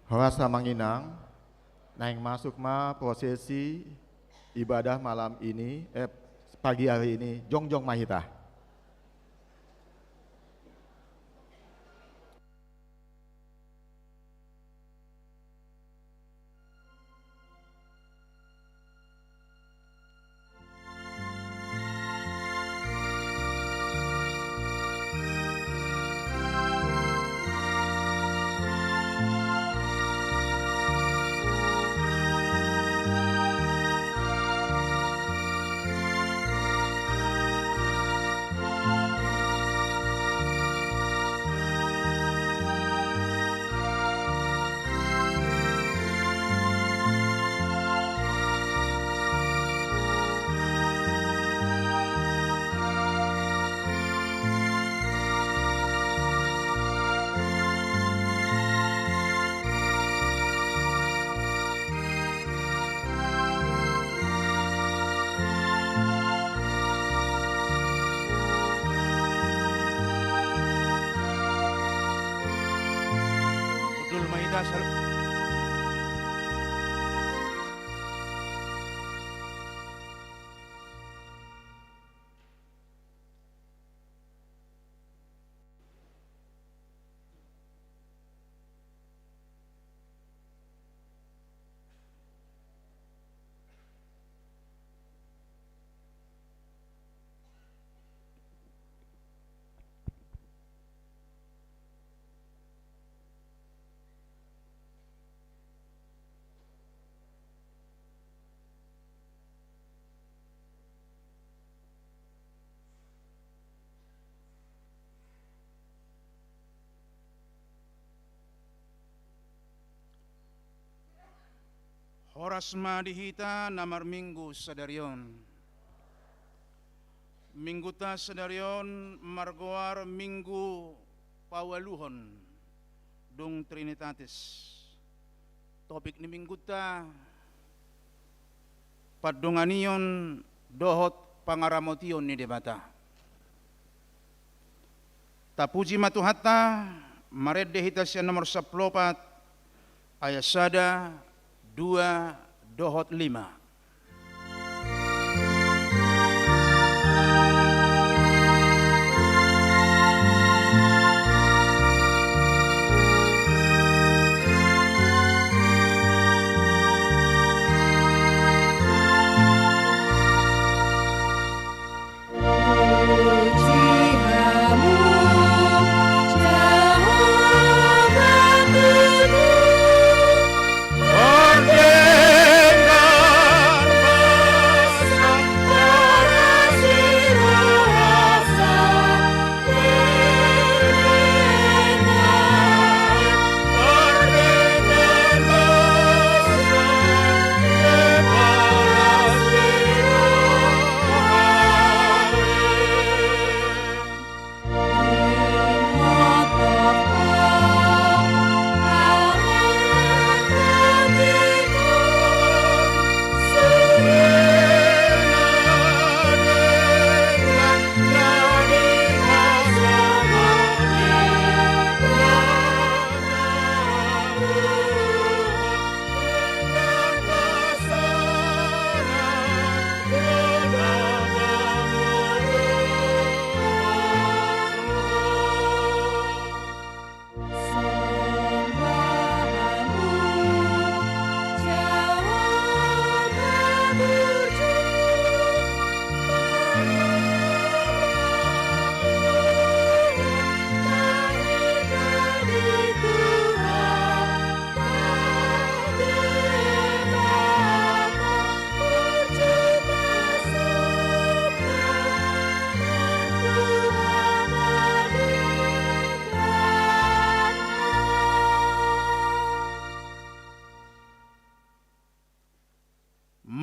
Rasa Manginang, naing masuk prosesi ibadah malam ini, pagi hari ini, Jongjong Mahita. Udul Maida Horas madihita namar minggu sadarion. Minggu ta sadarion margoar minggu pawaluhon dung Trinitatis. Topik ni minggu ta padunganion dohot pangaramotion ni debata. Tapuji matuhata maredde hita siya nomor 14 ayat sada 2 dohot 5.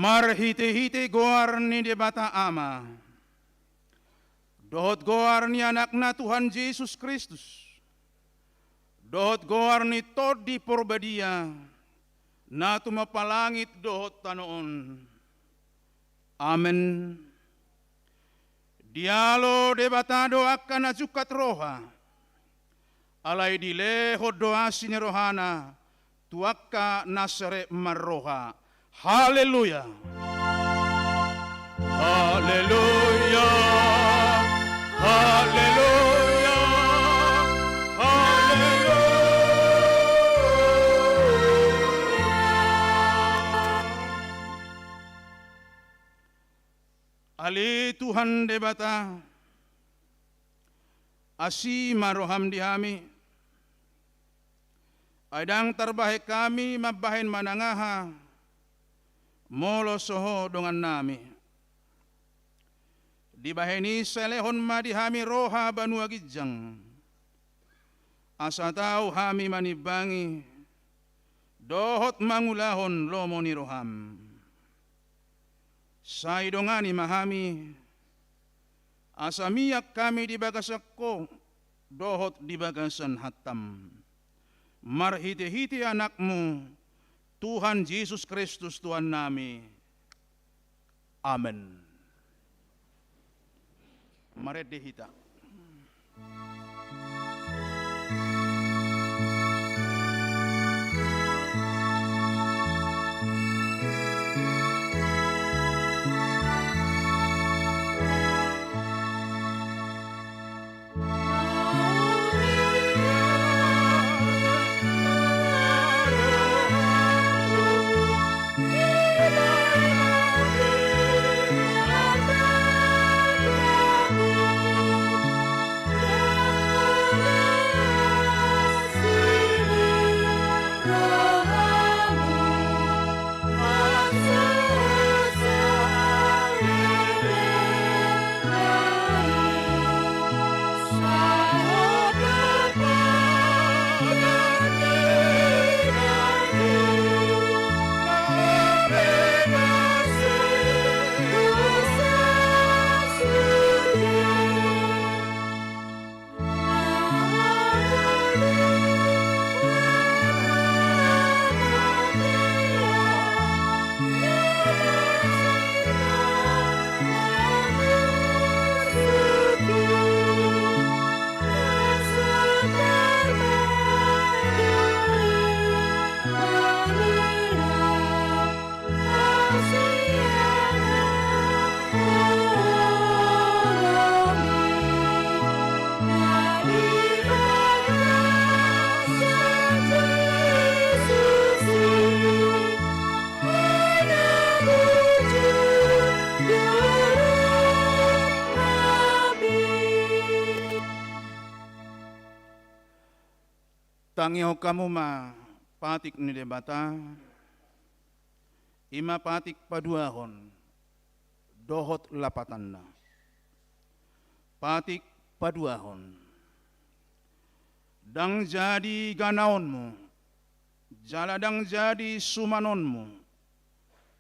Marhite-hite goar ni debata ama. Dohot goar ni anak na Tuhan Yesus Kristus. Dohot goar ni tod di porbadia. Na tumapalangit dohot tanoon. Amen. Dialo debatado akan ajukat roha. Alay dileho doa sinya rohana. tuakka nasre marroha. Haleluya. Haleluya. Haleluya. Haleluya. Ali Tuhan debata asi maroham dihami adang terbaik kami mabahin manangaha molo soho dengan nami dibahini selehon madihami roha banua gijang asa tau hami manibangi dohot mangulahon lomoni roham saidongani mahami asamiyak kami di bagasakko dohot di bagasan hatam marhiti-hiti anakmu Tuhan Yesus Kristus Tuhan nami. Amin. Mari dihita. Tangyo kamu ma patik ni debata ima patik paduahon dohot lapatanna patik paduahon dang jadi ganaonmu jaladang jadi sumanonmu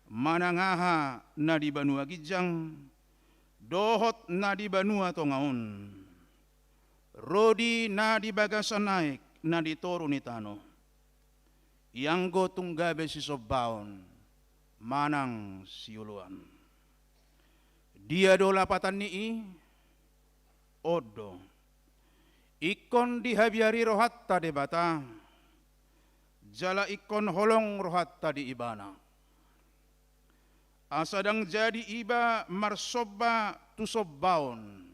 manangaha na di banua gijang dohot na di banua tongaon rodi na di bagasan naik na ditoro ni tano yang go tunggabe si sobaon manang siuluan dia do lapatan ni odo ikon dihabiari rohatta debata jala ikon holong rohatta di ibana asadang jadi iba marsoba tu sobaon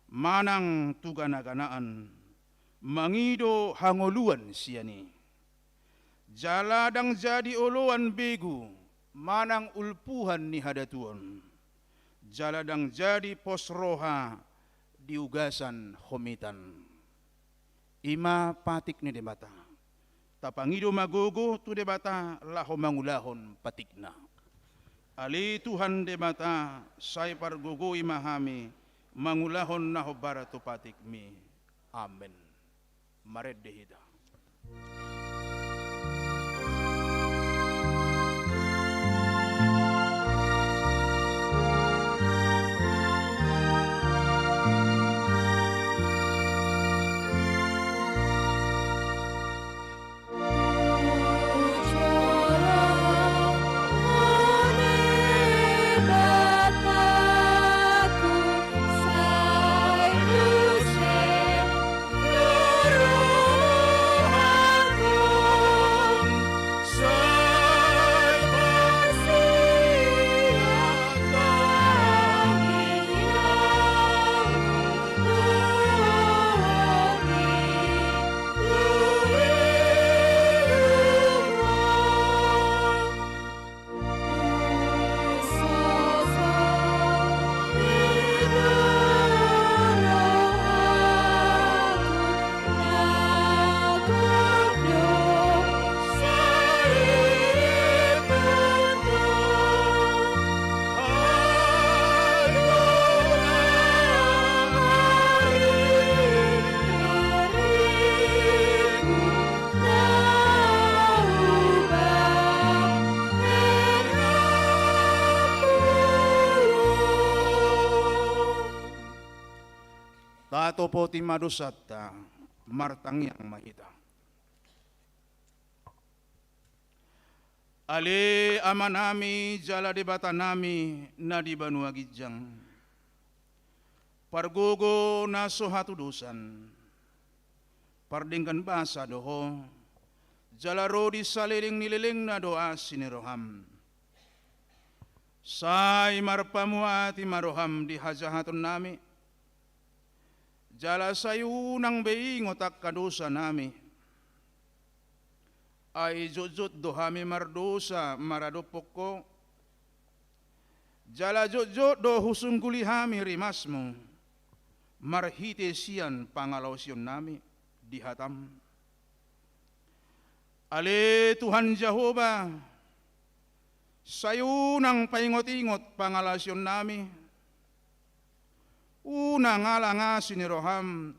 manang tugana-ganaan mangido hangoluan siani jaladang jadi oloan begu manang ulpuhan ni hadatuan jaladang jadi posroha diugasan homitan ima patik ni debata tapangido magogo tu debata laho mangulahon patikna ali Tuhan debata say pargogo imahami mangulahon naho barato patik mi amen. Mari dihita. Say, topo ti madosatta martang yang mahita. Ale amanami jala debata nami na di Banua Gijang. Pargogo na sohatu dosan. Pardingkan basa doho. Jala rodi saliling nililing na doa siniroham. Say marpamuati maroham di hajahatun nami. Jala sayunang being otak kadosa nami. Ay jujut dohami mardosa maradopok ko. Jala jujut do husungkulihami rimasmu. Marhite siyan pangalawsyon nami dihatam. Ale Tuhan Jehovah, sayunang paingot-ingot pangalasyon nami. Una ngalanga siniroham,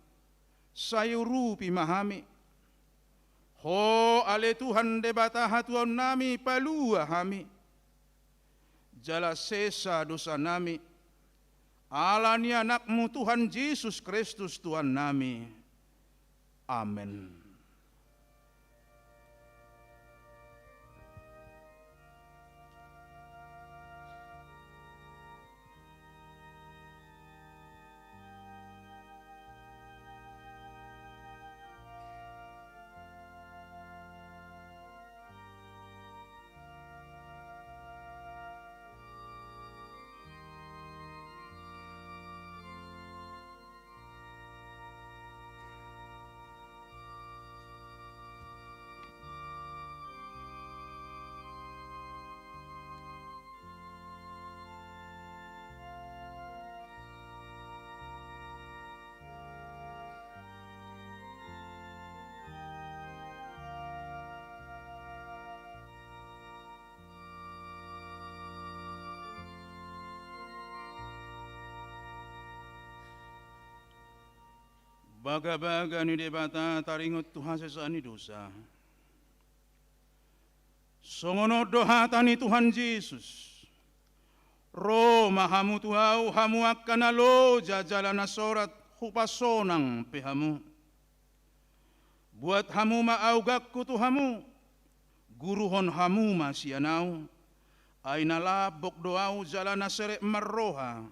sayurupi mahami. Ho ale Tuhan debata hatuan nami palua hami. Jala sesa dosa nami. Alani anakmu Tuhan Yesus Kristus Tuhan nami. Amin. Baga-baga ni debata taringot Tuhan sesani dosa. Songono dohata ni Tuhan Yesus. Ro mahamu tuau hamu akan alo jajalana sorat hupasonang pehamu. Buat hamu maaugakku tuhamu. Guruhon hamu masianau. Aina labok doau jalana serek marroha.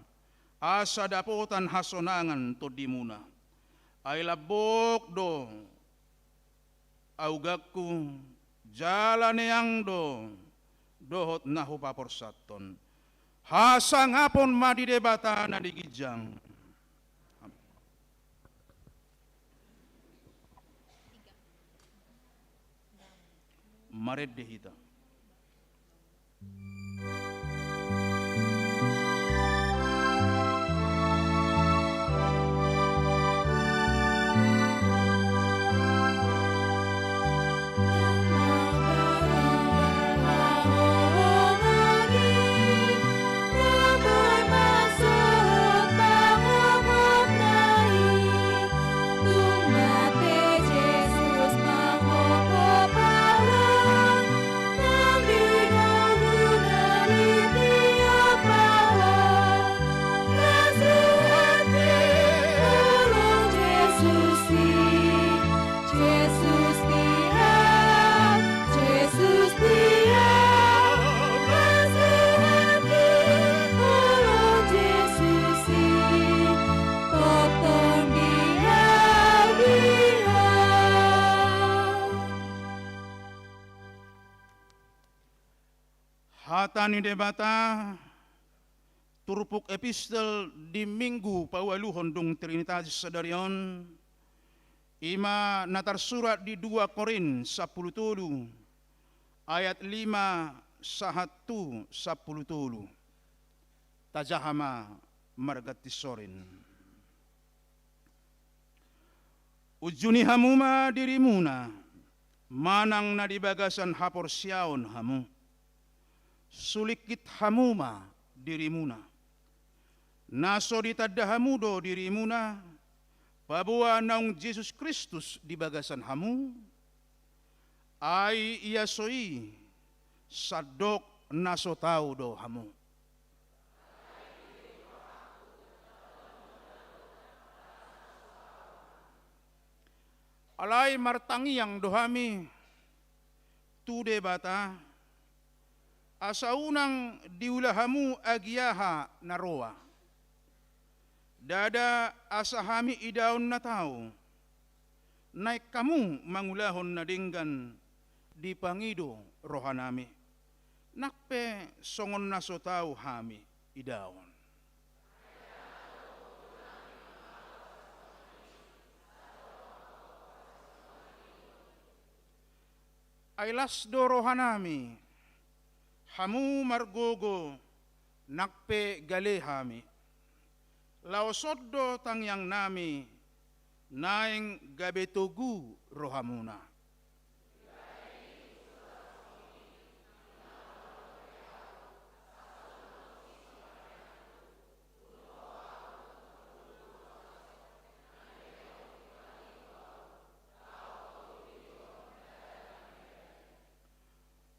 Asa dapotan hasonangan todimuna. Ay labok do augakku jalan yang do dohot nahu paporsaton hasangapon madi debata na digijang. Mared dehita. Hatani debata turupuk epistel di minggu pawaluhon dung Trinitas Sadarion ima natar surat di 2 Korin 10 ayat 5 1 10 tajahama margati sorin. Ujuni hamuma dirimuna manang na dibagasan hapor siaon hamu. Sulikit hamuma dirimuna. Naso ditadahamudo dirimuna. Pabuwa naung Yesus Kristus di bagasan hamu. Ay iyasoi sadok naso tau do hamu. Alai martangiang dohami tu debata asaunang diulahamu agiaha naroa. Dada asahami idaun na tao, naik kamu mangulahon na dinggan di pangido rohanami. Nakpe songon naso tao hami idaon. Ailas do rohanami, hamu margogo nakpe galehami. Laosoddo tangyang nami, naing gabetogu rohamuna.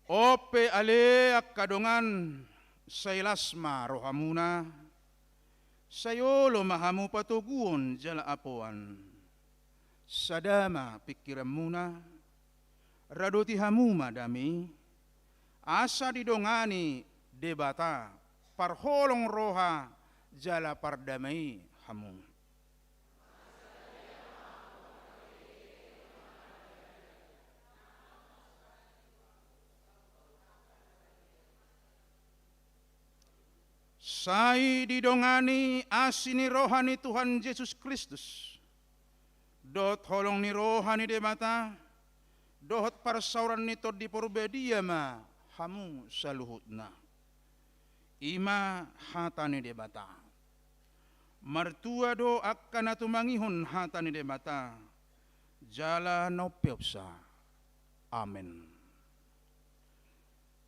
Ope ale ak kadongan sailasma rohamuna, sayolo mahamu patuguon jala apuan. Sadama pikiran muna, radoti hamu madami, asa didongani debata, parholong roha jala pardamai hamu. Sai didongani asini rohani Tuhan Yesus Kristus. Dot holong ni rohani debata, dot parsauran nito di porbedia ma hamu saluhutna. Ima hatani debata. Martua do akan atumangihon hatani debata. Jala no peopsa. Amen.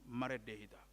Maredehita.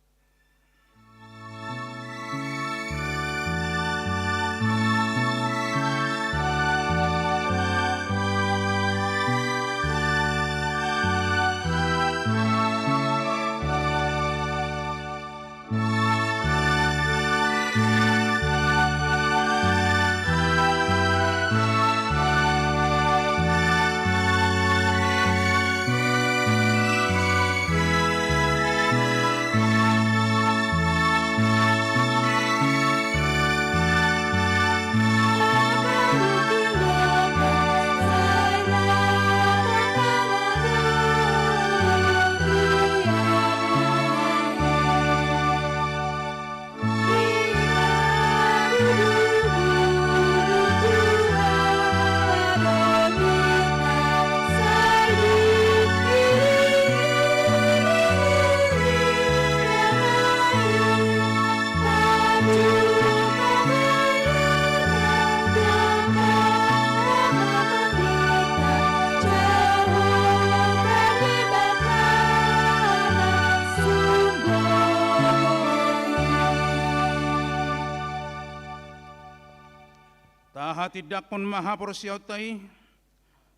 Tidak pun maha porsiaw tay,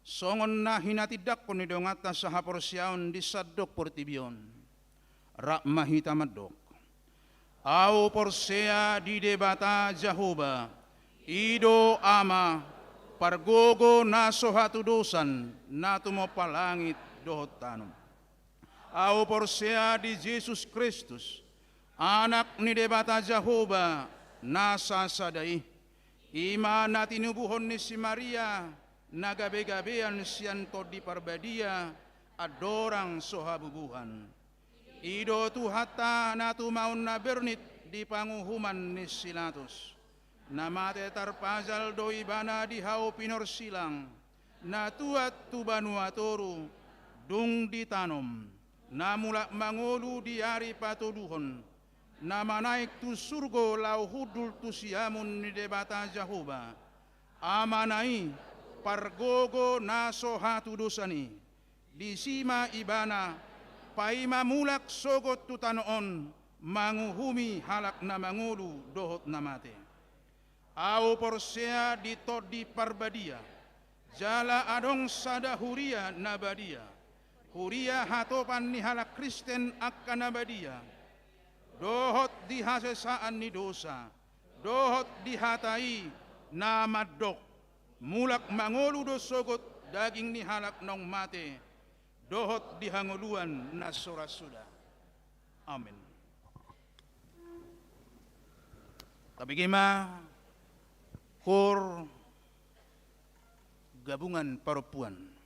songon na hinatidak pun idongata sa haporsiaon di sadok portibion, rak mahita madok. Au porsea di debata Jahoba, ido ama, pargogo na sohatu dosan, na tumopalangit dohot tanum. Au porsea di Yesus Kristus, anak ni debata Jahoba, nasa sadai. Ima na tinubuhon ni si Maria, nagabe-gabean siyan to di parbadia, adorang sohabubuhan. Ido tuhata na tumaon na bernit di panguhuman ni Silatus. Namate tarpazal do ibana di hao pinorsilang, na tuat tubanuatoru, dung ditanom, na mulak mangolu di ari patuduhon, nama naik tu surgo lau hudul tu siamun ni debata Jahoba. Amanai pargogo naso hatu dosani. Di sima ibana paima mulak sogot tu tanoon manguhumi halak na mangulu dohot namate. Au porsea di todi parbadia. Jala adong sada huria nabadia. Huria hatopan ni halak Kristen akan nabadia. Dohot dihasesaan ni dosa, dohot dihatai na madok, mulak mangolu do sogot daging ni halak nong mate, dohot di hanguluan na surasuda. Amin. Tabigima, kor gabungan perempuan.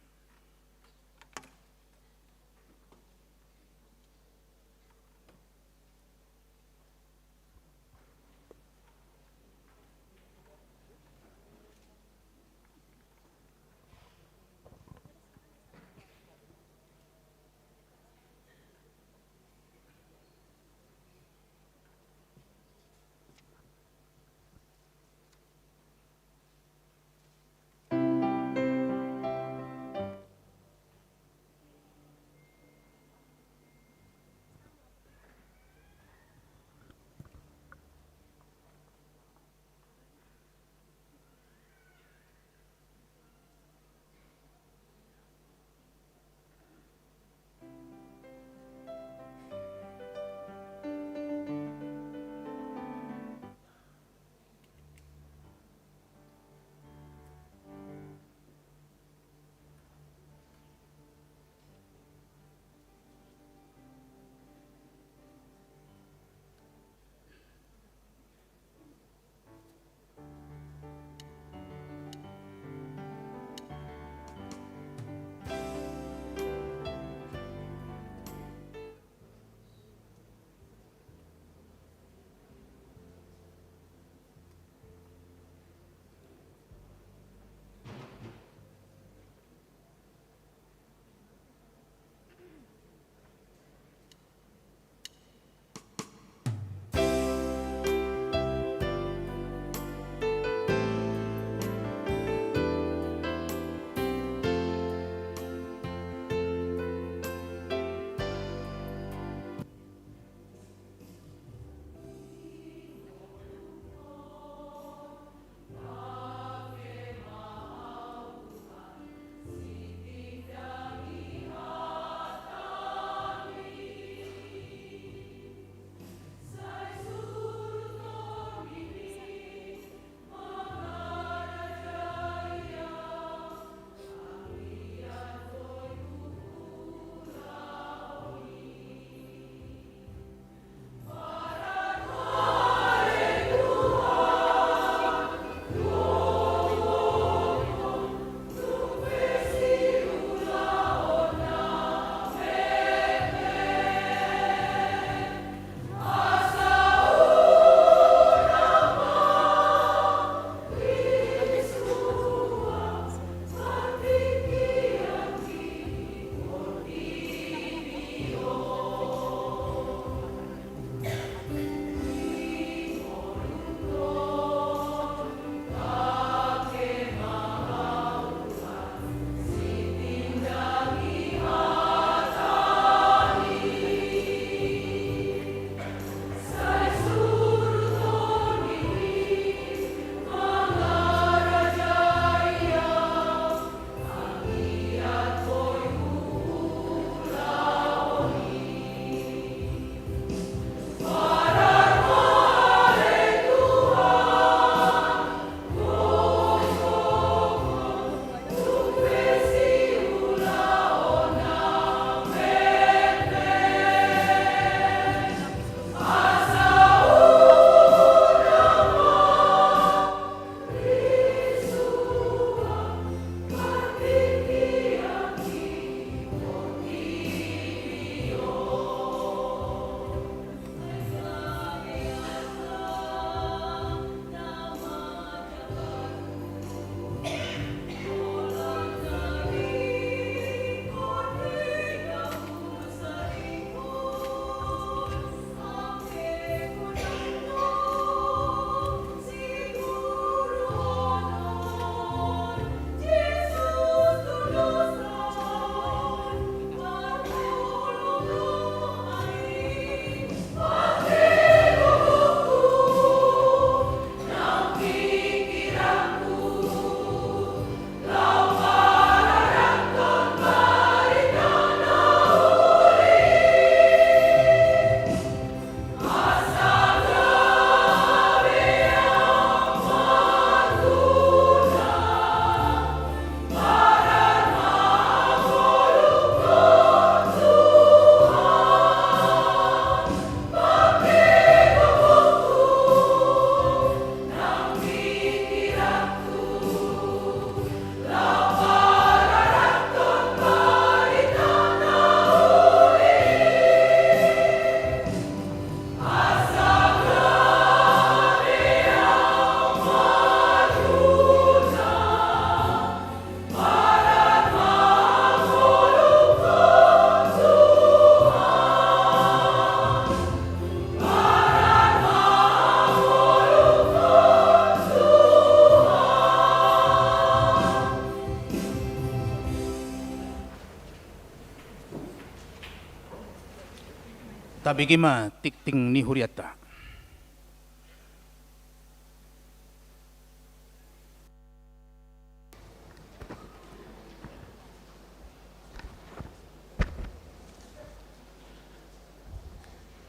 Tapi kima tikting ni huriata.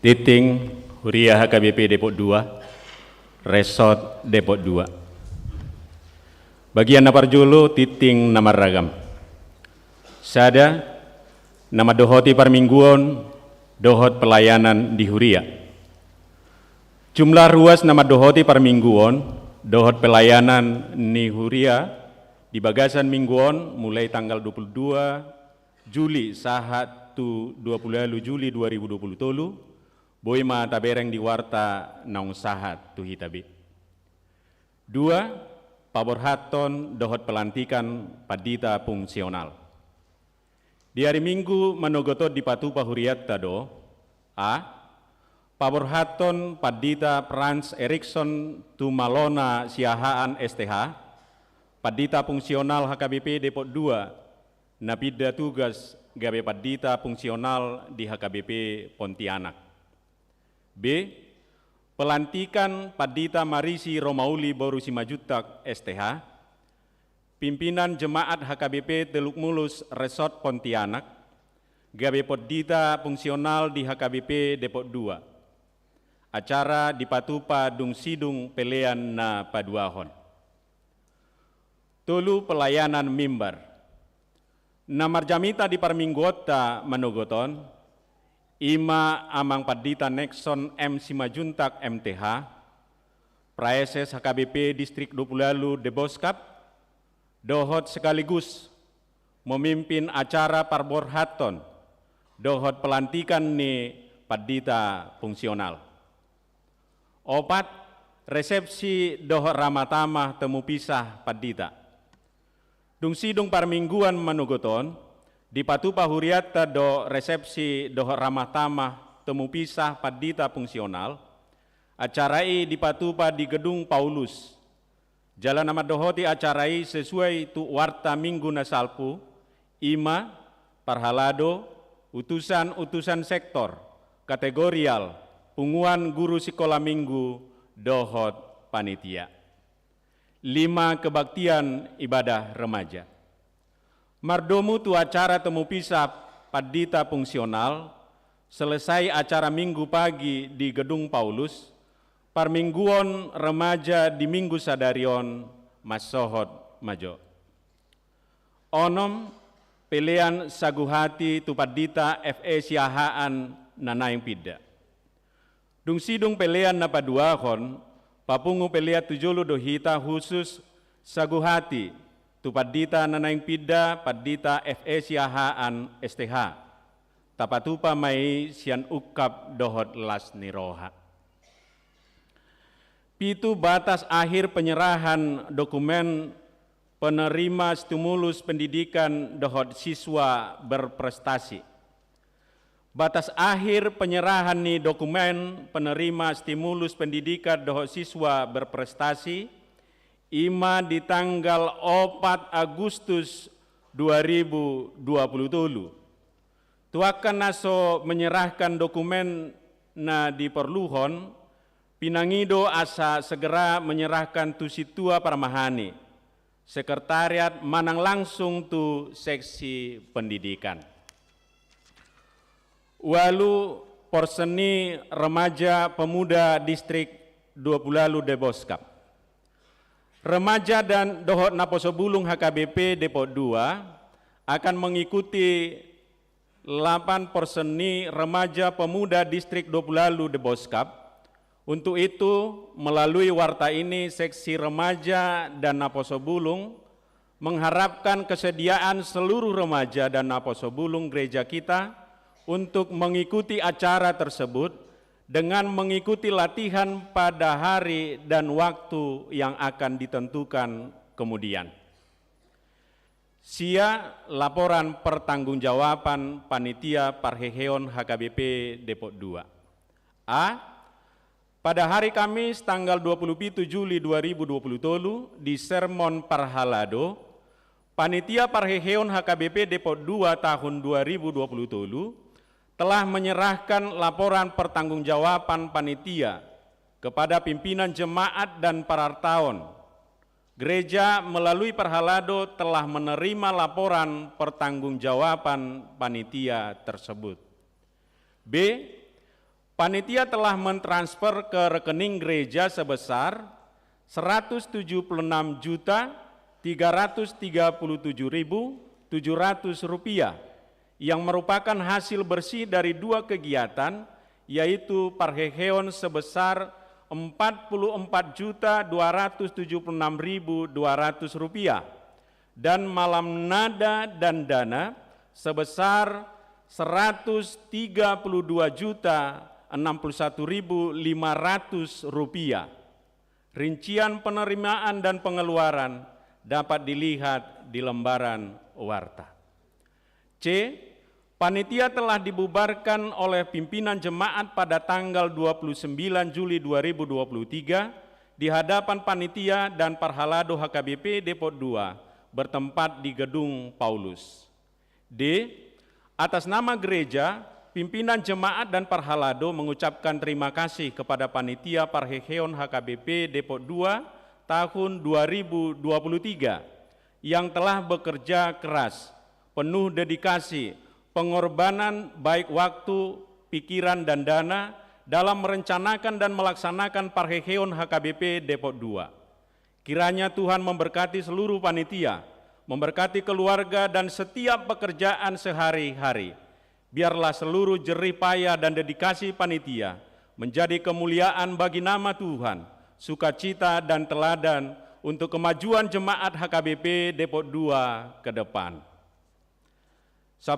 Titing Huria HKBP Depok 2, Resort Depok 2. Bagian Naparjulu Titing Nama Ragam. Sada nama dohoti parmingguon, dohot pelayanan di Huria. Jumlah ruas nama dohoti parmingguon, dohot pelayanan di Huria di bagasan mingguon mulai tanggal 22 Juli sahat tu 20 Juli 2020 tolu. Boy ma tabereng di warta naung sahat tu hitabi. 2. Paborhaton dohot pelantikan padita fungsional. Di hari Minggu manogotot di Patupa Huriat tado. A. Paborhaton padita Frans Erikson tu Malona Siahaan STH. Padita fungsional HKBP Depok 2. Napida tugas gabe padita fungsional di HKBP Pontianak. B. Pelantikan Padita Marisi Romauli Boru Simajutak STH, pimpinan Jemaat HKBP Teluk Mulus Resort Pontianak, gabe Padita fungsional di HKBP Depok 2. Acara di Patupa Dung Sidung Pelean na Paduahon. Tolu pelayanan mimbar. Namar jamita di Parminggota Manogoton, Ima Amang Padita Nexon M. Simajuntak MTH, Praeses HKBP Distrik 20 Deboskap, dohot sekaligus memimpin acara parborhaton, dohot pelantikan ni Padita fungsional. 4. Resepsi dohot ramatama temu pisah Padita. Dung sidung parmingguan manugoton, di Patupa Huriata do resepsi dohot ramah tamah temu pisah Padita fungsional, acarai di Patupa di Gedung Paulus. Jalan nama dohoti acarai sesuai tu warta minggu nasalpu, ima, parhalado, utusan-utusan sektor, kategorial, punguan guru sekolah minggu, dohot panitia. 5. Kebaktian ibadah remaja. Mardomu tu acara temu pisah Padita fungsional, selesai acara minggu pagi di Gedung Paulus, parmingguon remaja di minggu sadarion masohot majo. Onom pilihan saguhati tu Padita FE Siahaan nanaing pida. Dung sidung pilihan na paduahon, papungu pilihan tujulu dohita khusus saguhati tu Padita nanaing pida Padita FE Siahaan STH. Tapatupa mai sian ukap dohot las niroha. 7. Batas akhir penyerahan dokumen penerima stimulus pendidikan dohot siswa berprestasi. Batas akhir penyerahan ni dokumen penerima stimulus pendidikan dohot siswa berprestasi ima di tanggal 4 Agustus 2020 tolu. Tuakan naso menyerahkan dokumen na diperluhon, pinangido asa segera menyerahkan tu situa Parmahani, sekretariat manang langsung tu seksi pendidikan. Walu porseni remaja pemuda distrik 20 Deboskap. Remaja dan dohot Naposobulung HKBP Depok 2 akan mengikuti 8 porseni remaja pemuda distrik 20 Deboskap. Untuk itu, melalui warta ini seksi remaja dan Naposobulung mengharapkan kesediaan seluruh remaja dan Naposobulung gereja kita untuk mengikuti acara tersebut dengan mengikuti latihan pada hari dan waktu yang akan ditentukan kemudian. Sia laporan pertanggungjawaban Panitia Parheheon HKBP Depok 2. A. Pada hari Kamis tanggal 27 Juli 2020 tolu di Sermon Parhalado, Panitia Parheheon HKBP Depok 2 tahun 2020 tolu telah menyerahkan laporan pertanggungjawaban panitia kepada pimpinan jemaat dan parartaon. Gereja melalui Parhalado telah menerima laporan pertanggungjawaban panitia tersebut. B. Panitia telah mentransfer ke rekening gereja sebesar Rp107.337.700 yang merupakan hasil bersih dari 2 kegiatan, yaitu parheheon sebesar Rp44.276.200 dan malam nada dan dana sebesar Rp132.061.500. Rincian penerimaan dan pengeluaran dapat dilihat di lembaran warta. C. Panitia telah dibubarkan oleh pimpinan jemaat pada tanggal 29 Juli 2023 di hadapan panitia dan Parhalado HKBP Depok 2 bertempat di Gedung Paulus. D. Atas nama gereja, pimpinan jemaat dan Parhalado mengucapkan terima kasih kepada panitia Parheheon HKBP Depok 2 tahun 2023 yang telah bekerja keras, penuh dedikasi, pengorbanan baik waktu, pikiran, dan dana dalam merencanakan dan melaksanakan Parheheon HKBP Depok 2. Kiranya Tuhan memberkati seluruh panitia, memberkati keluarga dan setiap pekerjaan sehari-hari. Biarlah seluruh jerih payah dan dedikasi panitia menjadi kemuliaan bagi nama Tuhan, sukacita dan teladan untuk kemajuan jemaat HKBP Depok 2 ke depan. 10.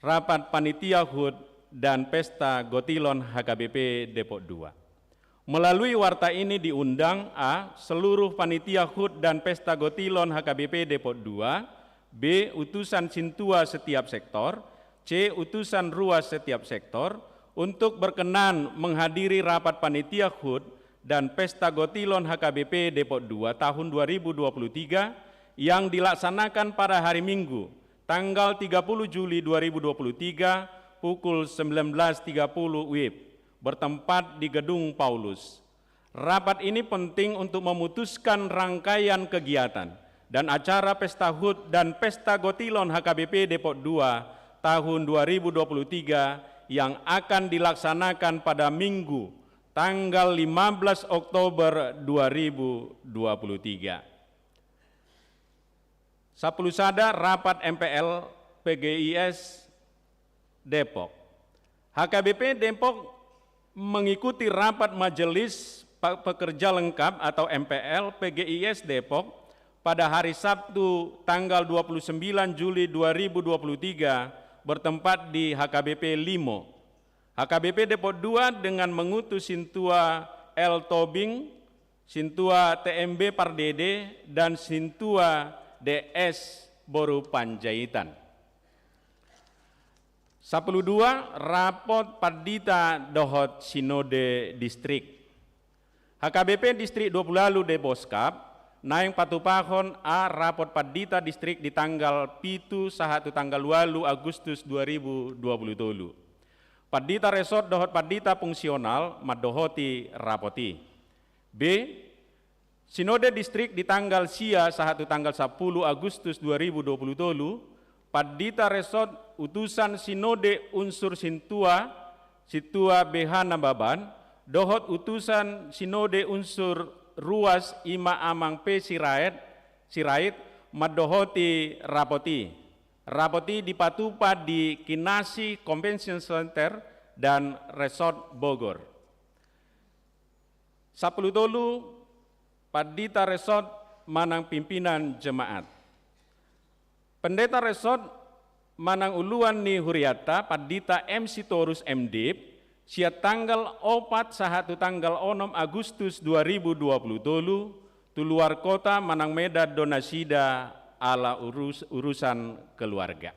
Rapat Panitia HUT dan Pesta Gotilon HKBP Depok 2. Melalui warta ini diundang A. Seluruh Panitia HUT dan Pesta Gotilon HKBP Depok 2, B. Utusan Sintua setiap sektor, C. Utusan Ruas setiap sektor, untuk berkenan menghadiri rapat Panitia HUT dan Pesta Gotilon HKBP Depok 2 tahun 2023 yang dilaksanakan pada hari Minggu, tanggal 30 Juli 2023 pukul 19.30 WIB, bertempat di Gedung Paulus. Rapat ini penting untuk memutuskan rangkaian kegiatan dan acara Pesta HUT dan Pesta Gotilon HKBP Depok 2 tahun 2023 yang akan dilaksanakan pada Minggu, tanggal 15 Oktober 2023. Saplusada Rapat MPL PGIS Depok. HKBP Depok mengikuti rapat Majelis Pekerja Lengkap atau MPL PGIS Depok pada hari Sabtu tanggal 29 Juli 2023 bertempat di HKBP Limo. HKBP Depok 2 dengan mengutus Sintua L. Tobing, Sintua TMB Pardede, dan Sintua DS Boru Panjaitan. 12. Rapot Pardita Dohot Sinode Distrik. HKBP Distrik 20 Deboskap naing patupahon A rapot Pardita Distrik di tanggal pitu sahatu tanggal 8 Agustus 2020. Pardita Resort Dohot Pardita Fungsional Madohoti Rapoti. B. Sinode Distrik di tanggal sia sahatu tanggal 10 Agustus 2020, Pardita Resort utusan Sinode unsur Sintua, Situa BH Nambaban, Dohot utusan Sinode unsur Ruas Ima Amang P Sirait, Madohoti Rapoti. Rapoti dipatupa di Kinasi Convention Center dan Resort Bogor. 10. Pardita Resort manang pimpinan jemaat. Pendeta Resort manang uluan ni Huriata Pardita MC Torus MDip sia tanggal 4 sahatu tanggal 6 Agustus 2020 tuluar kota manang meda donasida ala urusan keluarga.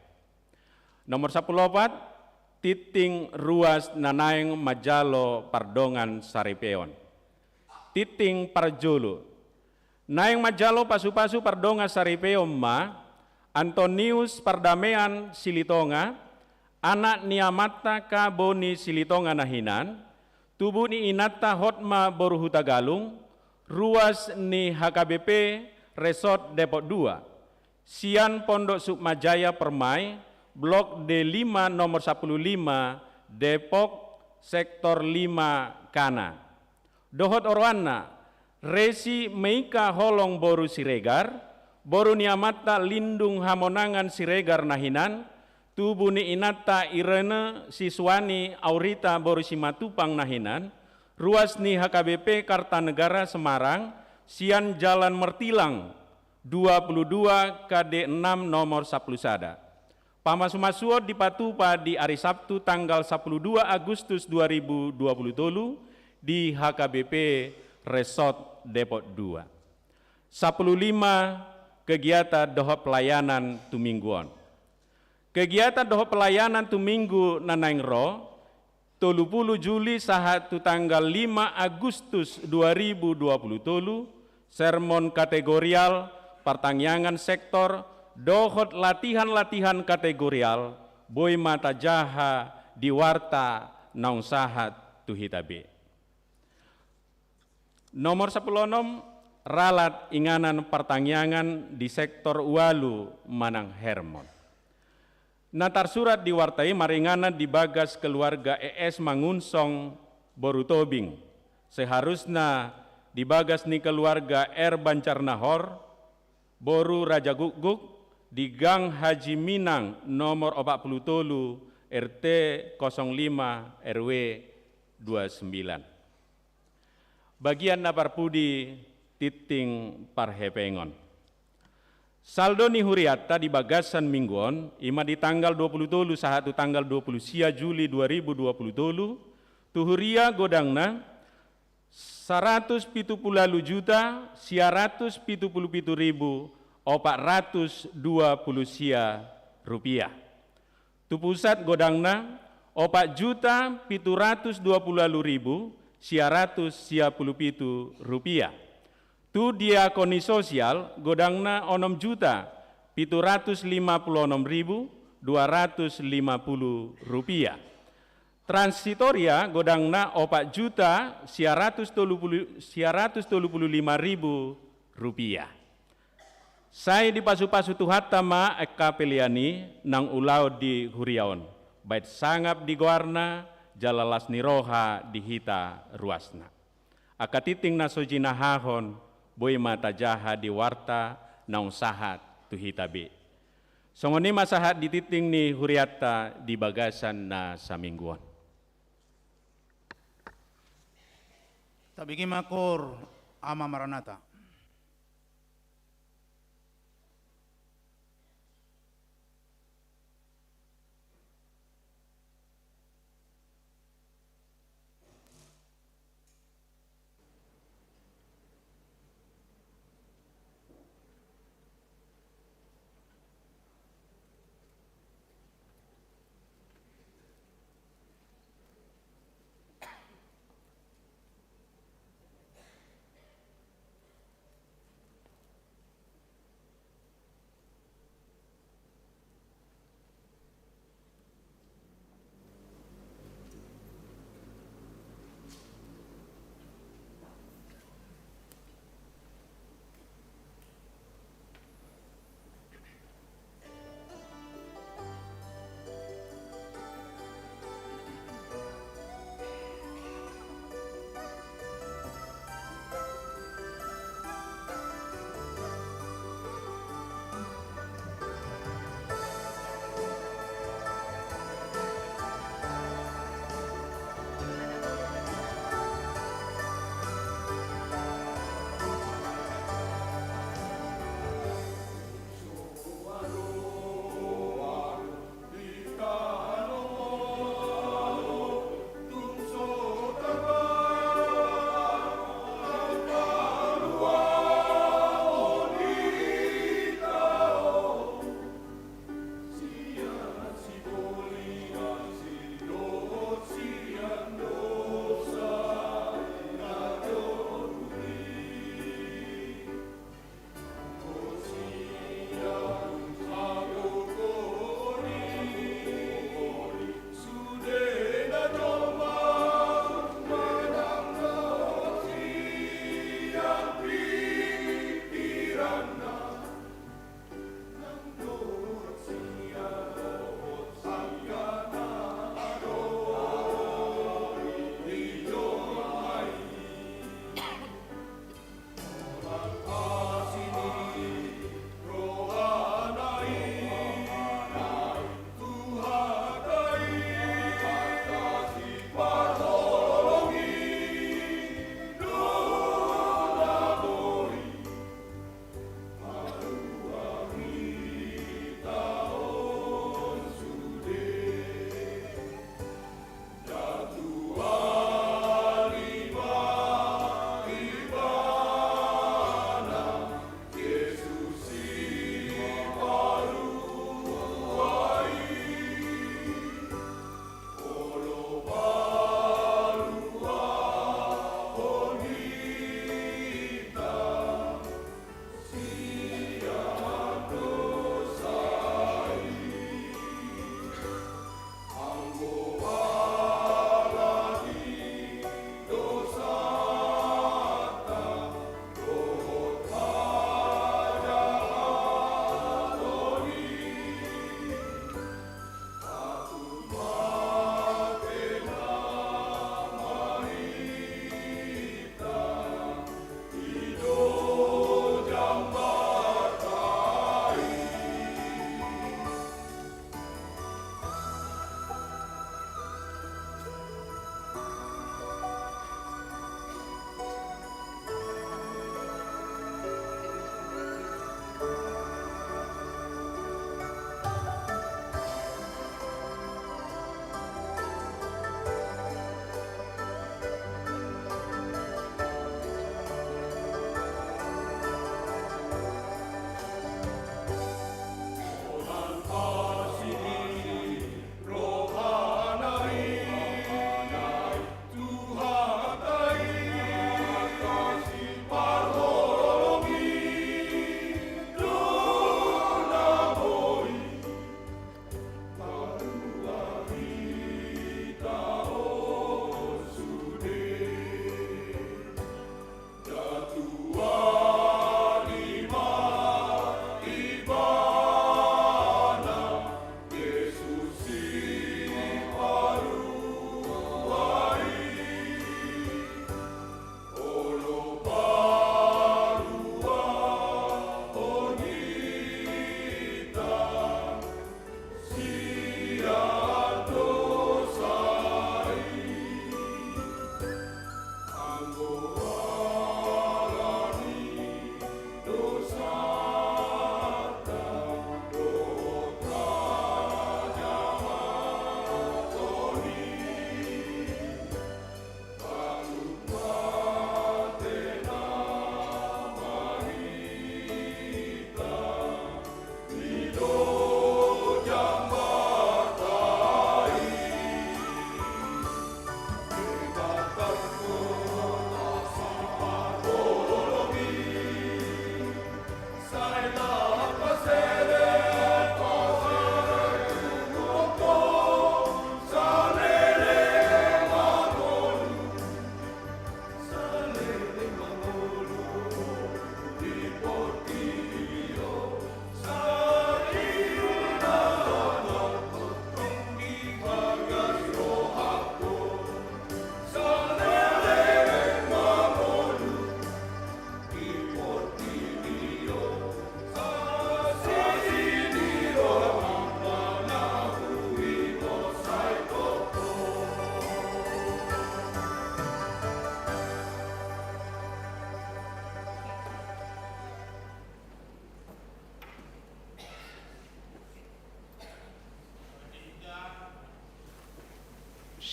Nomor 14. Titing Ruas Nanaeng Majalo Pardongan Saripeon. Titing Parjolo. Naeng Majalo Pasu-Pasu Pardonga Saripeon ma, Antonius Pardamean Silitonga, anak niamata ka boni silitonga nahinan, tubuh ni inata hotma boru huta galung, ruas ni HKBP Resort Depok 2, Sian Pondok Sukmajaya Permai, Blok D5 nomor 15, Depok, Sektor 5, Kana. Dohot Orwana, Resi Meika Holong Boru Siregar, Boru Niamata Lindung Hamonangan Siregar Nahinan, tubuh ni inata Irene Siswani Aurita Boru Simatupang Nahinan, ruas ni HKBP Kartanegara Semarang, Sian Jalan Mertilang, 22 KD6 nomor 10 sada. Pamasumasuo di Patupa di hari Sabtu tanggal 12 Agustus 2020 di HKBP Resort Depok 2. 15 kegiatan doho pelayanan tu mingguan. Kegiatan doho pelayanan tu minggu nanaingro 30 Juli sahat tu tanggal 5 Agustus 2020 sermon kategorial pertangyangan sektor dohot latihan-latihan kategorial boy mata jaha di warta naung sahat tu hitabe. Nomor 10 ralat inganan pertangyangan di sektor Walu Manang Hermon. Natar surat diwartai maringanan di bagas keluarga ES Mangunsong Boru Tobing. Seharusnya di bagas ni keluarga R Bancarnahor Boru Raja Guguk di Gang Haji Minang nomor 40 RT 05 RW 29. Bagian napar pudi titing parhepengon. Saldo ni huriata di bagasan mingguan ima di tanggal 27 sahatu tanggal 20 sia Juli 2020 tuhuria godangna 170 juta siaratus 77.420 sia rupiah. Tu pusat godangna 4 juta 720.000 siaratus sia pulupitu rupiah. Tu diakoni sosial godangna 6 juta 756.250 rupiah. Transitoria godangna 4 juta 135.000 rupiah. Saya di pasu-pasu tuhata ma eka peliani nang ulau di huriaon. Bait sangap di goarna jalalas niroha di hita ruasna. Akatiting na sojinahahon boy mata jaha di warta naung sahat tu hitabe. Songoni masahat di titing ni huriata di bagasan na samingguan. Tabigi makor ama Maranatha.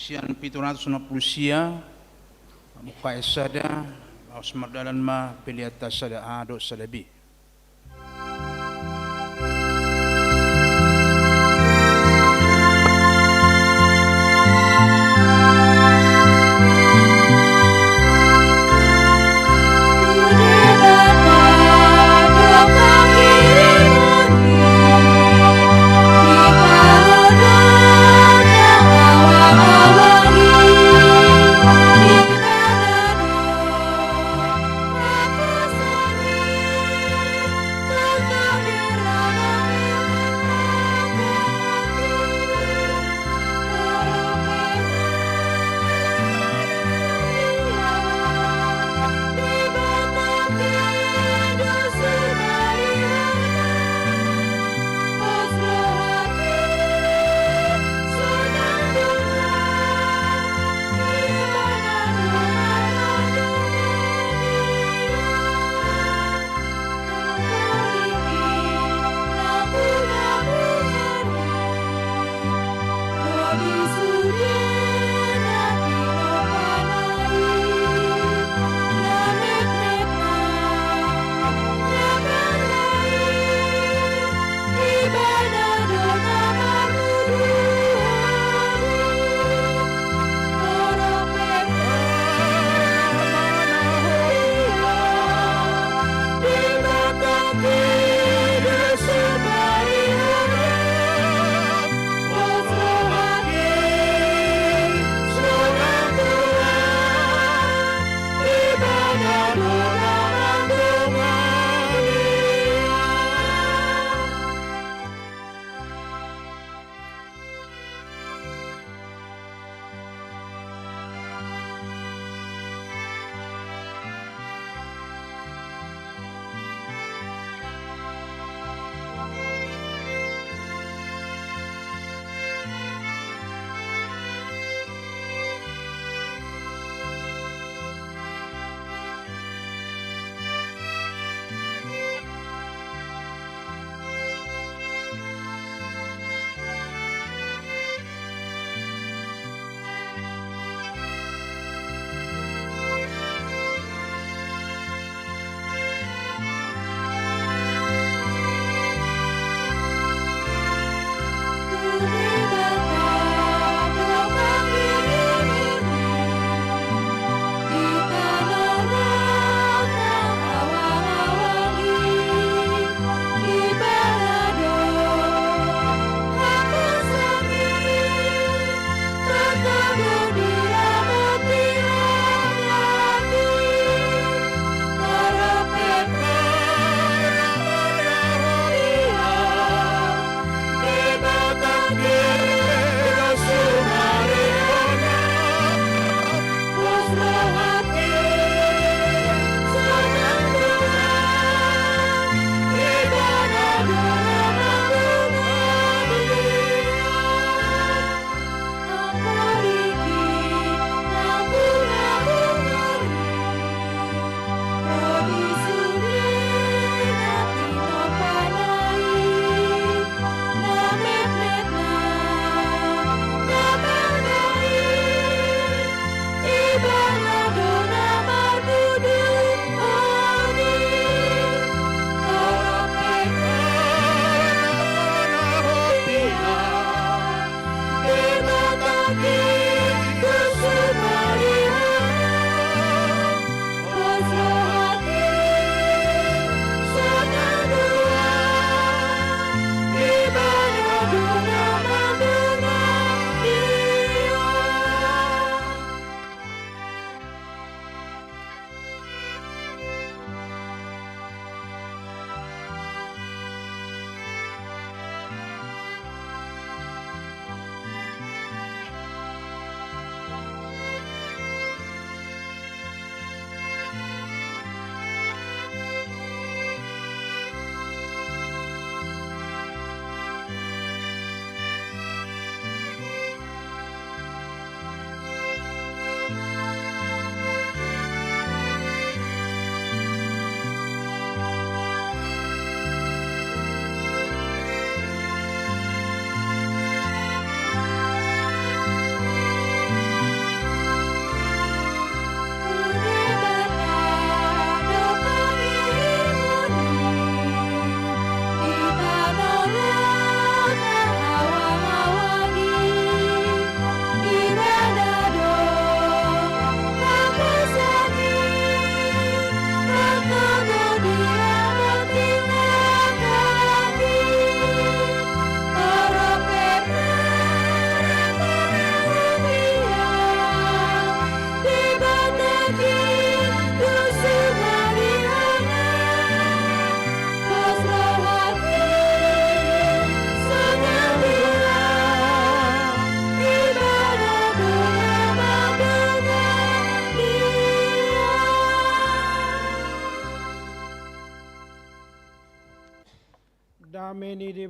sian 760 sia muka esada aus mardalan ma peliata sada ado sadabi.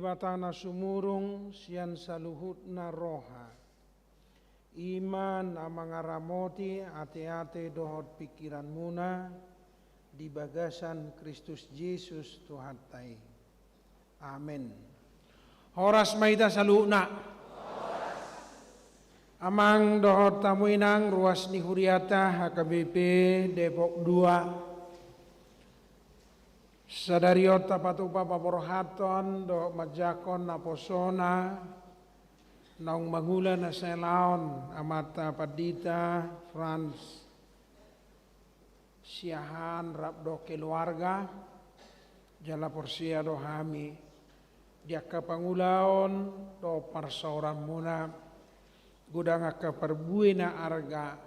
batana sumurung sian saluhutna roha. Iman amangaramoti ate-ate dohot pikiran muna di bagasan Kristus Yesus Tuhan tai. Amin. Horas maita saluhna. Amang dohot tamuinang ruas ni Huriata HKBP Depok 2. Sadariota patupa paporohaton do majakon naposona naung mangula na selaon amata padita Frans siahan rabdo keluarga jala porsia do hami diaka pangulaon do parsauran muna gudang aka perbuina arga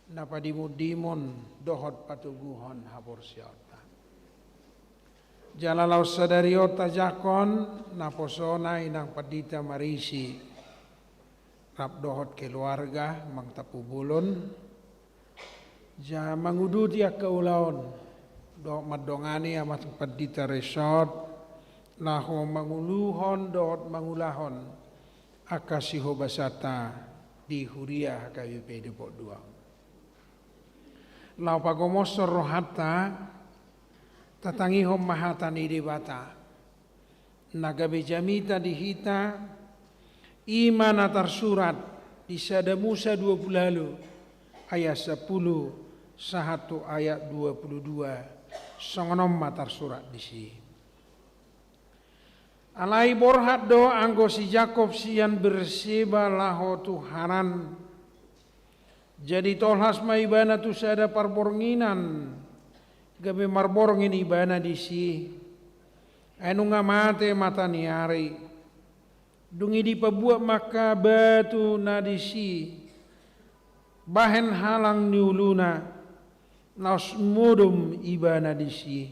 napadimudimon dohot patuguhon haporsiota. Jalalau sadariota jakon naposona inang padita marisi rap dohot keluarga mang tapu bulun ja manguduti akaulaon do madongani amat padita resort laho manguluhon dohot mangulahon akasiho basata di Huria HKBP Depok 2. Lau pagomosor rohata tatangihom mahatan idibata nagabe jamita dihita iman atar surat di sada Musa 20 lalu ayat 10 sahatu ayat 22 songonom matar surat disi alai borhat do anggo si Jakob sian berseba laho Tuhanan jadi tolhas maibana tu sada parbornginan gabe marborong ini bana disi anu ngamate mata niari dungi di pabuat maka batu nadisi bahen halang niuluna naus mudum ibana disi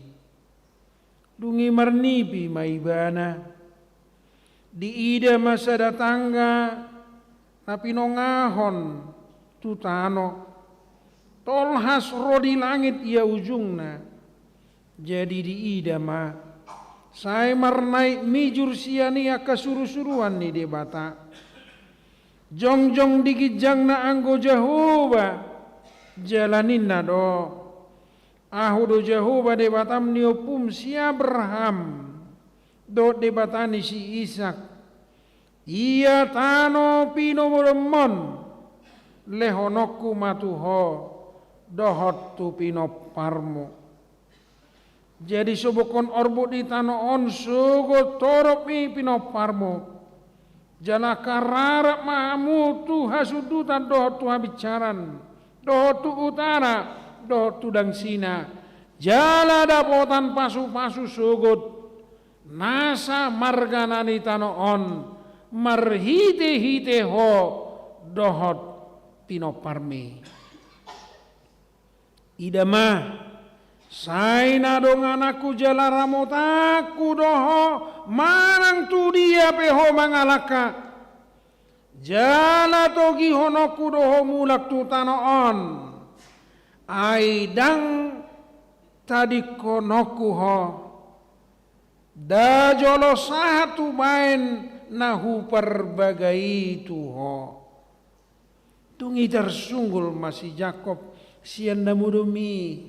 dungi marnipi maibana di ida masa datangga tapi nongahon tutano tolhas rodi langit ia ujungna jadi di idama saya marnai mijur siania kasuru-suruan ni debata jongjong digijangna anggo Jehovah jalaninna do ahudo Jehovah debatam niopum si Abraham do debatani si Ishak ia tano pino moremon lehonoku matuho dohot tu pinoparmu jadi sobokon orbut di tanah on sugo torop mi pinoparmu jana kararap mahamu tu hasudutan dohot tu habicaran dohot tu utara dohot tu dangsina jala dapotan pasu-pasu sugut nasa marganani tanah on marhite-hite ho dohot pinoparmi idama saina dong anakku jala ramotaku doho marang tu dia peho mangalaka jala togi honoku doho mulak tu tanoon aidang tadi konoku ho da jolo satu main nahu perbagai tu ho tungi tersunggul masih Jakob sian namudumi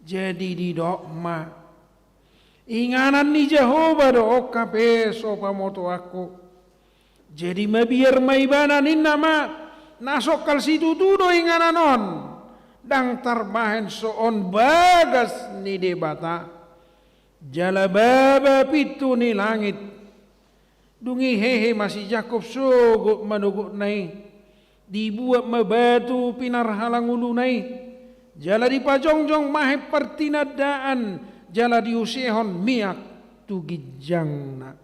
jadi di dokma inganan ni Jehovah do okape sopa moto aku jadi mabiar maibana ninna ma nasokal situ tudo ingananon dang tarbahen soon bagas ni debata jala baba pitu ni langit dungi hehe masih Jakob sogok manugut nai dibuat mabatu pinar halang ulunai jala di pajongjong mahe pertinadaan jala diusehon miak tu gijangna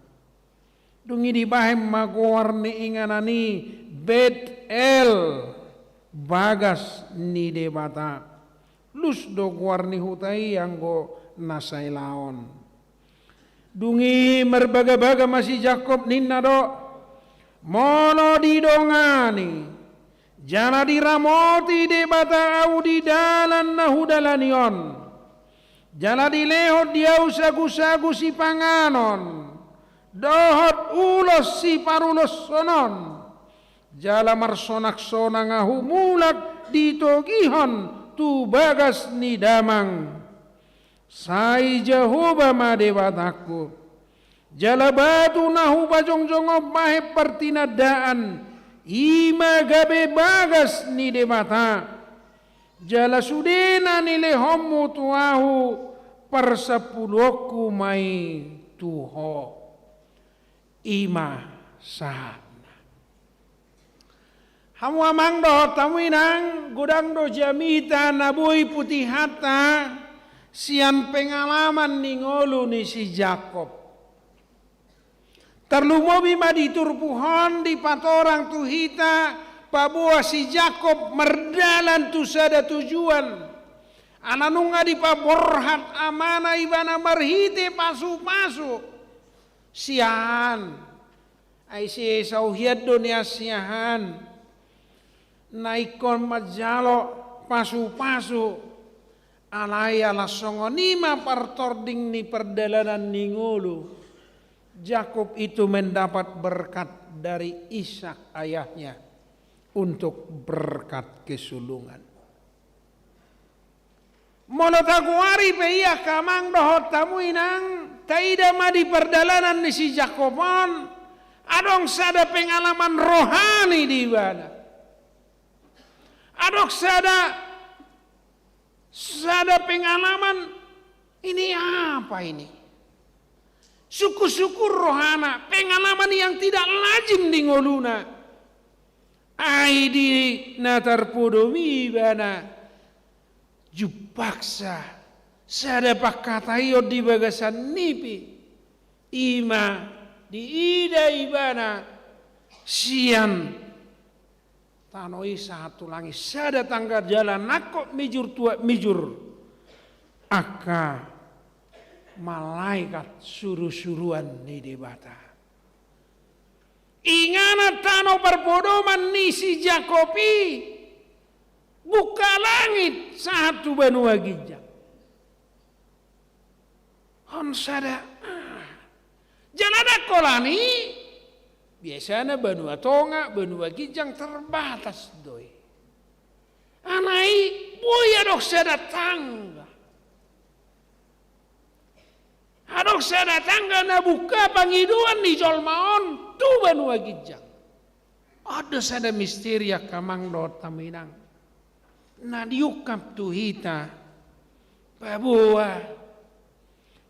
dungi di bahem magowarni inganani Bet-El bagas ni debata lus do warni hutai anggo nasai laon dungi merbaga-baga masih Jakob ninna do mono didongani jana diramoti debata au di dalan nahudalanion jana dilehot dia usagu-sagu si panganon dohot ulos si parulos sonon, jala marsonak sonangahu mulak ditogihon tu bagas ni damang. Sai Jehovah madewataku, jala batu nahu bajongjongo mahe pertinadaan, ima gabe bagas ni dewata, jala sudena nile homu tuahu persepuluhku mai tuho, ima sahana. Hamu amang do tamuinang gudang do jamita nabui putih hata, sian pengalaman ningolu ni si Jakob. Terlumobi maditur puhon di patorang tuhita, pabuah si Jakob merdalan tu sada tujuan. Ananunga di paborhat amana ibana marhite pasu-pasu. Siahan. Ay si sauhiad dunia siahan. Naikon majalo pasu-pasu. Alay alasongo nima partording ni perjalanan ningulu. Jakob itu mendapat berkat dari Ishak ayahnya untuk berkat kesulungan. Monotaguari peia kamang dohot tamuinang taida ma di perjalanan ni si Jakobon adong sada pengalaman rohani di bana. Adong sada pengalaman ini apa ini? Syukur-syukur rohana, pengalaman yang tidak lazim di ngoluna. Ai di natar podomi bana jupaksa sada pakatayo di bagasan nipi ima di ida ibana sian tanoi satu langi sada tangga jalan nakok mijur tua mijur aka malaikat suruh-suruhan ni debata. Ingana tano perpodoman ni si Jakobi buka langit satu benua gijang. Hon sada janada kolani biasanya benua tonga benua gijang terbatas doi. Anai boya dok sada tangga. Adok sada tangga na buka pangiduan di Jolmaon tu benua gijang. Ada sada misteria kamang dot taminang. Na diukap tu hita. Babua.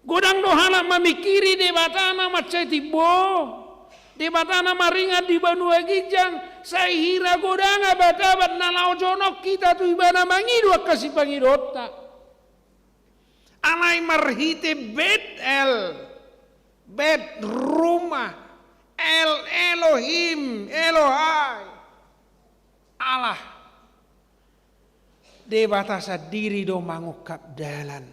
Godang dohana mamikiri debatana maceti bo. Debatana maringat di benua gijang. Saya hira godanga batabat na laujonok kita tu ibana mangidua kasih pangidota. Anai marhite bet rumah Elohim Elohai Allah de batasa diri do mangukap dalan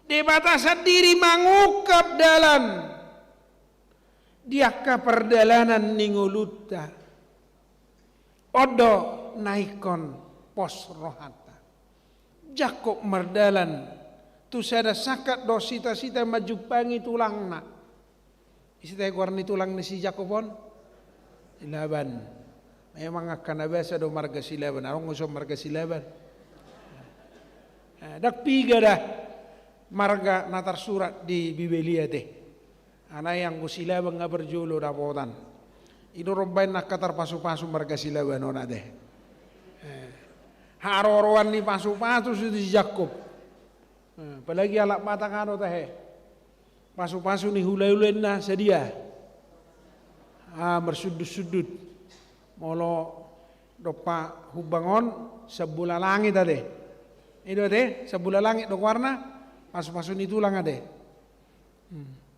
de batasa diri mangukap dalan diaka perdalanan ningulutta odo naikon pos rohata Jakob merdalan tu sada sakat do sita-sita majupangi tulangna. Isita warni tulang ni si Jakobon Laban. Memang akan biasa do marga silaban. Arong usom marga silaban. Dak piga dah marga natar surat di Biblia teh. Ana yang silaban nga berjulu dapotan. Ino rombain nak katar pasu-pasu marga silaban ona teh. Haroroan ni pasu-pasu sudah Jakob. Apalagi alak mata kano teh. Pasu-pasu ni hulai-hulain na sedia. Bersudut-sudut. Molo dopa hubangon sebulan langit ade. Itu ade sebulan langit dok warna pasu-pasu ni tulang ade.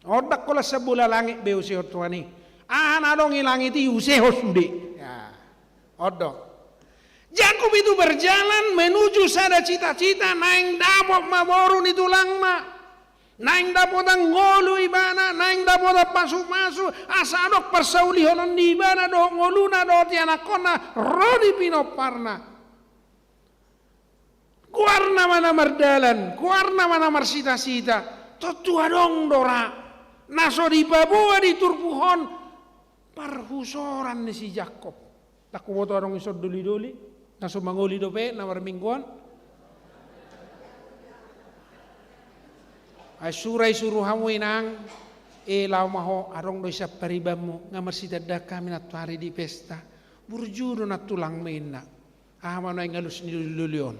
Odak kola sebulan langit beu seot tuani. Adong ilangit iu sehos sude. Ya. Odok. Jakob itu berjalan menuju sada cita-cita naing dapot maboru ni tulang ma. Naing dapot ang ngolu ibana, naing dapot ang pasu-pasu, asadok persaulihonon di ibana do ngoluna do tianakona rodi pinoparna. Kuarna mana mardalan, kuarna mana marsita-sita, totua dong dora. naso di Papua di turpuhon parhusoran ni si Jakob. Taku moto arong isod duli-duli, naso manguli dope na marmingguan. Ay suray suruhamu inang law maho arong do isa paribamu nga marsitadda kami natwari di pesta. Burjudo na tulang main na. Ahama na ngalus ni lulion.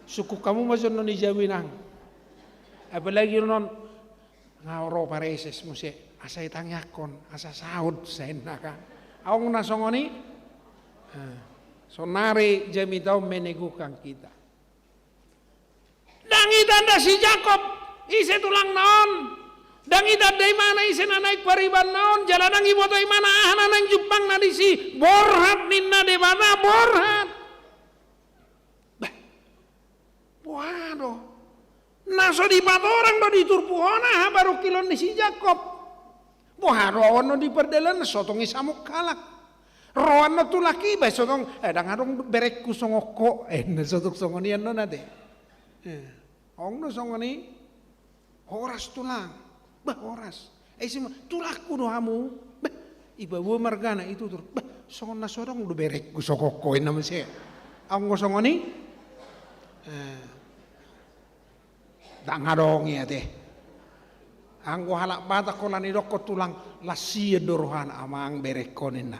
Suku kamu mason non ijawinang. Apalagi non ngawro pareses mo si asay tangyakon, asa sahod sa ka. Aong nasongoni, sonari jami daw menegukan kita. Dangitan da si Jakob, ise tulang naon. Dangitan day mana ise na naik pariban naon, jalanang ibotoy mana ahana nang Jepang na di si borhat ninna de mana borhat. Waduh, naso di patorang do di turpuhona baru kilon ni si Jakob. Waduh, awan no di perdelan sotong isamuk kalak. Roan no tulaki ba sotong dangadong berek kusongoko sotong songonian no nade. Ong no songoni horas tulang. Bah horas. Sima tulakku do hamu. Bah iba bu margana itu tur. Bah songon na sodong do berek kusongoko naman siya. Ong songoni dangadong ya teh. Anggo halak bata kolan idoko tulang lasia dorohan amang berekonina.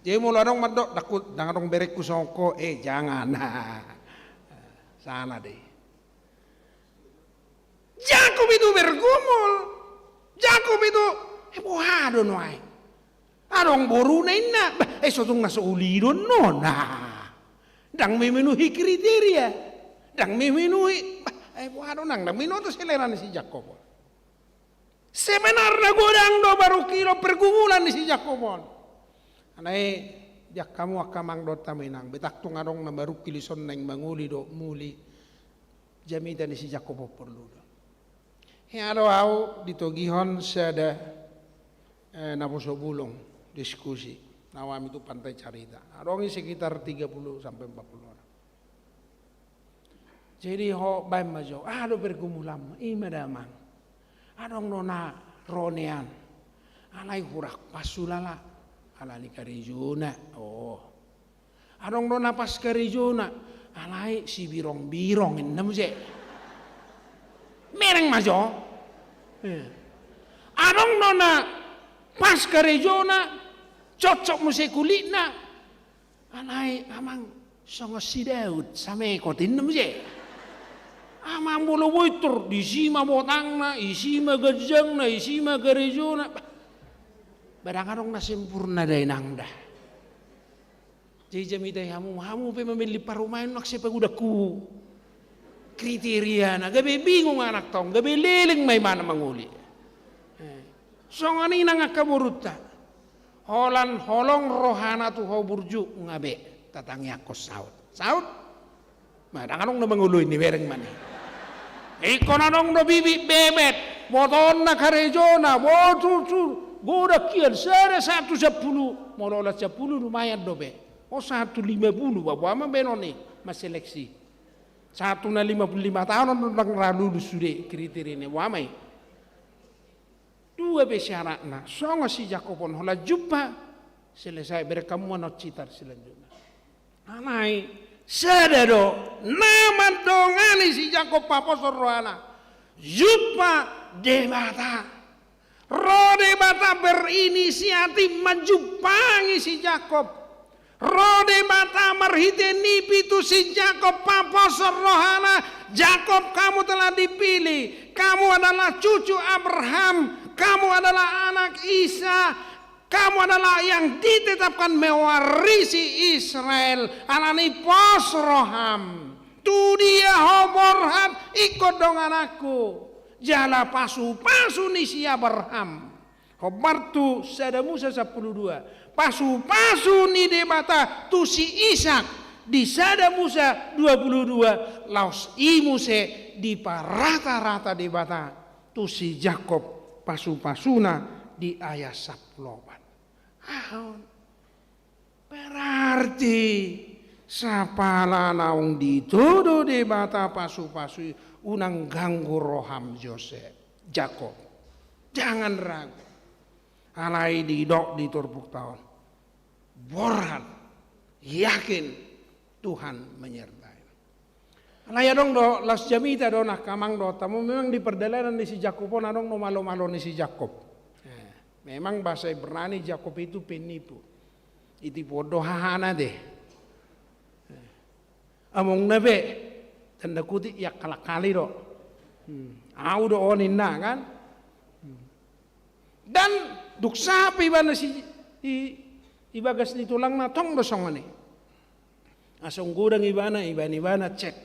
Jadi mula dong madok dakut dangadong berek kusongko jangan. Salah deh. Jakob itu bergumul. Jakob itu bohado noai. Arong boru naina sotung naso ulidon no nah. Dang memenuhi kriteria. Dang memenuhi waduh nang minoto selera si Jakob. Sebenarnya godang do baru kilo pergumulan si Jakobon. Anai jak kamu akamang do taminang betak tung adong na baru kilison nang manguli do muli jamitan si Jakob perlu do. Ado au ditogihon sada naposo bulong diskusi. Nawam itu pantai carita. Adongi sekitar 30 sampai 40 orang. Jadi ho baim majo, ado bergumulam, imadamang. Adong nona ronean. Alai hurak pasulala. Alani karijuna. Oh. Adong nona pas karijuna. Alai si birong-birong enam je. Mereng majo. Adong nona pas karijuna. Cocok musik kulitna. Alai amang songo si Daud sampai kotin enam je. Amang bolo boitur di sima botangna, isima gajangna, isima garejona. Barang-barang na sempurna day nangda. Jadi jamitai hamu pe memilih parumahan nak siapa udaku kriteria na gabe bingung anak tong, gabe leling may mana manguli. Songani nang akaburuta. Holan holong rohana tu ho burju ngabe tatangnya ko saud. Saud? Barang-barang na mangului ni bereng mani. Iko na nong no bibi bebet, moton na karejona, motul goda kian sere 110, molola 10 lumayan dobe. Oh 150 bawa ama benoni mas seleksi. 1 na 55 tahun nang ralu sude kriteria ni wamai. Dua besyaratna, songo si Jakobon hola jumpa selesai berkamu no citar selanjutnya. Anai sedado nama dongani si Jakob paposor rohana jumpa debata roh debata berinisiatif menjumpangi si Jakob roh debata merhiteni pitu si Jakob paposor rohana. Jakob, kamu telah dipilih, kamu adalah cucu Abraham, kamu adalah anak Isa, kamu adalah yang ditetapkan mewarisi Israel. Anani pos roham. Tu dia hoborhat ikut dong anakku. Jala pasu nisi Abraham. Hobartu sada Musa 12. Pasu ni debata tu si Ishak. Di sada Musa 22. Laos imuse di parata-rata debata tu si Jakob. Pasu-pasuna di ayat 10. Berarti sapala naung dituduh di bata pasu-pasu unang ganggu roham Jakob. Jangan ragu. Alai didok di turbuk tahun. Borat. Yakin Tuhan menyertai. Alai dong do las jamita do nak kamang do tamu memang di perjalanan di si Jakob pun adong no malo-malo ni si Jakob. Memang bahasa Ibrani Jakob itu penipu. Itu bodoh hahana deh. Among nabe tanda kutip ya kalakali do. Au do onin na kan. Dan duk sapi bana si ibagas ni tulang na tong dosong ani. Asong gudang ibana cek.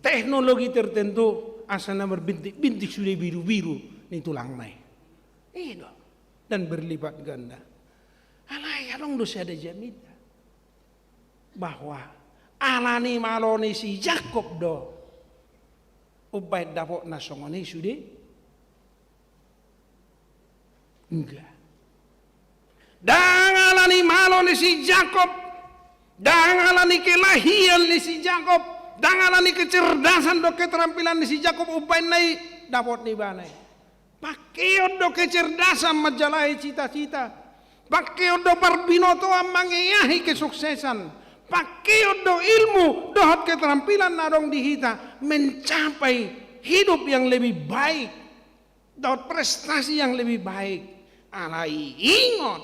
Teknologi tertentu asana berbintik-bintik sudah biru-biru ni tulang nai. Itu dan berlipat ganda. Alai adong dosa ada jamita bahwa alani maloni si Jakob do ubay dapok nasongoni sudah enggak. Dan alani maloni si Jakob, dan alani kelahian ni si Jakob, dan alani kecerdasan do keterampilan ni si Jakob ubay nai dapot ni banai. Pakai do kecerdasan majalai cita-cita. Pakai do parbinoto mangiyahi kesuksesan. Pakai do ilmu dohot keterampilan narong dihita mencapai hidup yang lebih baik. Dohot prestasi yang lebih baik. Alai ingot.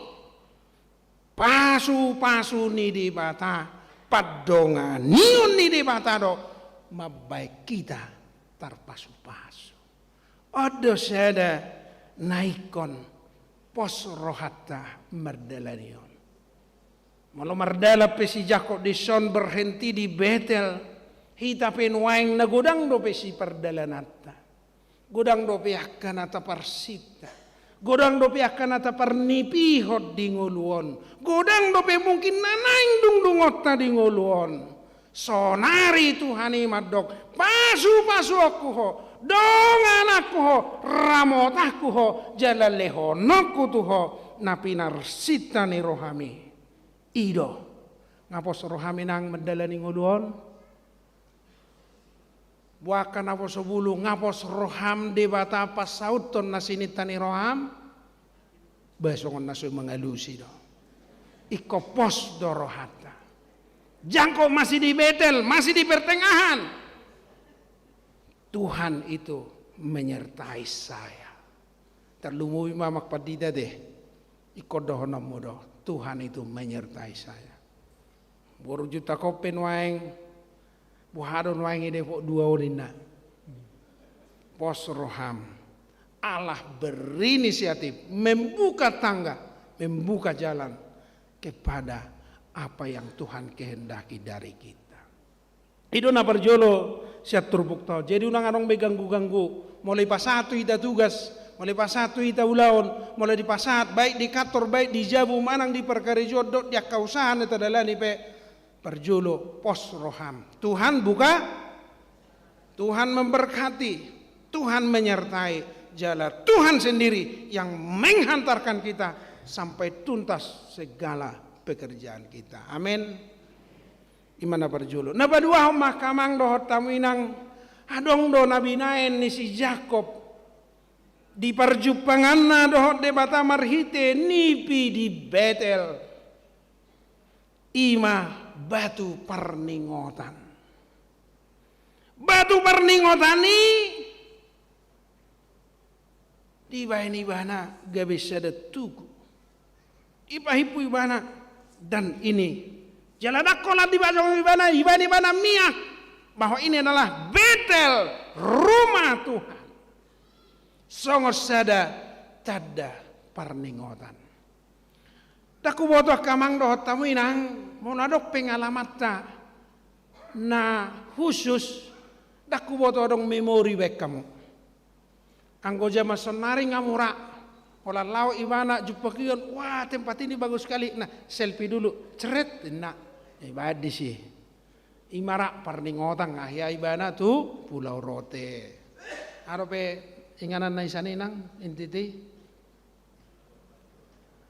Pasu-pasu ni di bata. Padongan niun ni di bata do. Mabaik kita terpasu-pasu. Odo sada naikon pos rohata merdalanion. Malu merdala pesi Jakob di son berhenti di Betel. Hita penwaing na godang do pesi perdalanata. Godang do akan ata parsita. Godang do akan ata parnipihot di nguluon. Godang do mungkin nanaing dungdungot na di nguluon. Sonari Tuhani madok. Pasu-pasu aku ho. Dong anakku ho, ramot aku ho, jalan lehonokku tu ho, napinar sita ni rohami. Ido, ngapos rohami nang mendalani nguluon. Buakan ngapos bulu, ngapos roham de bata pas sauton nasinita ni roham. Besongon nasu mengalusi do. Iko pos do rohata. Jangko masih di Betel, masih di pertengahan. Tuhan itu menyertai saya. Terlumui mamak padida deh. Ikodohonam mudo. Tuhan itu menyertai saya. Buru juta kopen waeng. Buhadon waeng ide pok dua orina. Pos roham. Allah berinisiatif. Membuka tangga. Membuka jalan. Kepada apa yang Tuhan kehendaki dari kita. Itu na perjolo siap turbuk tau. Jadi unang anong beganggu-ganggu. Mulai pasatu ita tugas, mulai pasatu ita ulaon, mulai di pasat baik di kantor baik di jabu manang di perkara jodot dia kausahan eta dalani pe perjolo pos roham. Tuhan buka, Tuhan memberkati, Tuhan menyertai jalan Tuhan sendiri yang menghantarkan kita sampai tuntas segala pekerjaan kita. Amin. Imana perjulu. Na badua mahkamang dohot tamuinang adong do nabi naen ni si Jakob di perjupangan na dohot de bata marhite nipi di Betel. Ima batu perningotan. Batu perningotan ni di baini bana gabis ada tugu. Ipahipu ibana dan ini jaladak kolat di ibana miak bahwa ini adalah Betel, rumah Tuhan. Songos sada tada parningotan. Daku botoh kamang dohot tamu inang monadok pengalamata na khusus daku botoh dong memori bek kamu. Anggo jama sonari ngamura olah lau ibana jupakion wah tempat ini bagus sekali. Nah selfie dulu ceret nah. Ibadi sih, imara parningotan ngahya ibana tu Pulau Rote. Aro pe inganan na isa ninang intiti.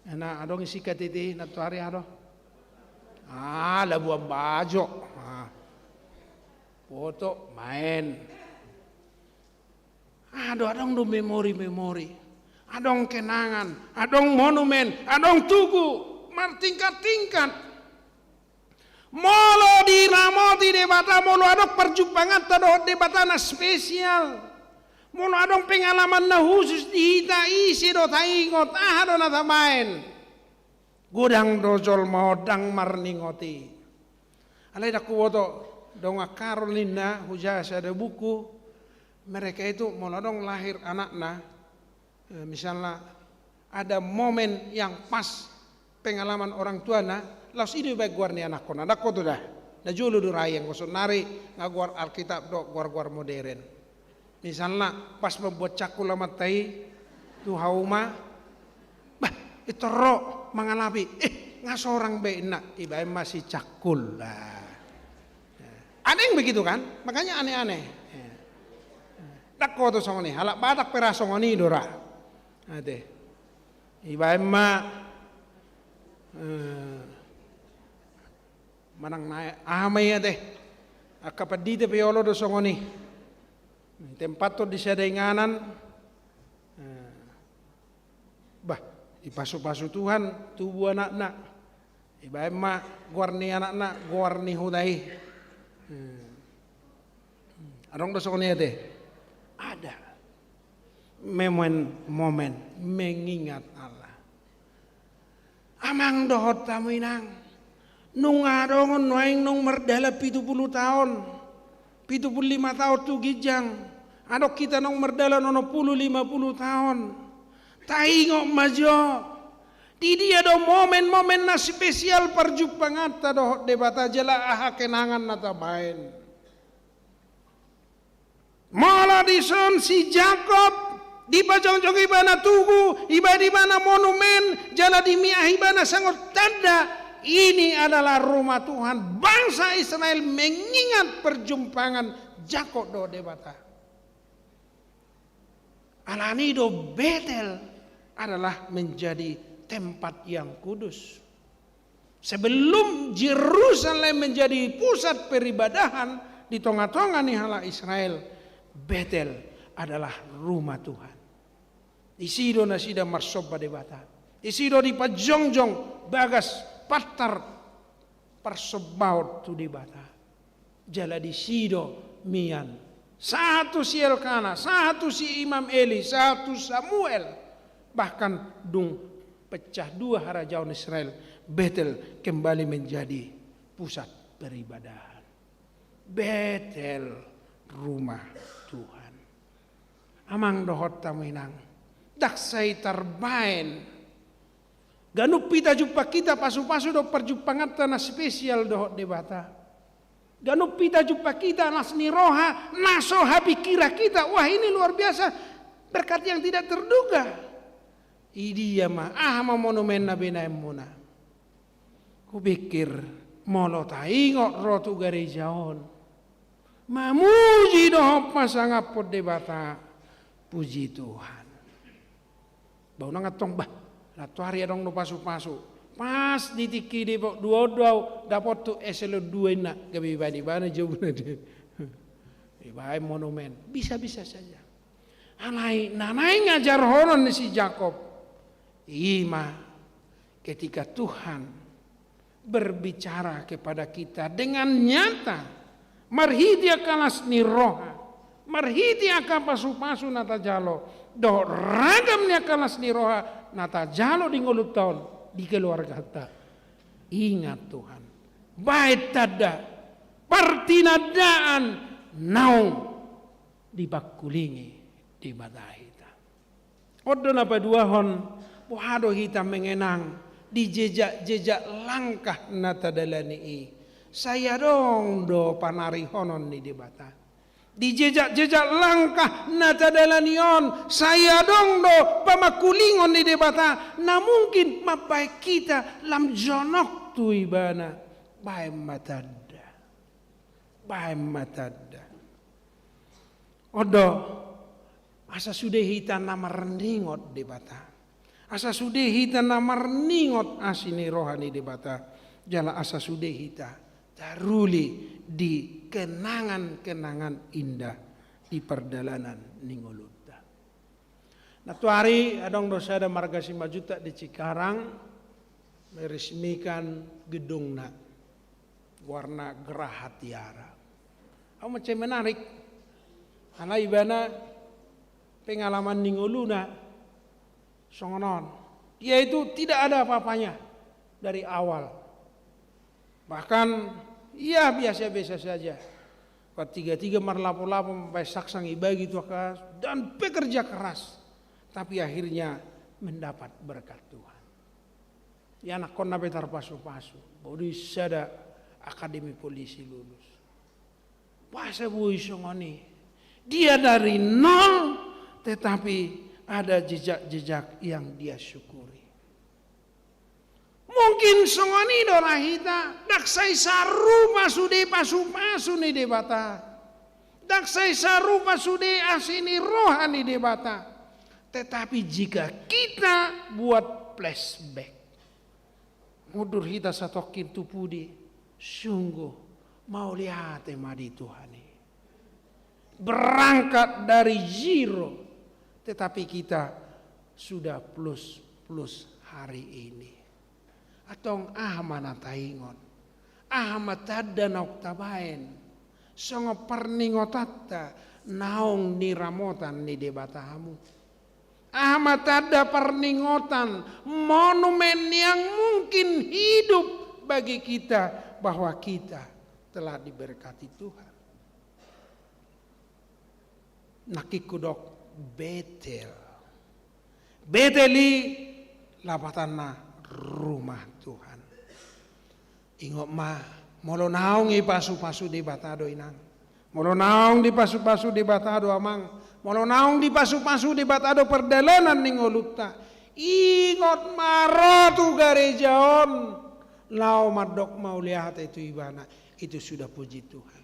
Ana adong isikat iti natuari aro. Labuan Bajo. Foto main. Adong do memori-memori. Adong kenangan, adong monumen, adong tugu, martingkat-tingkat. Molo di ramoti de bata molo adong perjumpaan tado de bata na spesial. Molo adong pengalaman na khusus di hita isi do taingot do na tamain. Gudang dojol modang marningoti. Alay daku woto donga Carolina hujasa ada buku. Mereka itu molo dong lahir anakna. Misalnya ada momen yang pas pengalaman orang tua na, laus ini baik guarni anak kona, dak tu dah. Na julu durai yang kosong nari ngaguar Alkitab do guar modern. Misalnya pas membuat cakul lama tai tu hauma, bah itu roh mangalapi, ngasorang be nak ibae masih cakul lah. Ada yang begitu kan? Makanya aneh-aneh. Dak tu songoni, halak badak perasongoni dora. Ade, ibae ma manang naik amai ade, akapadite peolo do songoni, tempat to disedenganan, bah ipasu-pasu Tuhan tubuh anak-anak, ibae ma guarni anak-anak guarni hudai, adong do songoni ade, ada. Momen mengingat Allah. Amang dohot tamu inang. Nung adongon noeng nung merdala 70 tahun. 75 tahun tu gijang. Adok kita nung merdala nono 50 tahun. Taingok majo. Di dia do momen-momen na spesial perjumpaan ta dohot debata jela aha kenangan nata main. Mala dison si Jacob di pajong-jong ibana tugu, iba di mana monumen, jala di miah ibana sangat tanda. Ini adalah rumah Tuhan. Bangsa Israel mengingat perjumpaan Jakob do debata. Alanido Betel adalah menjadi tempat yang kudus. Sebelum Yerusalem menjadi pusat peribadahan di tengah-tengah nihala Israel, Betel adalah rumah Tuhan. Isido na sida marsoba debata. Isido di pajongjong bagas patar parsobaut tu debata. Jala di sido mian. Satu si Elkana, satu si Imam Eli, satu Samuel. Bahkan dung pecah dua harajaun Israel. Betel kembali menjadi pusat peribadahan. Betel rumah Tuhan. Amang dohot taminang. Daksai terbain. Ganup pita jumpa kita pasu-pasu do perjumpaan tanah spesial dohot debata. Ganup pita jumpa kita nasni roha nasoha pikira kita. Wah ini luar biasa. Berkat yang tidak terduga. Idia mah ahma monumen na benaemuna. Kupikir molo taingok rotu garejaon. Mamuji dohop masangapot debata. Puji Tuhan. Bau nangatong bah, latu hari adong no pasu-pasu. Pas ditiki di dua dapat tu eselo dua nak gabi bani jauh nade. Ibai monumen bisa-bisa saja. Alai nanai ngajar honon si Jakob. Ima ketika Tuhan berbicara kepada kita dengan nyata, marhidia kalas ni roha. Marhiti akan pasu-pasu nata jalo. Do ragamnya kalas ni roha nata jalo di ngulut tahun di keluarga kita. Ingat Tuhan. Bait tada partinadaan naung dibakulingi di badahita. Odo napa duahon pohado hita mengenang di jejak-jejak langkah nata dalani. Saya dong do panari honon ni debata. Di jejak-jejak langkah nata dalanion saya dong do pamakulingon ni debata. Na mungkin mapai kita lam jonok tu ibana bae matadda. Odo asa sudah hita namar ningot debata. Asa sudah hita namar ningot asini rohani debata. jala asa sude hita taruli di kenangan-kenangan indah di perjalanan ningolutta. Nah tu hari adong dosa ada marga Simajuta di Cikarang meresmikan gedungna warna gerah tiara. Macam menarik. Karena ibana pengalaman ningoluna songonon. Yaitu tidak ada apa-apanya dari awal. Bahkan ya biasa-biasa saja. Tiga-tiga marlapo-lapo sampai saksang ibagi tuakas dan pekerja keras. Tapi akhirnya mendapat berkat Tuhan. Ya anak kon nabe tarpasu-pasu. Baru sada akademi polisi lulus. Pasa bui songoni. Dia dari nol tetapi ada jejak-jejak yang dia syukuri. Mungkin songoni dorahita daksai saru pasude pasu-pasu ni debata. Daksai saru pasude asini rohani debata. Tetapi jika kita buat flashback, mudur kita satokin tupudi, sungguh mau lihat emadi Tuhan ini. Berangkat dari zero, tetapi kita sudah plus hari ini. Atong ahmana taingon, ahmat tada noktabain, songo perningotata naong niramotan ni debatahamu. Ahmad ada perningotan monumen yang mungkin hidup bagi kita bahwa kita telah diberkati Tuhan. Nakikudok Betel. Beteli lapatanna rumah Tuhan. Ingok mah molo naong ipasu-pasu di batado inang. Molo naong di pasu-pasu di batado amang. Molo naong di pasu-pasu di batado perdalanan ningolutta. Ingot marotu garejaon. Lau madok mau lihat itu ibana. Itu sudah puji Tuhan.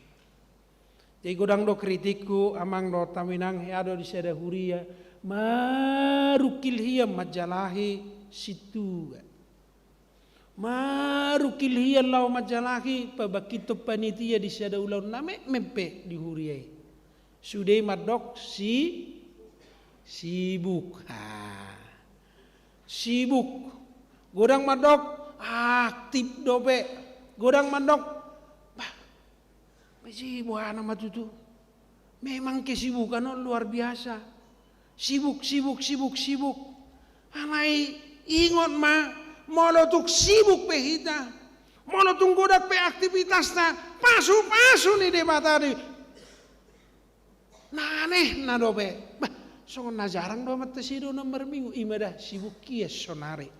Jadi godang do kritikku amang do taminang heado di sada huria. Marukil hiya majalahi situ. Marukil hiya lau majalahi pabakito panitia di sada ulau name mempe di huriai. Sudah madok sibuk. Sibuk. Godang madok aktif dope. Godang madok sibuk nama tutu. Memang kesibukan luar biasa. Sibuk. Alai ingot mah molotuk sibuk pe hita. Molotung godak pe aktivitasna pasu-pasu ni debatari. Nah aneh na dobe. Songon na jarang do mata sido nomor minggu imadah sibuk kia sonare.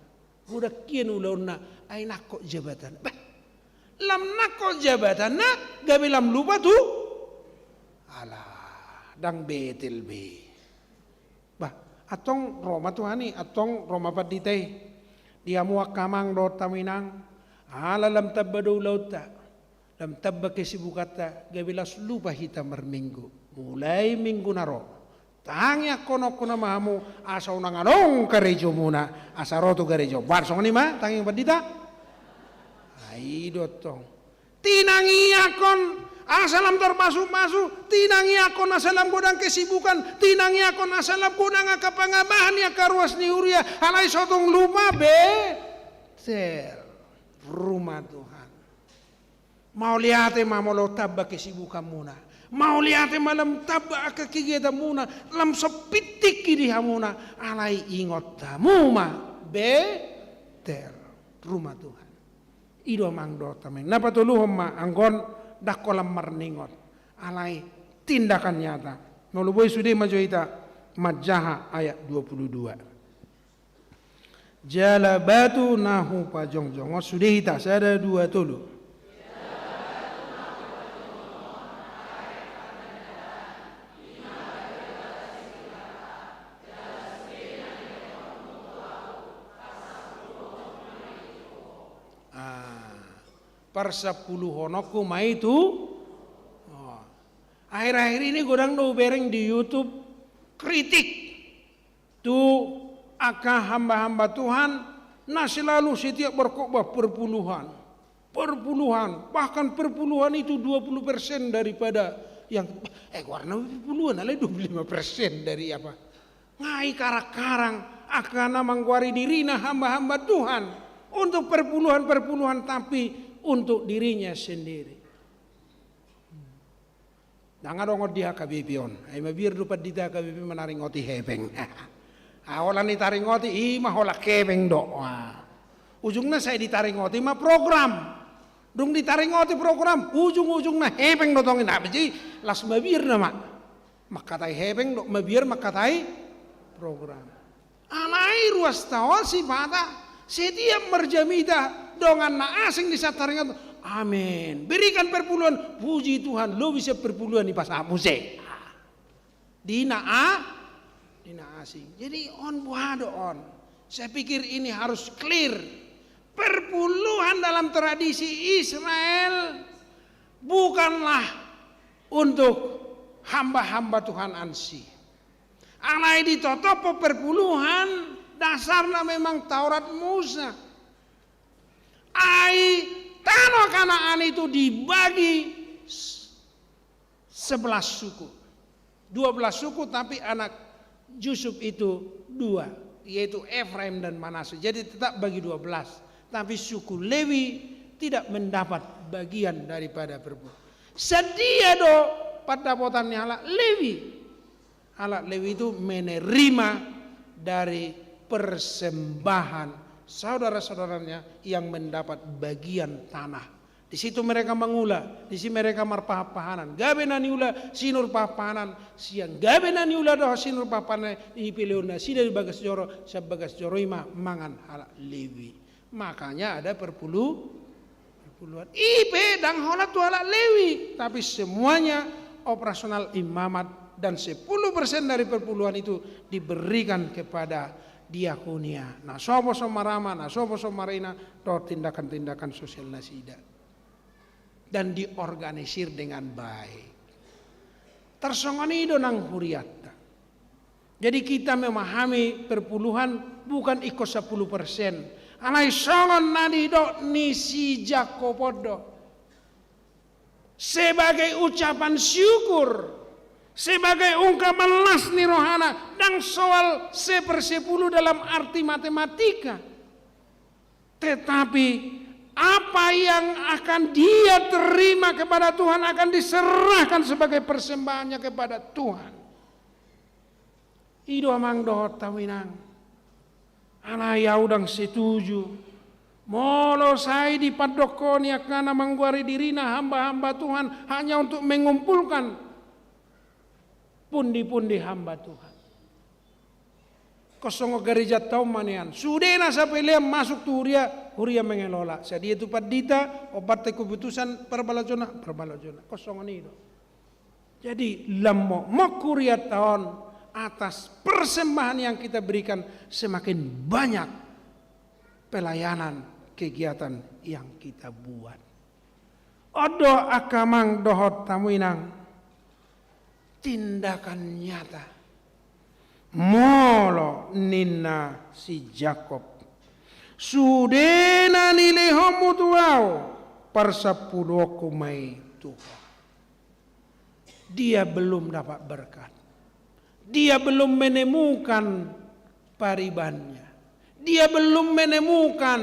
Udah kia nulaun na ay nako jabatan. Lam nako jabatan na gabi lam lupa tu. Alah dang betel be. Atong Roma tuhani atong Roma paditay. Dia muak kamang do taminang. Ala lam tabbado lauta. Lam tabba kesibukata gabi las lupa hita merminggu. Mulai minggu naro. Tangya kono mahamu asa unang anong karejo muna. Asa roto karejo. Barsong ni ma tangi padita. Ai dotong. Tinangi akon asalam terpasu-pasu. Tinangi akon asalam godang kesibukan. Tinangi akon asalam godang akapangabahan ya karuas ni uria. Alai sotong lupa betel rumah Tuhan. Mau lihat mau lo tabba kesibukan muna. Mau lihat malam tabak kegiatan muna lam sepitik kiri hamuna alai ingot tamu ma beter rumah Tuhan. Ido mangdo tameng. Napa tuluhom ma anggon dakolam marningot alai tindakan nyata. Noluboy sudah majoita majaha ayat 22. Jala batu nahu pajongjong. Sudah hita saya ada 2 tulu. Persepuluh honoku ma itu. Akhir-akhir ini godang do bereng di YouTube kritik tu aka hamba-hamba Tuhan nah selalu setiap berkhotbah perpuluhan perpuluhan, bahkan perpuluhan itu 20% daripada yang warna puluhan ala 25% dari apa? Ngai karang-karang akan mengguari dirina hamba-hamba Tuhan untuk perpuluhan-perpuluhan, tapi untuk dirinya sendiri. Jangan dong dia KBP on. Ai mabir dupat dita KBP menaringoti hebeng. Awalan ditaringoti imah hola kebeng do. Ujungnya saya ditaringoti mah program. Dung ditaringoti program, ujung-ujungnya hebeng do tongin apa jadi las mabir nama. Makatai hebeng do mabir makatai program. Alai ruas tawasi pada setiap merjamida dongan na asing di sataringat. Amin. Berikan perpuluhan, puji Tuhan, lo bisa perpuluhan di pasar musik. Dina asing. Jadi on buado on. Saya pikir ini harus clear. Perpuluhan dalam tradisi Israel bukanlah untuk hamba-hamba Tuhan ansi. Alai ditotopo perpuluhan dasarnya memang Taurat Musa. Tanah Kanaan itu dibagi 11 suku. 12 suku tapi anak Yusuf itu 2, yaitu Efraim dan Manasye. Jadi tetap bagi 12. Tapi suku Lewi tidak mendapat bagian daripada perpuluhan. Sedia do pada potannya ala Lewi. Ala Lewi itu menerima dari persembahan saudara-saudaranya yang mendapat bagian tanah. Di situ mereka mengula, di situ mereka marpahapahanan. Gabe nani ula sinur papahanan, siang gabe nani ula doh sinur papahanan ini piliuna sida di bagas joro, sabagas joro ima mangan hala Lewi. Makanya ada perpuluhan. Ipe dang hola tu hala Lewi, tapi semuanya operasional imamat dan 10% dari perpuluhan itu diberikan kepada diakonia. Nah, sopo somarama, nah sopo somarina, do tindakan-tindakan sosial nasida. Dan diorganisir dengan baik. Tersongoni do nang huriata. Jadi kita memahami perpuluhan bukan ikut 10%. Anai songon nadi do nisi jakopodo. Sebagai ucapan syukur, sebagai ungkapan lasni rohana dan soal 1/10 dalam arti matematika. Tetapi apa yang akan dia terima kepada Tuhan akan diserahkan sebagai persembahannya kepada Tuhan. Ido amang dohot tawinang. Ana yaudang setuju. Molo saya di padokoni akan mengguari dirina hamba-hamba Tuhan hanya untuk mengumpulkan pundi-pundi hamba Tuhan. Kosongo gereja tau manian. Sudena sampai liam masuk tu huria mengelola. Jadi itu padita obat keputusan perbalajona. Kosongo nido. Jadi lamo mokuria tahun atas persembahan yang kita berikan semakin banyak pelayanan kegiatan yang kita buat. Odo akamang dohot tamuinang. Tindakan nyata. Molo nina si Jakob. Sudena nilehomu tuau. Parsapudoku mai Tuhan. Dia belum dapat berkat. Dia belum menemukan paribannya. Dia belum menemukan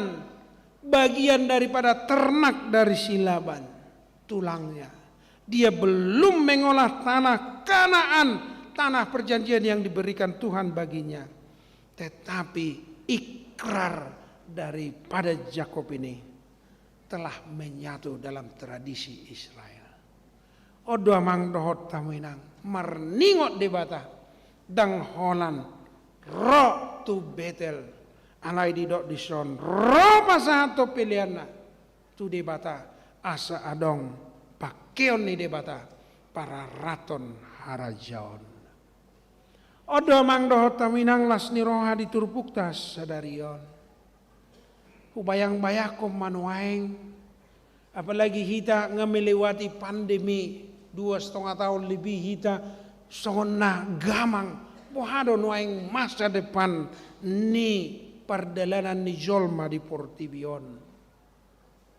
bagian daripada ternak dari silaban. Tulangnya. Dia belum mengolah tanah Kanaan, tanah perjanjian yang diberikan Tuhan baginya. Tetapi ikrar daripada Jakob ini telah menyatu dalam tradisi Israel. Odo amang dohot tamuinang marningot debata dang holan ro tu Betel anai didok dison ro pasahato pilihanna tu debata asa adong pakeon ni debata para raton harajaon. Odo mang dohot taminang lasni roha diturpuktas sadarion. Ubayang-bayakom manuaing apalagi kita ngemelewati pandemi 2,5 tahun lebih kita sona gamang bohado nuaing masa depan ni perdalanan ni jolma di Portibion.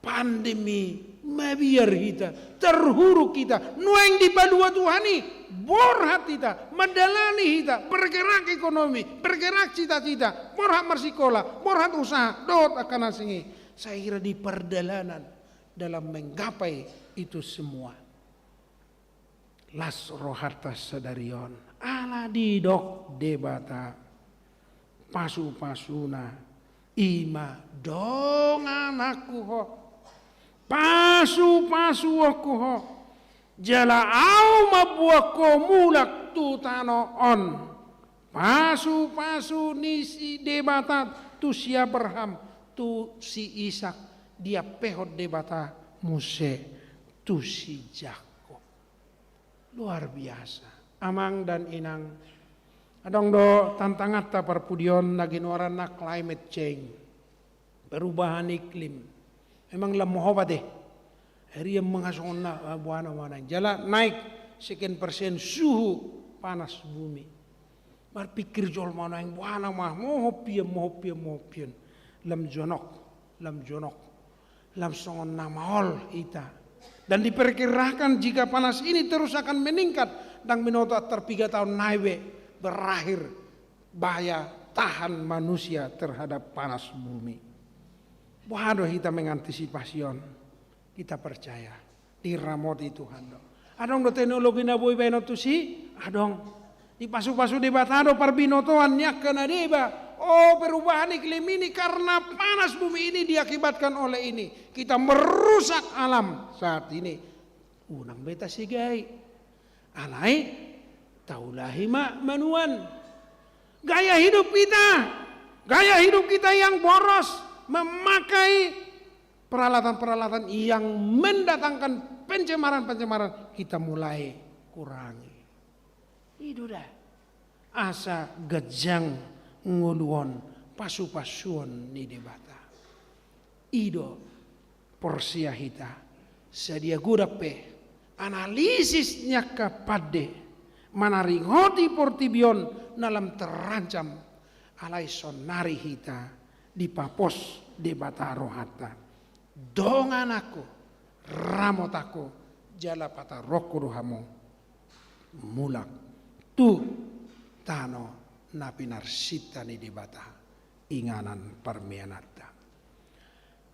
pandemi mabiar kita terhuruk kita nueng di balua Tuhani borhat kita medalani kita bergerak ekonomi bergerak cita-cita borhat bersikola borhat usaha dot akan asingi saya kira di perjalanan dalam menggapai itu semua las roharta sadarion ala didok debata pasu-pasuna ima dong anakku ho pasu-pasu aku ho jala au mabuako mulak tutano on pasu-pasu nisi debata tu si Abraham tu si Ishak dia pehot debata Muse tu si Jakob luar biasa amang dan inang adong do tantangan ta perpudion naginuaran climate change perubahan iklim memang lemoh deh hari yang mengasong na buana mana jala naik sekian persen suhu panas bumi berpikir jol mana yang buana mah moho pian lam jonok lam songon namahol ita dan diperkirakan jika panas ini terus akan meningkat dan minoto 3 tahun naiwe berakhir bahaya tahan manusia terhadap panas bumi. Waduh kita mengantisipasikan, kita percaya di ramoti Tuhan. Adong do teknologi na boy beno tu si, adong di pasu-pasu di batado parbinotoan nya kena deba. Oh perubahan iklim ini karena panas bumi ini diakibatkan oleh ini. Kita merusak alam saat ini. Unang beta sigai. Alai taulahi manuan. Gaya hidup kita yang boros, memakai peralatan-peralatan yang mendatangkan pencemaran-pencemaran, kita mulai kurangi. Itu dah. Asa gejang nguluan pasu-pasuan ni debata. Ido porsia hita sedia gudape analisisnya kapade manaringoti portibion dalam terancam alai sonari hita di papos debata rohata dongan aku ramotako jala pata roku rohamo mulak tu tano napinar sita ni debata inganan parmianata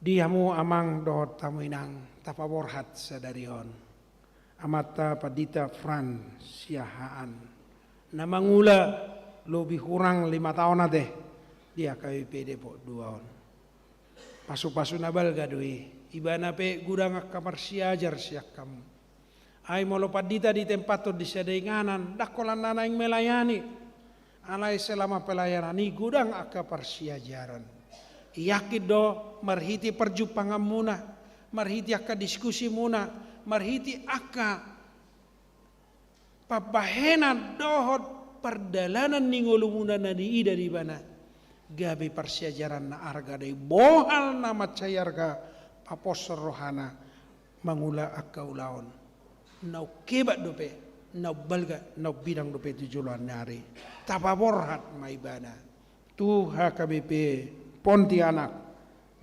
diamu amang dohot tamu inang tapaborhat sadarion amata padita Fran siahaan namangula lebih kurang 5 tahun ade dia KWP Depok 2 tahun pasu-pasu nabal gadui ibana pe gudang kamar siajar siak kamu ai molo padita di tempat tu disedenganan dakolan nana yang melayani alai selama pelayanan ni gudang akapar siajaran yakin do marhiti perjumpaan muna marhiti akka diskusi muna marhiti akka pabahena dohot perdalanan ningolumuna na di ida di bana gabe persiajaran na arga day bohal na macayarga papos rohana mangula akka ulaon nau kebat dope nau balga nau bidang dope tujulan nyari tapaborhat maibana tu HKBP Pontianak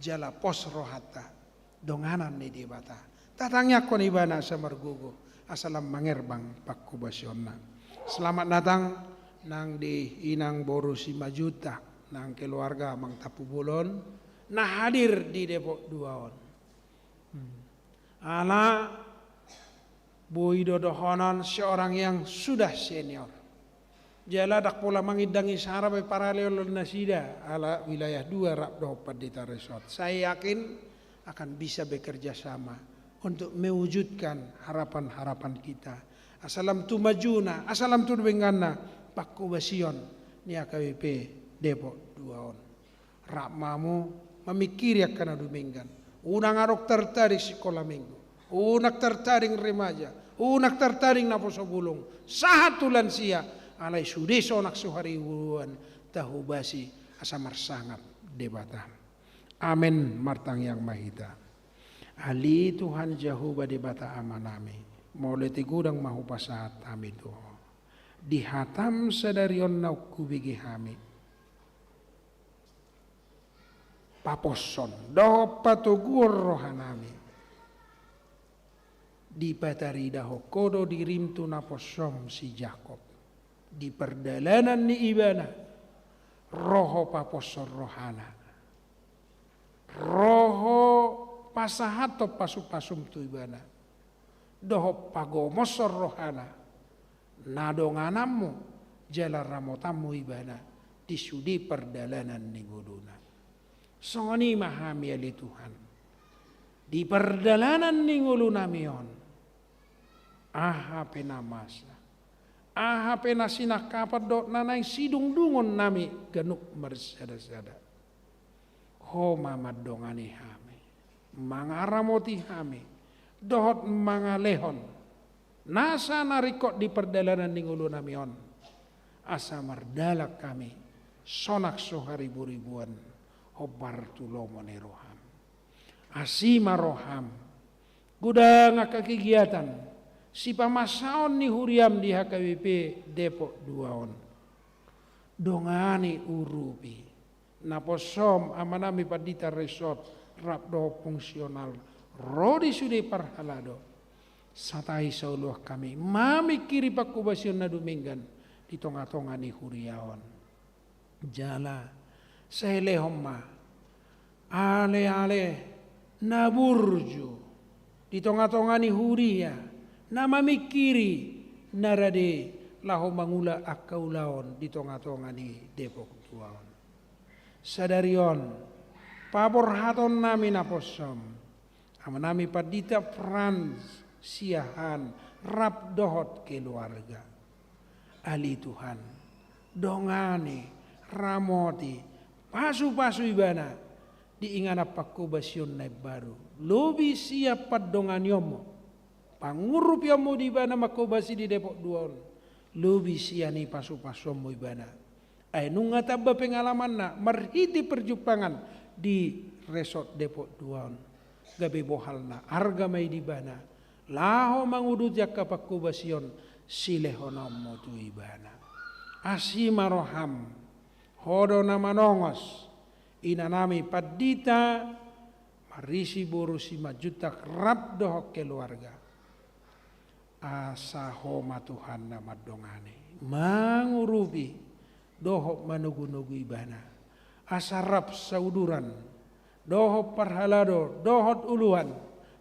jala pos rohata donganan ni dibata tatangnya kon ibana samargugo asalam mangerbang pakubasionna selamat datang nang di inang boru 5 juta nang keluarga mang tapubulon nah hadir di Depok 2 on ala Boy Dodohonon seorang yang sudah senior jala dak pola mangidangi sarap paralel nasida ala wilayah 2 Rapdo Padita Resort saya yakin akan bisa bekerja sama untuk mewujudkan harapan-harapan kita asalam tu majuna asalam tu bengana pakku basion ni AKBP Depok 2 on rakmamu memikiri akan duminggan unang arok tertarik sekolah minggu unak tertarik remaja unak tertarik naposo bulung sahat lansia alai sudeso nak suhariwan tahu basi asamar sangat debata amin martang yang mahita ali Tuhan Jehovah debata amanami mulai tigudang mahu pasat amin doh dihatam sadarion nau kubigi hami paposon doho patugur rohanami di patari daho kodo dirimtu naposom si Jakob di perdalanan ni ibana roho paposon rohana roho pasahato pasum tu ibana doho pagomosor rohana nadonganamu jala ramotamu ibana disudi perdalanan ni guduna songoni mahami ali Tuhan di perdalanan ni ngulu namion aha penamasa aha penasina kapat dot nanay sidung dungon nami ganuk mersada-sada ho mamad dongani hami mangaramoti hami dohot mangalehon nasa narikot di perdalanan ni ngulu namion asa mardalak kami sonak sohari ribuan hobar tulomone roham asima roham gudang kegiatan si pamasaon ni huriam di HKBP Depok 2 dongani urupi naposom amanami padita resort rapdo fungsional rodi sude parhalado satai sauluh kami mami kiri pakubasyon na duminggan di tonga-tonga ni huriaon jala selehomma ale-ale naburju di tonga-tonga ni huria nama mikiri narade laho mangula akaulaon di tonga-tonga ni Depok tuaon sadarion pabor haton nami naposom amanami padita Franz siahan rap dohot keluarga ali Tuhan dongane ramoti pasu-pasu ibana diingana pakubasyon na baru lobi siap padongan yomo pangurup yomo di bana makubasi di Depok 2 lobi siani pasu-pasu mo ibana ay nunga tabba pengalaman na marhiti perjupangan di resort Depok 2 gabi bohal na arga may di bana laho mangudut yakka pakubasyon silehonom mo tu ibana asima roham hodo na manongos inanami padita marisi borusi majutak rap dohok keluarga asa homa Tuhan na madongane mangurubi dohok manugu-nugu ibana asa rap sauduran dohok parhalado dohot uluan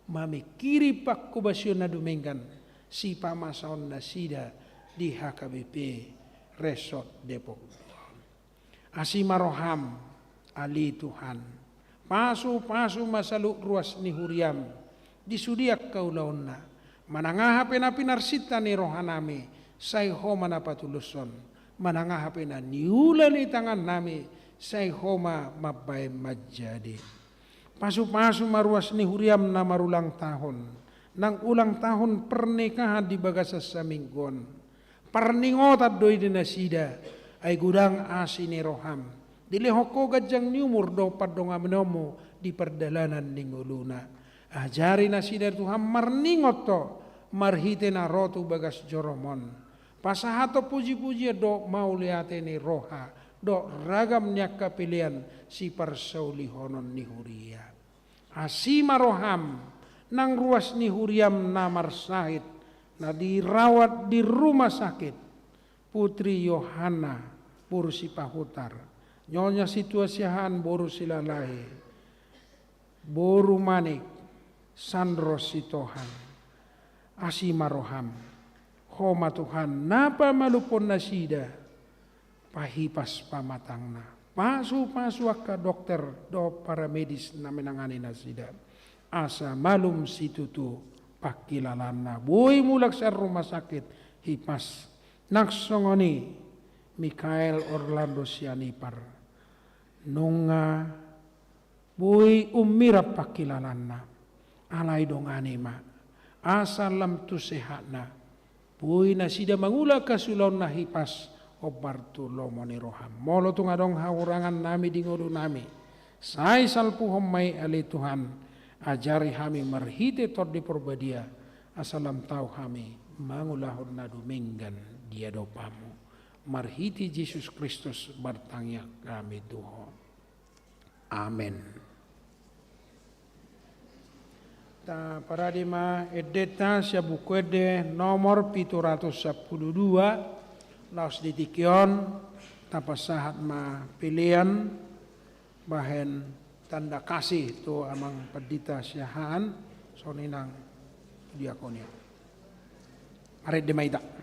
mami kiri pakubasyon na duminggan si pamasaon na sida di HKBP Resort Depok asima roham ali Tuhan pasu-pasu masaluk ruas ni huriam disudiak kaulaon na manangaha pena-pinarsita ni rohanami say homa na patuluson manangaha pena niulan ni tangan nami say homa mabay majadi pasu-pasu maruas ni huriam na marulang tahun nang ulang tahun pernikahan di Bagasa Saminggon parningotat doy dinasida ay gudang asini roham dilehoko gajang ni umur do padonga menomo di perdalanan ninguluna ajari nasida Tuhan marningot to marhite na rotu bagas joromon pasahato puji-puji do mauliate ni roha do ragam nyaka pilihan si parsauli honon ni huria asima roham nang ruas ni huriam namar sahid na dirawat di rumah sakit Putri Yohana Bursi Pahutar nyonya situasihan boru silalahi boru manik Sandro Sitohan asima roham homa Tuhan napa malupon nasida pahipas pamatangna pasu-pasu akka dokter do para medis na menangani nasida asa malum situtu pakilalana boy mulak sa rumah sakit hipas naksongoni Mikael Orlando Sianipar nunga boy umirap pakilalana alay dongani ma asalam tu sehatna boy nasida mangula kasulaw na hipas obartu lomoni roham molo tu ngadong haurangan nami di ngodo nami say salpuhom may ali Tuhan ajari kami marhite tod di porbadia asalam tau kami mangulahon na duminggan dia dopamu marhiti Yesus Kristus bertanya kami Tuhan Amin. Ta paradima edeta sia buku ede nomor 712 laos ditikion tapasahat ma pilihan bahen tanda kasih tu amang pedita siahaan soninang diakonia. Mari demaita. Oh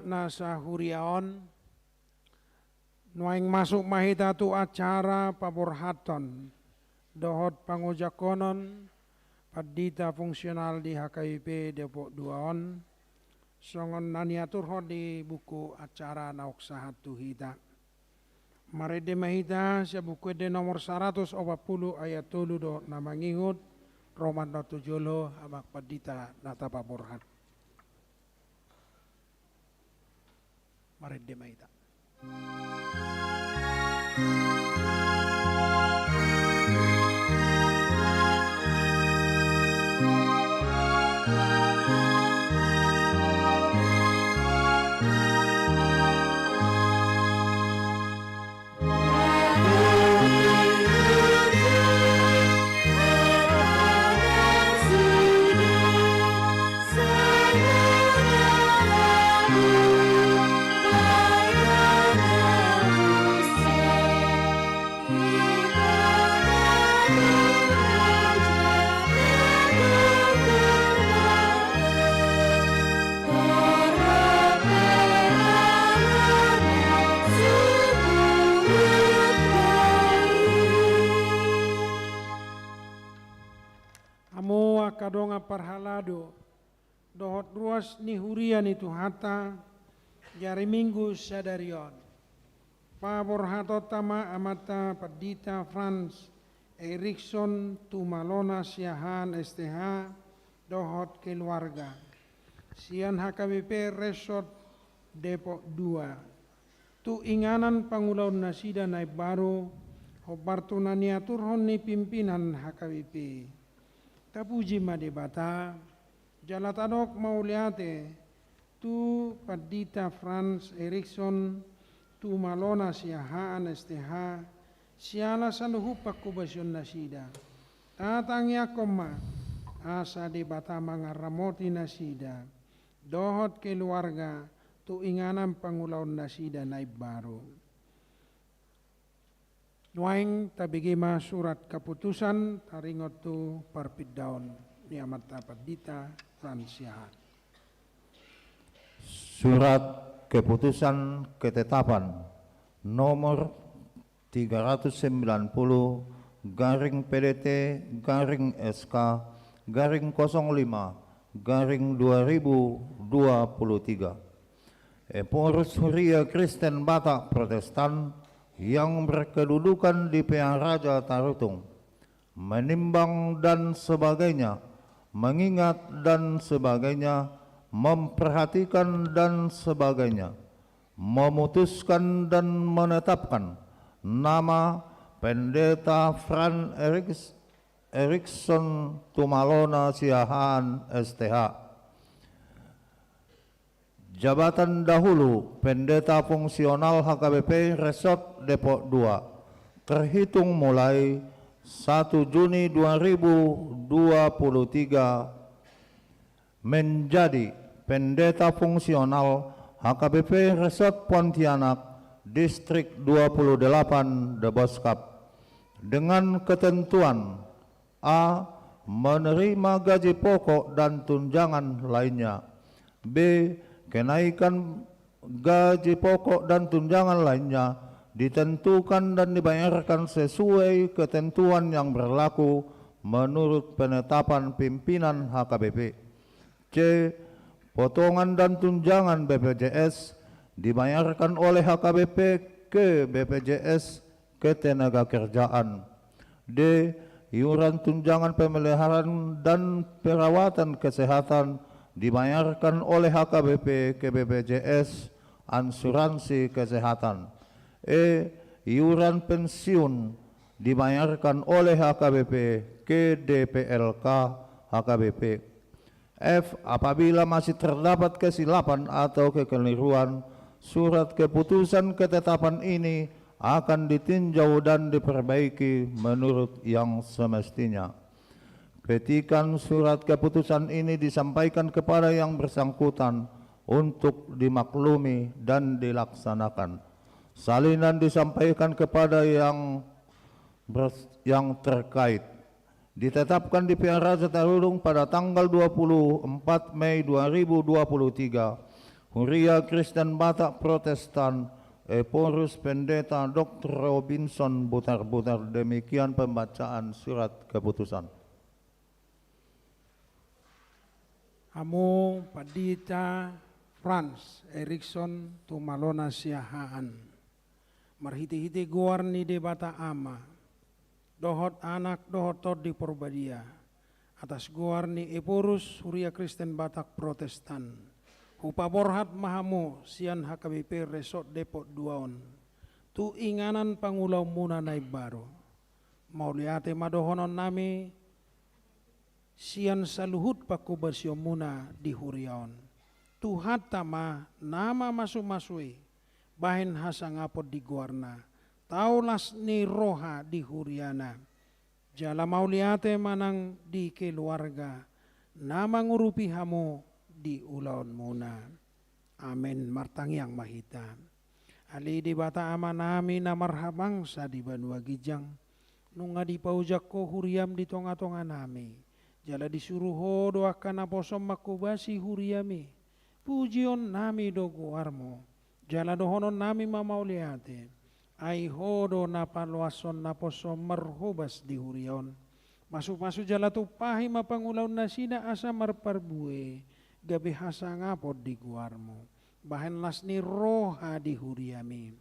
nasa huriaon, nuaing masuk mahita tu acara paborhaton, dohot pangujakonon, padita fungsional di HKBP Depok 2 songon naniatur ho di buku acara nauksahat tuhita. Marede mahita sa buku de nomor 140 ayat 3 do namangingut Roman no 7 amak padita natapa borhat. Marede mahita. Kadonga parhalado dohot ruas ni hurian itu hata jari minggu sadarion pabor hato tama amata padita Franz Erikson tumalona siahan STH dohot keluarga sian HKBP Resort Depok 2 tu inganan pangulaun nasida naib baru hobartuna niatur honi pimpinan HKBP tapuji madebata jalatadok mauliate tu padita Franz Erikson tu malona siahaan STH siala saluhu pakubasyon nasida tatangya koma asa debata mangaramoti nasida dohot keluarga tu inganan pangulaun nasida naib baru nuaing tabigima surat keputusan taringot tu parpiddaon ni amat padita Fransiahan. Surat keputusan ketetapan nomor 390 garing PDT garing SK garing 05 garing 2023 Epos Huria Kristen Batak Protestan yang berkedudukan di PH Raja Tarutung, menimbang dan sebagainya, mengingat dan sebagainya, memperhatikan dan sebagainya, memutuskan dan menetapkan nama Pendeta Franz Erikson Tumalona Siahaan STH. Jabatan dahulu Pendeta Fungsional HKBP Resort Depok 2 terhitung mulai 1 Juni 2023 menjadi Pendeta Fungsional HKBP Resort Pontianak Distrik 28 Deboskap dengan ketentuan A. Menerima gaji pokok dan tunjangan lainnya, B. Kenaikan gaji pokok dan tunjangan lainnya ditentukan dan dibayarkan sesuai ketentuan yang berlaku menurut penetapan pimpinan HKBP. C. Potongan dan tunjangan BPJS dibayarkan oleh HKBP ke BPJS Ketenagakerjaan. D. Iuran tunjangan pemeliharaan dan perawatan kesehatan dibayarkan oleh HKBP ke BPJS Asuransi Kesehatan. E. Iuran pensiun dibayarkan oleh HKBP ke DPLK HKBP. F. Apabila masih terdapat kesilapan atau kekeliruan, surat keputusan ketetapan ini akan ditinjau dan diperbaiki menurut yang semestinya. Petikan surat keputusan ini disampaikan kepada yang bersangkutan untuk dimaklumi dan dilaksanakan. Salinan disampaikan kepada yang terkait. Ditetapkan di PH Raja Tarutung pada tanggal 24 Mei 2023. Huria Kristen Batak Protestan, Eporus Pendeta Dr. Robinson Butar-Butar. Demikian pembacaan surat keputusan. Amo Padita Franz Erikson Tumalona Siahaan. Marhiti-hiti guarni de bata ama. Dohot anak dohot tod di Porbadia. Atas guarni Eporus Huria Kristen Batak Protestan. Upa borhat mahamu sian HKBP Resort Depot 2 tu inganan pangulaw muna na ibaro. Mauliate madohonon nami sian saluhut pakubasyo muna di Huriaon. Tuhat tama nama masu-masui bahin hasangapod di guarna. Taulas ni roha di Huriana. Jala mauliate manang di keluarga. Nama ngurupi hamu di ulaon muna. Amin. Martangyang mahita. Ali di bata ama nami na marhabang sa di Banua Gijang. Nung nga di paujak ko huriam di tonga-tonga nami. Jala disuruh doakan na posom makubasi huriami. Pujion nami do guarmo. Jala dohonon nami mamauliate. Ay hodo na paluason na posom marhubas di hurion. Masuk-masuk jala tupahi mapangulaw na sina asa marparbue. Gabi hasa ngapod di guarmo. Bahan las ni roha di huriami.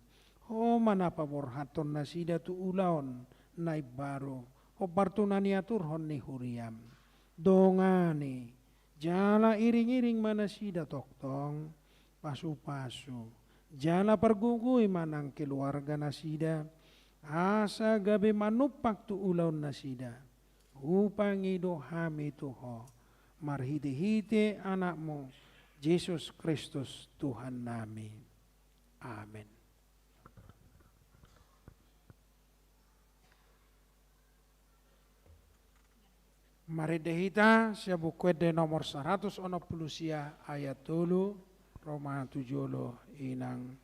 Ho manapaborhaton na sida tu ulaon na ibaro. Ho bartunan niaturhon ni huriam. Dongani. Jala iring-iring mana sida toktong. Pasu-pasu. Jala pergugui manang keluarga na sida. Asa gabi manupak tu ulaon na sida. Upangido hami tuho. Marhiti-hiti anakmu, Yesus Kristus Tuhan nami. Amin. Mari dehita siya bukwede nomor 160 siya ayat 3 Roma 7 inang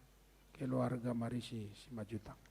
keluarga Marisi si Majutang.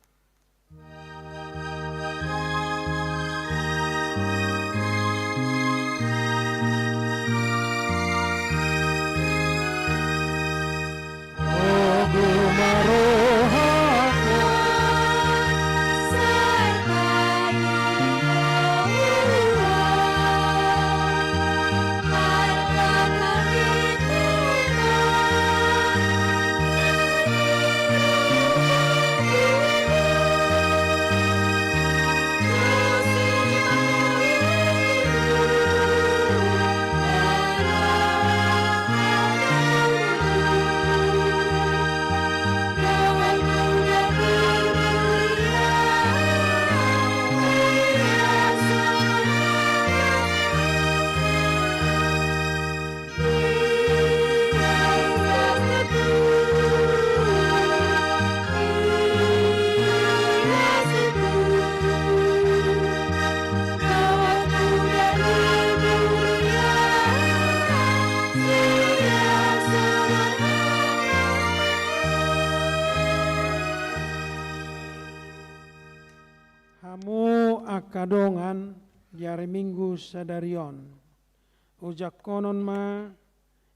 Kadongan jari minggu sadarion ujak konon ma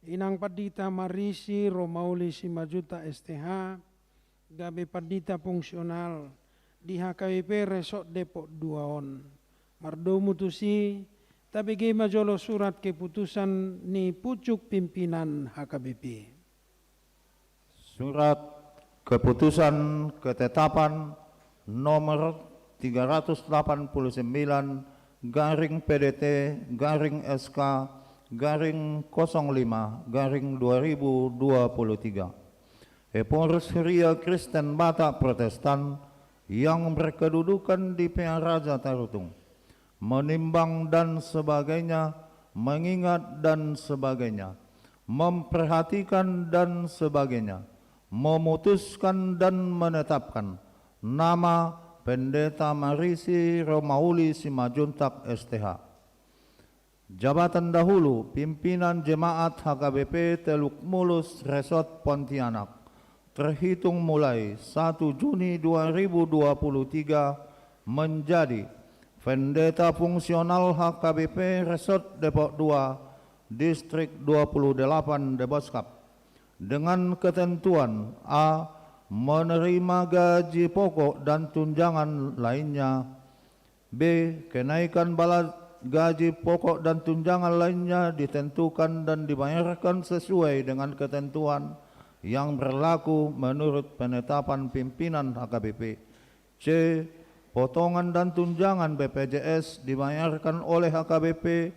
inang padita Marisi Romauli si Majuta STH gabe padita fungsional di HKBP Resort Depot 2 mardo mutusi tapi ge majolo surat keputusan ni pucuk pimpinan HKBP. Surat keputusan ketetapan nomor 389 garing PDT garing SK garing 05 garing 2023 Eporus Huria Kristen Batak Protestan yang berkedudukan di PA Raja Tarutung menimbang dan sebagainya, mengingat dan sebagainya, memperhatikan dan sebagainya, memutuskan dan menetapkan nama Pendeta Marisi Romauli Simajuntak STH. Jabatan dahulu pimpinan Jemaat HKBP Teluk Mulus Resort Pontianak terhitung mulai 1 Juni 2023 menjadi Pendeta Fungsional HKBP Resort Depok 2 Distrik 28 Deboskap dengan ketentuan a. menerima gaji pokok dan tunjangan lainnya, b. kenaikan balas gaji pokok dan tunjangan lainnya ditentukan dan dibayarkan sesuai dengan ketentuan yang berlaku menurut penetapan pimpinan HKBP. C. Potongan dan tunjangan BPJS dibayarkan oleh HKBP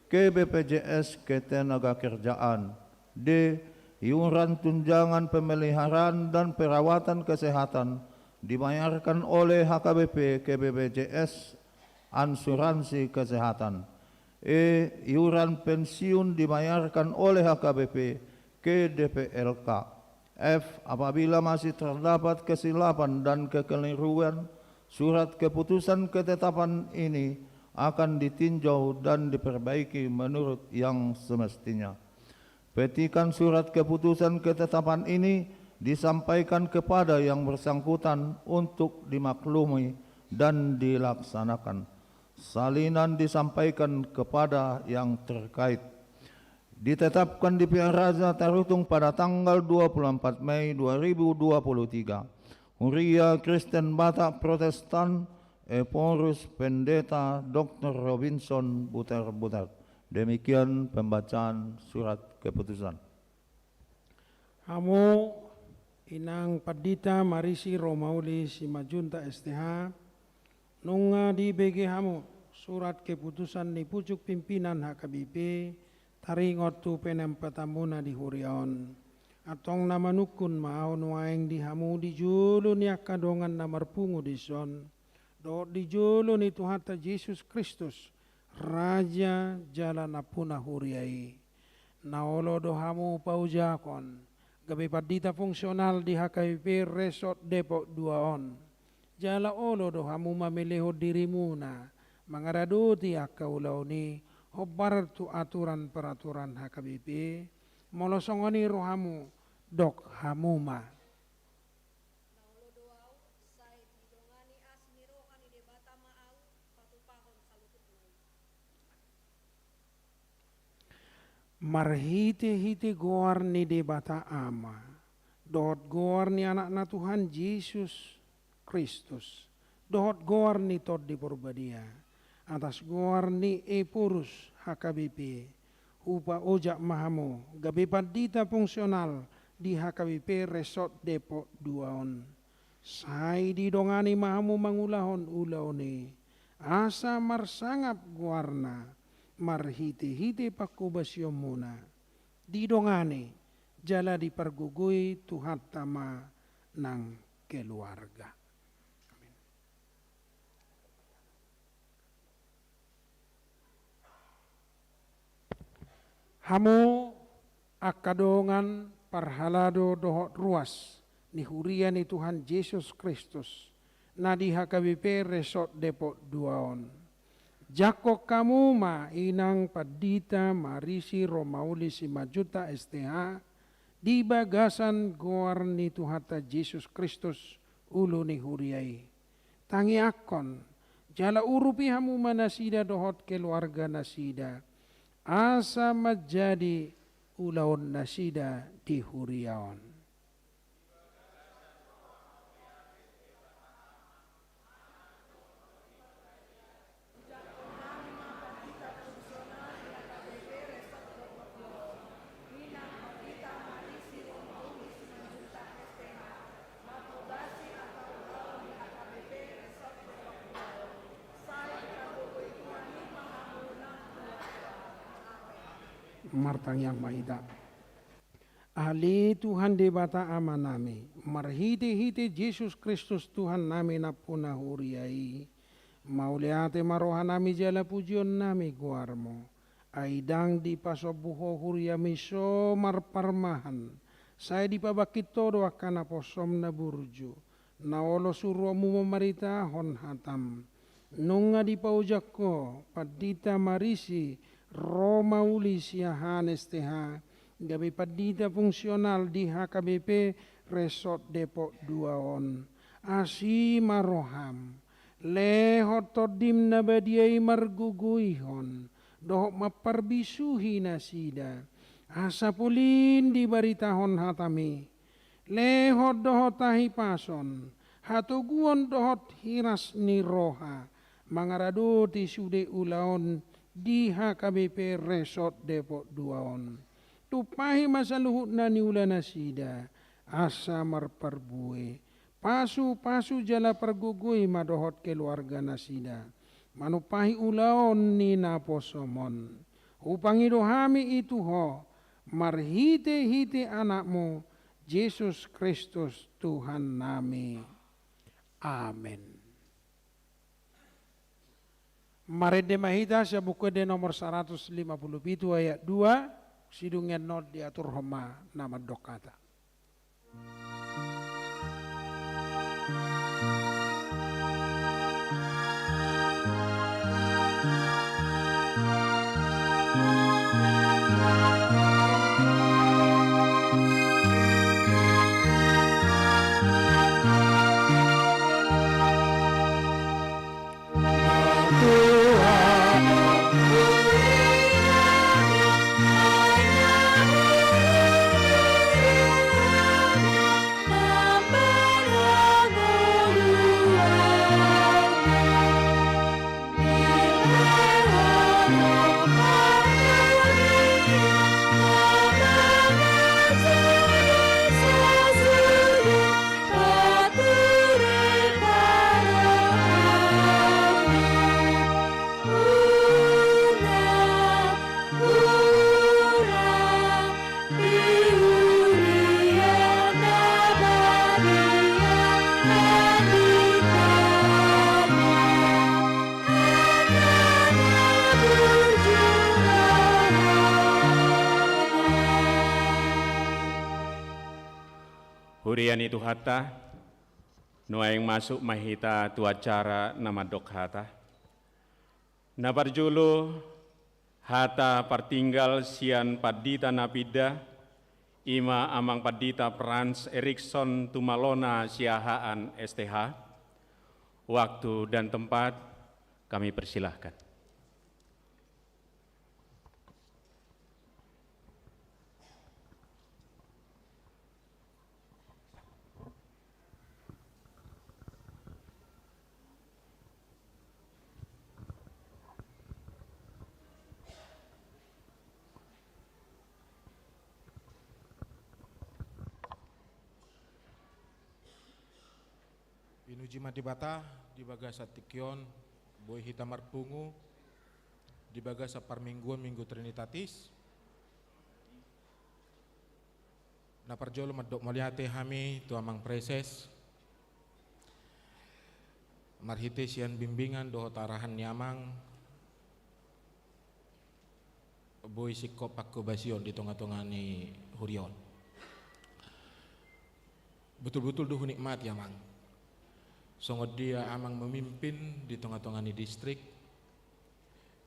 ke BPJS Ketenagakerjaan. D. Iuran tunjangan pemeliharaan dan perawatan kesehatan dibayarkan oleh HKBP ke BPJS Asuransi Kesehatan. E. Iuran pensiun dibayarkan oleh HKBP ke DPLK. F. Apabila masih terdapat kesilapan dan kekeliruan, surat keputusan ketetapan ini akan ditinjau dan diperbaiki menurut yang semestinya. Petikan surat keputusan ketetapan ini disampaikan kepada yang bersangkutan untuk dimaklumi dan dilaksanakan. Salinan disampaikan kepada yang terkait. Ditetapkan di Pihak Raja Tarutung pada tanggal 24 Mei 2023. Huria Kristen Batak Protestan Eporus Pendeta Dr. Robinson Butar-Butar. Demikian pembacaan surat keputusan. Hamo inang Padita Marisi Romauli Simajunta STH nunga di BG hamo surat keputusan ni pucuk pimpinan HKBP taringot tu penempatamuna di Huriaon atong nama nukun maon waeng di hamu di julu ni akadongan namar pungu di son do di julu ni Tuhata Yesus Kristus Raja jalan apuna huriai. Naolo dohamu paujakon. Gabi padita fungsional di HKBP Resort Depok 2 on. Jala olo dohamu mamiliho dirimu na. Mangaraduti akaulau ni. Hobar tu aturan peraturan HKBP. Molosongoni rohamu dok hamuma. Marhite-hite goar ni debata ama. Dohot goar ni anak na Tuhan Yesus Kristus. Dohot goar ni tod di Purbadia. Atas goar ni Epurus HKBP. Upa ojak mahamo. Gabi padita fungsional di HKBP Resort Depok 2 on. Sai di dongani mahamu mangulahon ulaoni. Asa marsangap goarna. Marhiti-hiti pakubasyon muna. Didongani, jala dipergugui Tuhan tama ng keluarga. Amin. Hamu akadongan parhalado dohot ruas ni huria ni Tuhan Yesus Kristus na di HKBP Resort Depok 2 on. Jako kamu ma inang Padita Marisi Romauli Simajuta STH di bagasan goar ni Tuhata Yesus Kristus ulu ni huriai. Tangi akon jala urupi hamu manasida dohot keluarga nasida asa menjadi ulaun nasida di huriaon. Martang yang maida. Ahli Tuhan debata amanami. Marhiti-hiti Yesus Kristus Tuhan nami napuna huriai. Mauliate marohanami jala pujion nami guarmo. Aidang di pasobuho huriami so marparmahan. Saya dipabakit todo akana posom na burju. Naolo suruamu memarita hon hatam. Nunga di paujako Padita Marisi Romauli Siahan STH gabi padita fungsional di HKBP Resort Depok 2 on. Asi maroham lehot todim nabadiai marguguihon dohok maparbisuhi nasida asa pulin di baritahon hatami, lehot dohot tahi pason, hatuguon dohot hiras ni roha, mangarado ti sude ulaon di HKBP Resort Depok Duaon. Tupahi masaluhut na niula nasida, asa marparbue, pasu jala pergugui madohot keluarga nasida. Manupahi ulaon ni naposomon. Upangi dohami itu ho, marhite anakmu, Yesus Kristus Tuhan nami. Amin. Marede mahita sa buku de nomor 157 ayat 2, sidungen not diatur homa nama dokata. Hurian itu hata, nuaing masuk mahita tu acara nama dok hata. Na parjulu hata partinggal sian padita napida, ima amang padita Frans Erikson Tumalona siahaan STH. Waktu dan tempat kami persilahkan. Pinuji Madibata, di bagasa Tikion, Boy Hitamar Pungu, di bagasa Parmingguan Minggu Trinitatis, na parjolo madok maliate hami tu amang preses, marhite sian bimbingan doho tarahan nyamang, Boy Sikop Pakubasion di tengah-tengah ni Hurion. Betul-betul doh nikmat ya mang. Songod dia amang memimpin di tengah-tengah ni distrik,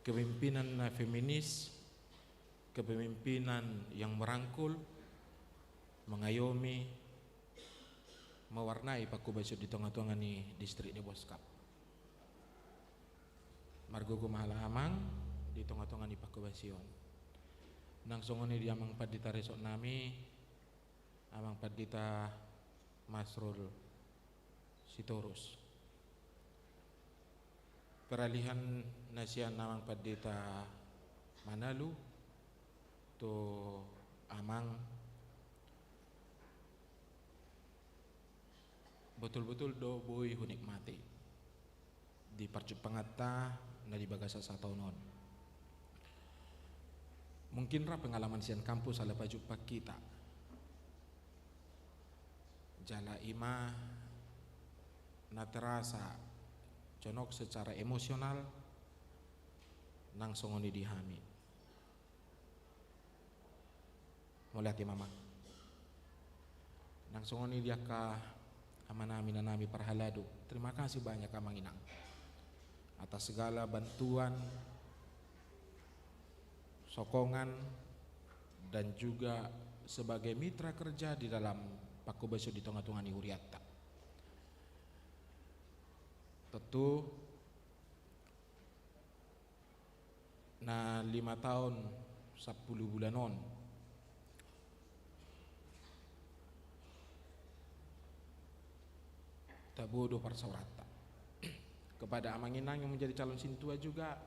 kepemimpinan feminis, kepemimpinan yang merangkul, mengayomi, mewarnai Pakubasion di tengah-tengah ni distrik ni Boskap. Margogo mahala amang di tengah-tengah ni Pakubasion. Nang songoni di amang padita resok nami, amang padita Masrul Sitorus. Peralihan nasian namang padita Manalu to amang betul-betul do boy hunikmati di parjupangata na di bagasa sa taunon. Mungkin ra pengalaman sian kampus ala pajupak kita. Jala ima na terasa conok secara emosional nang songoni dihami. Melihat ya mama. Nang songoni dia ka amanami nanami parhaladu. Terima kasih banyak amang inang atas segala bantuan, sokongan dan juga sebagai mitra kerja di dalam Pakubasion di tengah-tengah ni Huriatta. Tentu na 5 tahun 10 bulanon bodoh parsaurata. Kepada Amanginang yang menjadi calon sintua juga,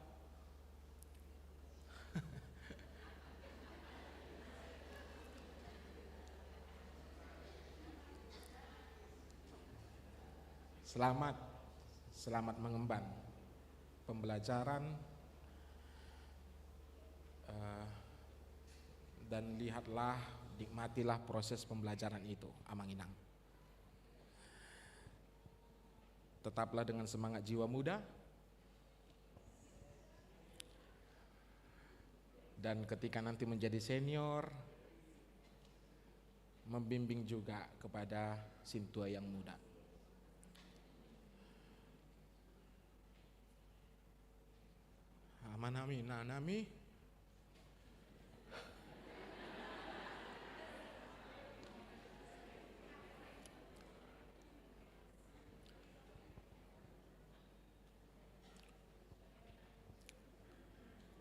selamat mengemban pembelajaran, dan lihatlah, nikmatilah proses pembelajaran itu, Amanginang. Tetaplah dengan semangat jiwa muda, dan ketika nanti menjadi senior, membimbing juga kepada sintua yang muda. Manami, nanami,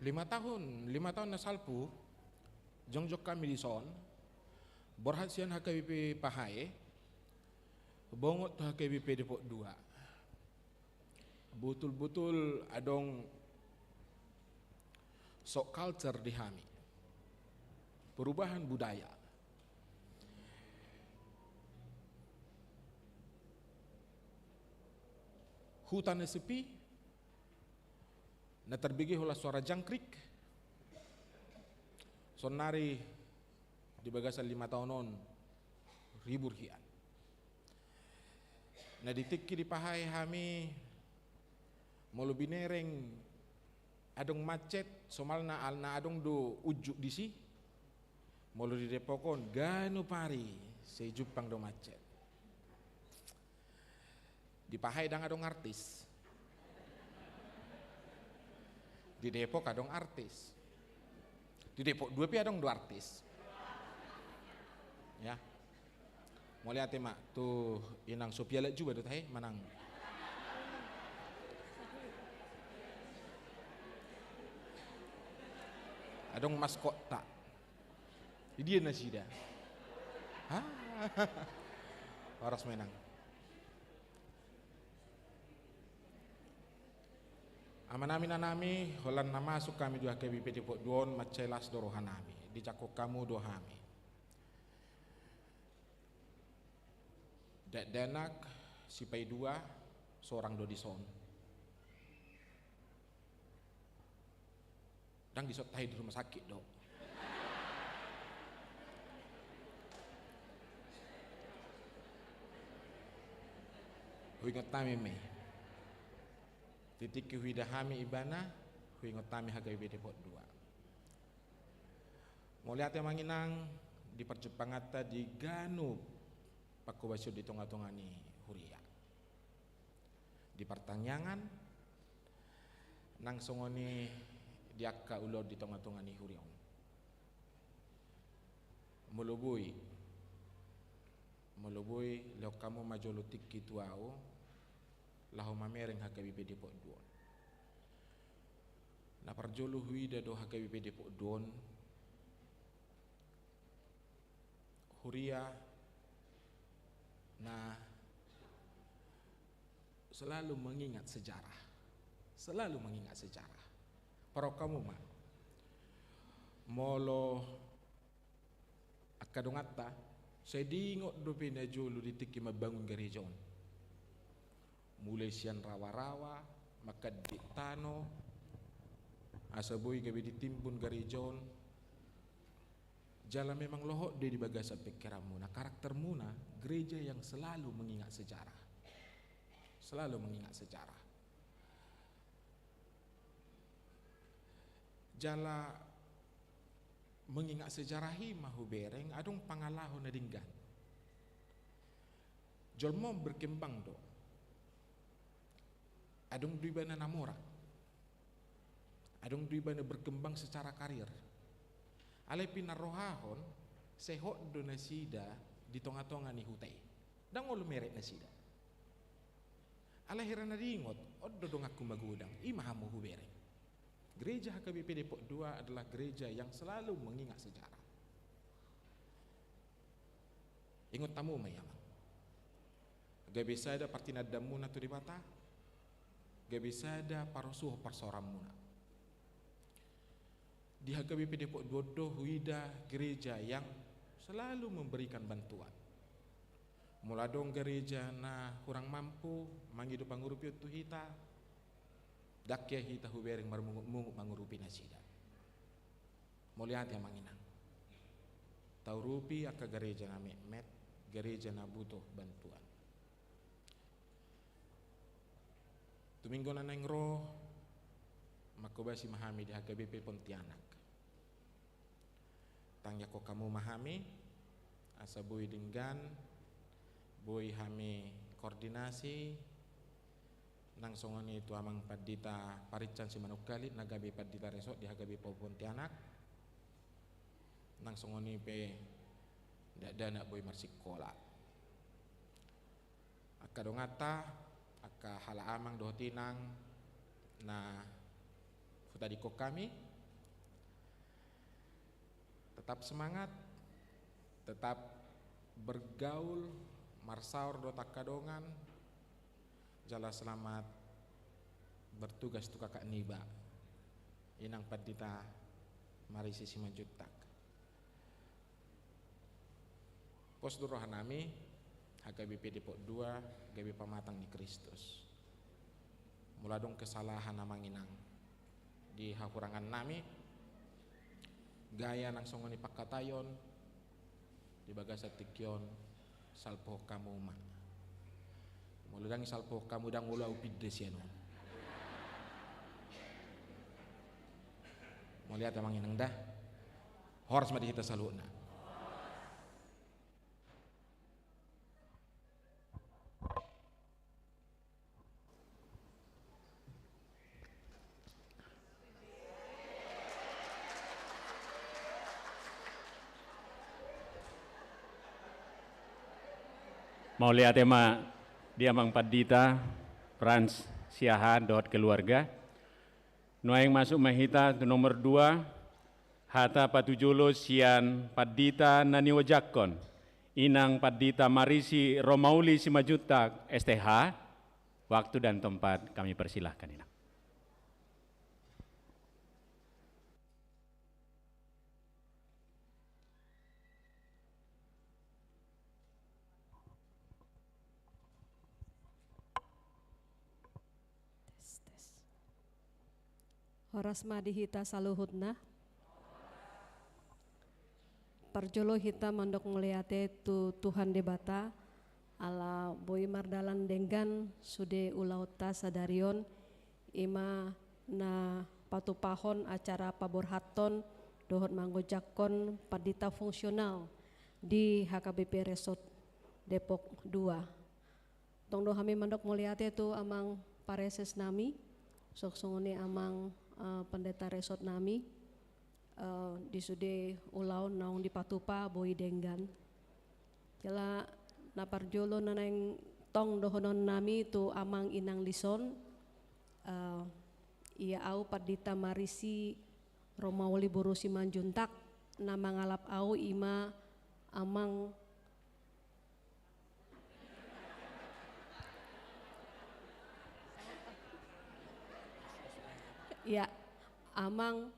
lima tahun na salpu, jongjok kami di son, borhasian HKBP Pahae, bongot HKBP Depok 2. Betul-betul adong sok culture di Hami, perubahan budaya. Hutan sepi, na terbigih oleh suara jangkrik, sonari di bagasan 5 tahunon ribu hian. Na ditikki di Pahae Hami, molo binereng adong macet, somal na adong do ujuk disi, molo di Depokon gano pari sejupang do macet. Di Pahae dang adong artis, di Depok adong artis, di Depok 2 pi adong 2 artis. Ya, mau lihat mak tuh inang Sophia juga tuh teh manang. Adong maskot tak, dia nasi dah. Hah, waras menang. Amanami nanami, holan nama masuk kami dua KBP Depok Duon, macelas dorohanami, dicakuk kamu dohami. Dek denak, sipai 2, seorang dodison. Dan disotai di rumah sakit dok. Huingot tami me. Titik huidahami ibana, huingot tami HKBP Depok 2. Mau lihat yang manginang di percepangata di Ganu Pakubasyo di tongah-tongani Huria. Di pertanyaan nang songoni diakka ulod di tongah-tongani Huriong. Melubui leo kamu majolutik kituau lahu mamereng HKBP Depok 2. Na parjolu huida do HKBP Depok 2 Huria na selalu mengingat sejarah. Para kamu mak molo akadongata saya diingot do pina jolu ditiki mabangun gereja. Mulai sian rawa-rawa, maka di tano, asaboy gabi ditimpun gerejon. Jala memang lohok dia di bagasa pikiranmu. Nah karaktermu na gereja yang selalu mengingat sejarah. Jala mengingat sejarah mahu bereng adong pangalahon na dinggan. Jolmo berkembang do. Adong duibana namora. Adong duibana berkembang secara karir. Alai pinarohahon sehok do nasida di tonga-tonga ni hutai. Dang ulu merek nasida. Alai hirana diingot oddo dong aku magudang imahamu hubereng. Gereja HKBP Depok 2 adalah gereja yang selalu mengingat sejarah. Ingat tamu mayamang. bisa ada partinadamuna tu di bata, bisa ada parosuh parsoramuna. Di HKBP Depok Dodo huida gereja yang selalu memberikan bantuan. Mula dong gereja na kurang mampu mangidu pangurupi tu hita, dakya hita hubereng marmungut mangurupi nasida. Melihat yang manginang. Tau rupi aka gereja na met, gereja na butuh bantuan. Tuminggo na neng roh, makobasi mahami di HKBP Pontianak. Tangya ko kamu mahami, asa bui dinggan, bui hami koordinasi, nang songoni itu amang padita parican si manukali, nagabi padita resort di HKBP Pontianak, nang songoni pe dana bui marsikola. Aka dongata, aka hala amang dohotinang, na futadiko kami, tetap semangat, tetap bergaul, marsaur do takadongan, jala selamat bertugas tu kakak niba, inang padita marisi simanjutak. Pos rohanami, HKBP Depok 2, GB Pamatang di Kristus. Mula dong kesalahan namang inang di hakurangan nami, gaya nang songoni pakatayon di bagasa tikyon salpo kamu ma muludang salpo kamu dang ulau piddes ya no mau lihat emang inang dah horas madi kita saluna. Mau lihat tema dia mang padita Frans Siahan dot keluarga. Noeng masuk mahita tu nomor 2 hata patujulo sian padita nani wajakon inang padita Marisi Romauli Simajutak STH. Waktu dan tempat kami persilahkan inang. Horas madi hita saluhutna. Parjolo hita mandok meliate tu Tuhan debata ala boy mardalan denggan sude ulauta sadarion ima na patupahon acara paborhaton dohot manggojakon padita fungsional di HKBP Resort Depok 2. Tong dohami mandok meliate tu amang pareses nami sok songone amang pendeta resort nami di sude ulau naung di patupa boi denggan jala naparjolo naneng tong dohonon nami tu amang inang lison ia au padita Marisi Romauli Borusi Manjuntak nama ngalap au ima amang ya amang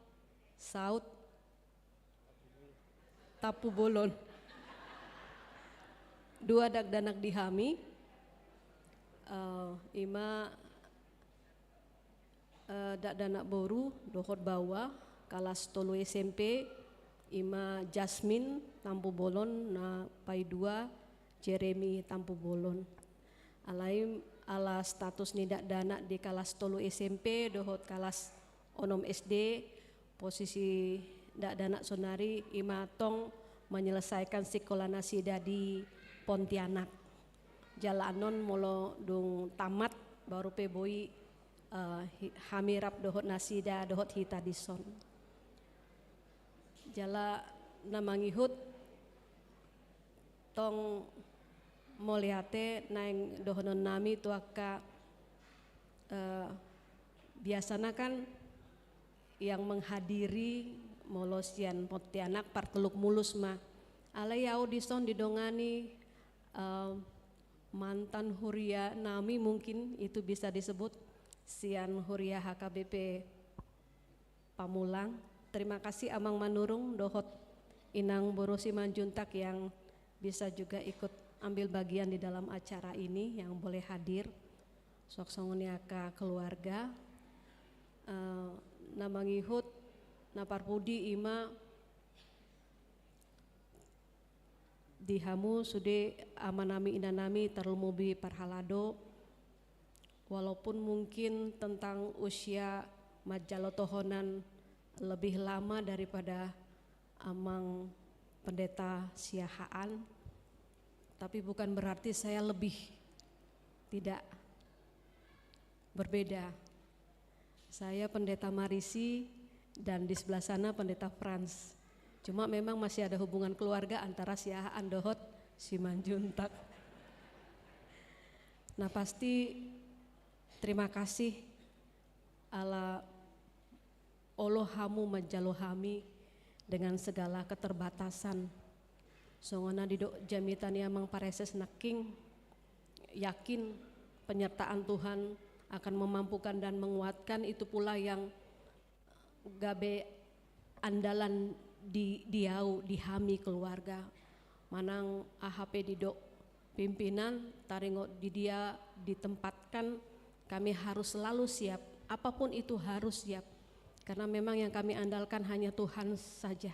saut tapu bolon 2 dagdanak dihami ima dagdanak boru dohot bawa kalas tolu SMP ima Jasmine tampu bolon na pai 2 Jeremy tampu bolon alaim ala status nidak dana di kalas tolu SMP dohot kalas onom SD posisi dak dana sonari imatong menyelesaikan sekolah nasida di Pontianak jalanon molo dung tamat baru peboi hamirap dohot nasida dohot hita dison jala namangihut tong moliate naing dohonon nami tu aka biasana kan yang menghadiri molosian Pontianak parteluk mulus mah alai au dison didongani mantan Huria Nami, mungkin itu bisa disebut Sian Huria HKBP Pamulang. Terima kasih Amang Manurung dohot Inang Borosi Manjuntak yang bisa juga ikut ambil bagian di dalam acara ini, yang boleh hadir. Sok songoniaka keluarga namangihut naparpudi ima dihamu sude amanami inanami terlumubi parhalado, walaupun mungkin tentang usia majalotohonan lebih lama daripada Amang Pendeta Siahaan, tapi bukan berarti saya lebih tidak. Berbeda. Saya Pendeta Marisi dan di sebelah sana Pendeta Frans. Cuma memang masih ada hubungan keluarga antara Siahaan dohot Simanjuntak. Nah, pasti terima kasih ala Olohamu majalohami dengan segala keterbatasan. Songona didok jamitani Amang Pareses Naking, yakin penyertaan Tuhan akan memampukan dan menguatkan. Itu pula yang gabe andalan di diau dihami keluarga. Manang AHP didok pimpinan taringo di dia ditempatkan, kami harus selalu siap, apapun itu harus siap, karena memang yang kami andalkan hanya Tuhan saja.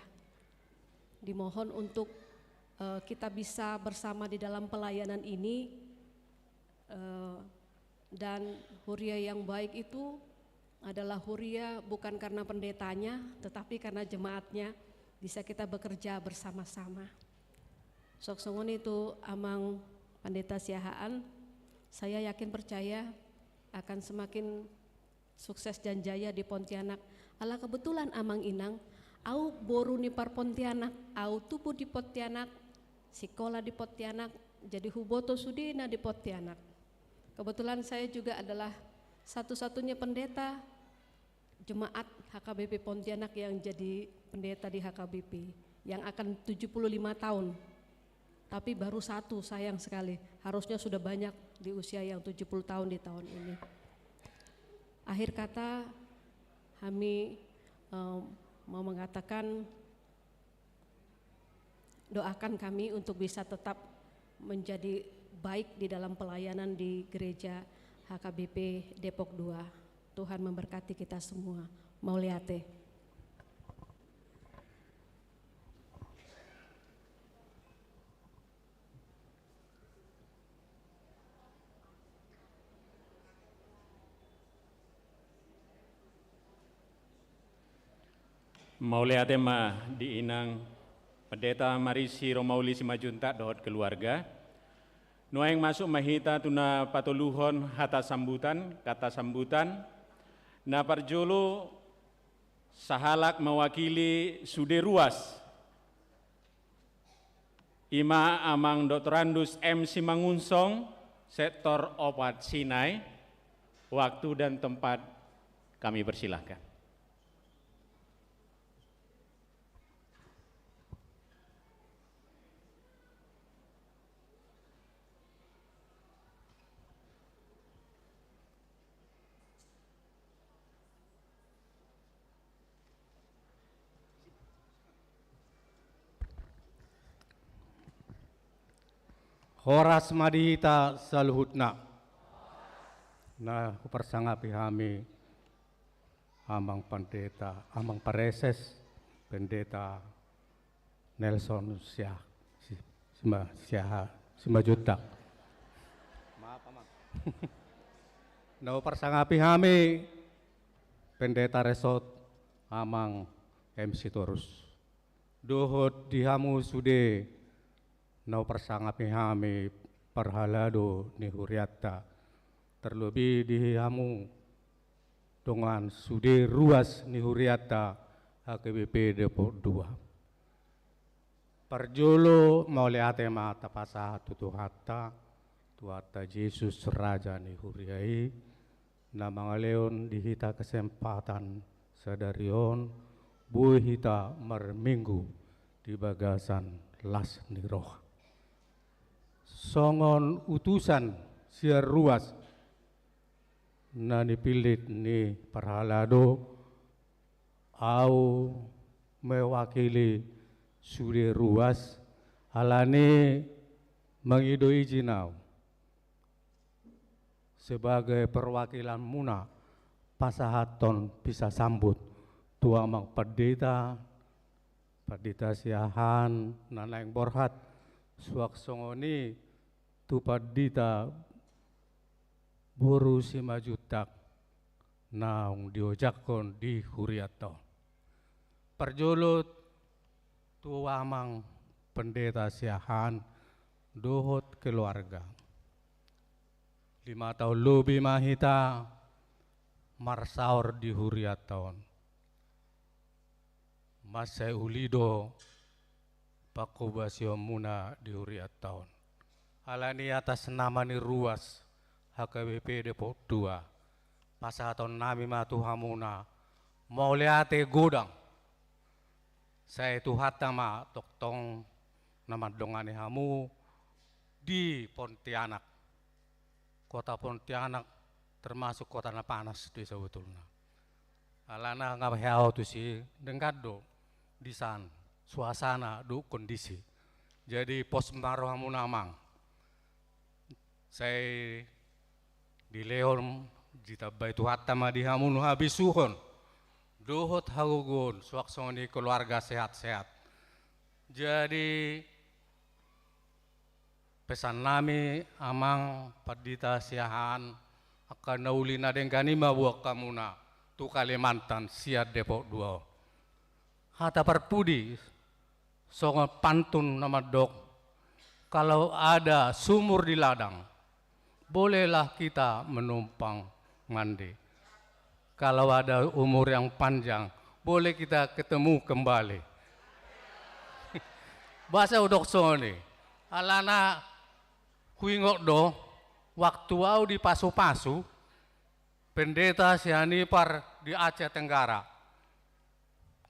Dimohon untuk kita bisa bersama di dalam pelayanan ini, dan huria yang baik itu adalah huria bukan karena pendetanya, tetapi karena jemaatnya bisa kita bekerja bersama-sama. Sok songon itu Amang Pendeta Siahaan, saya yakin percaya akan semakin sukses dan jaya di Pontianak. Ala kebetulan Amang Inang, au boru ni par Pontianak, au tupu di Pontianak, sekolah di Pontianak, jadi huboto sudina di Pontianak. Kebetulan saya juga adalah satu-satunya pendeta jemaat HKBP Pontianak yang jadi pendeta di HKBP, yang akan 75 tahun. Tapi baru satu, sayang sekali. Harusnya sudah banyak di usia yang 70 tahun di tahun ini. Akhir kata, kami mau mengatakan doakan kami untuk bisa tetap menjadi baik di dalam pelayanan di gereja HKBP Depok 2. Tuhan memberkati kita semua. Mauliate. Mauliate ma di Inang Pendeta Marisi Romauli Simajuntak dohot keluarga. Nuaing masuk mahita tuna patoluhon kata sambutan. Na parjolo sahalak mewakili sude ruas. Ima Amang Dr. Andus M. Simangunsong, sektor Opat Sinai. Waktu dan tempat kami persilahkan. Horas madihita saluhutna. Nah, persangapi kami Amang Pendeta, Amang Pareses, Pendeta Nelson Simajutak. Maaf, Amang. Nah, persangapi kami Pendeta Resort Amang MC Torus. Dohot dihamu sude nau persangapi kami perhalado ni huriata, terlebih dihamu dengan sude ruas ni huriata HKBP Depok 2. Perjolo mauliate mata pasah tutuhata Yesus Raja ni huriai, nama ngaleon dihita kesempatan sadarion buih hita merminggu di bagasan las ni roh. songon utusan siar ruas na nipilit ni Parhalado au mewakili sude ruas alane mengidoi jinau sebagai perwakilan muna pasahaton bisa sambut tua mang pendeta siahan nanaing borhat suak songoni tu pendeta boru simajutak naung diojakon di huriato perjolut tua mang pendeta siahan dohot keluarga 5 tahun lebih mahita marsaur di huriaton Masai ulido pakobasio muna di huriaton alani atas nama ni ruas HKBP Depok 2 pasahaton nami matu hamuna mau liate godang saya tuhat nama toktong nama dongane hamu di Pontianak kota Pontianak termasuk kota na panas di sebetulnya. Alana ngabehiau tu si dengkado di sana suasana du kondisi. Jadi pos marohamu namang. Saya di Leon jita baitu hatama di hamun habis suhon. Dohot hagugun suaksoni keluarga sehat-sehat. Jadi pesan nami amang padita siahan akan naulina dengkani mabuak kamuna tu Kalimantan siat Depok 2 hata perpudi songo pantun nama dok kalau ada sumur di ladang bolehlah kita menumpang mandi kalau ada umur yang panjang boleh kita ketemu kembali bahasa udok soni alana kuingok do waktu au di pasu-pasu pendeta siani par di Aceh Tenggara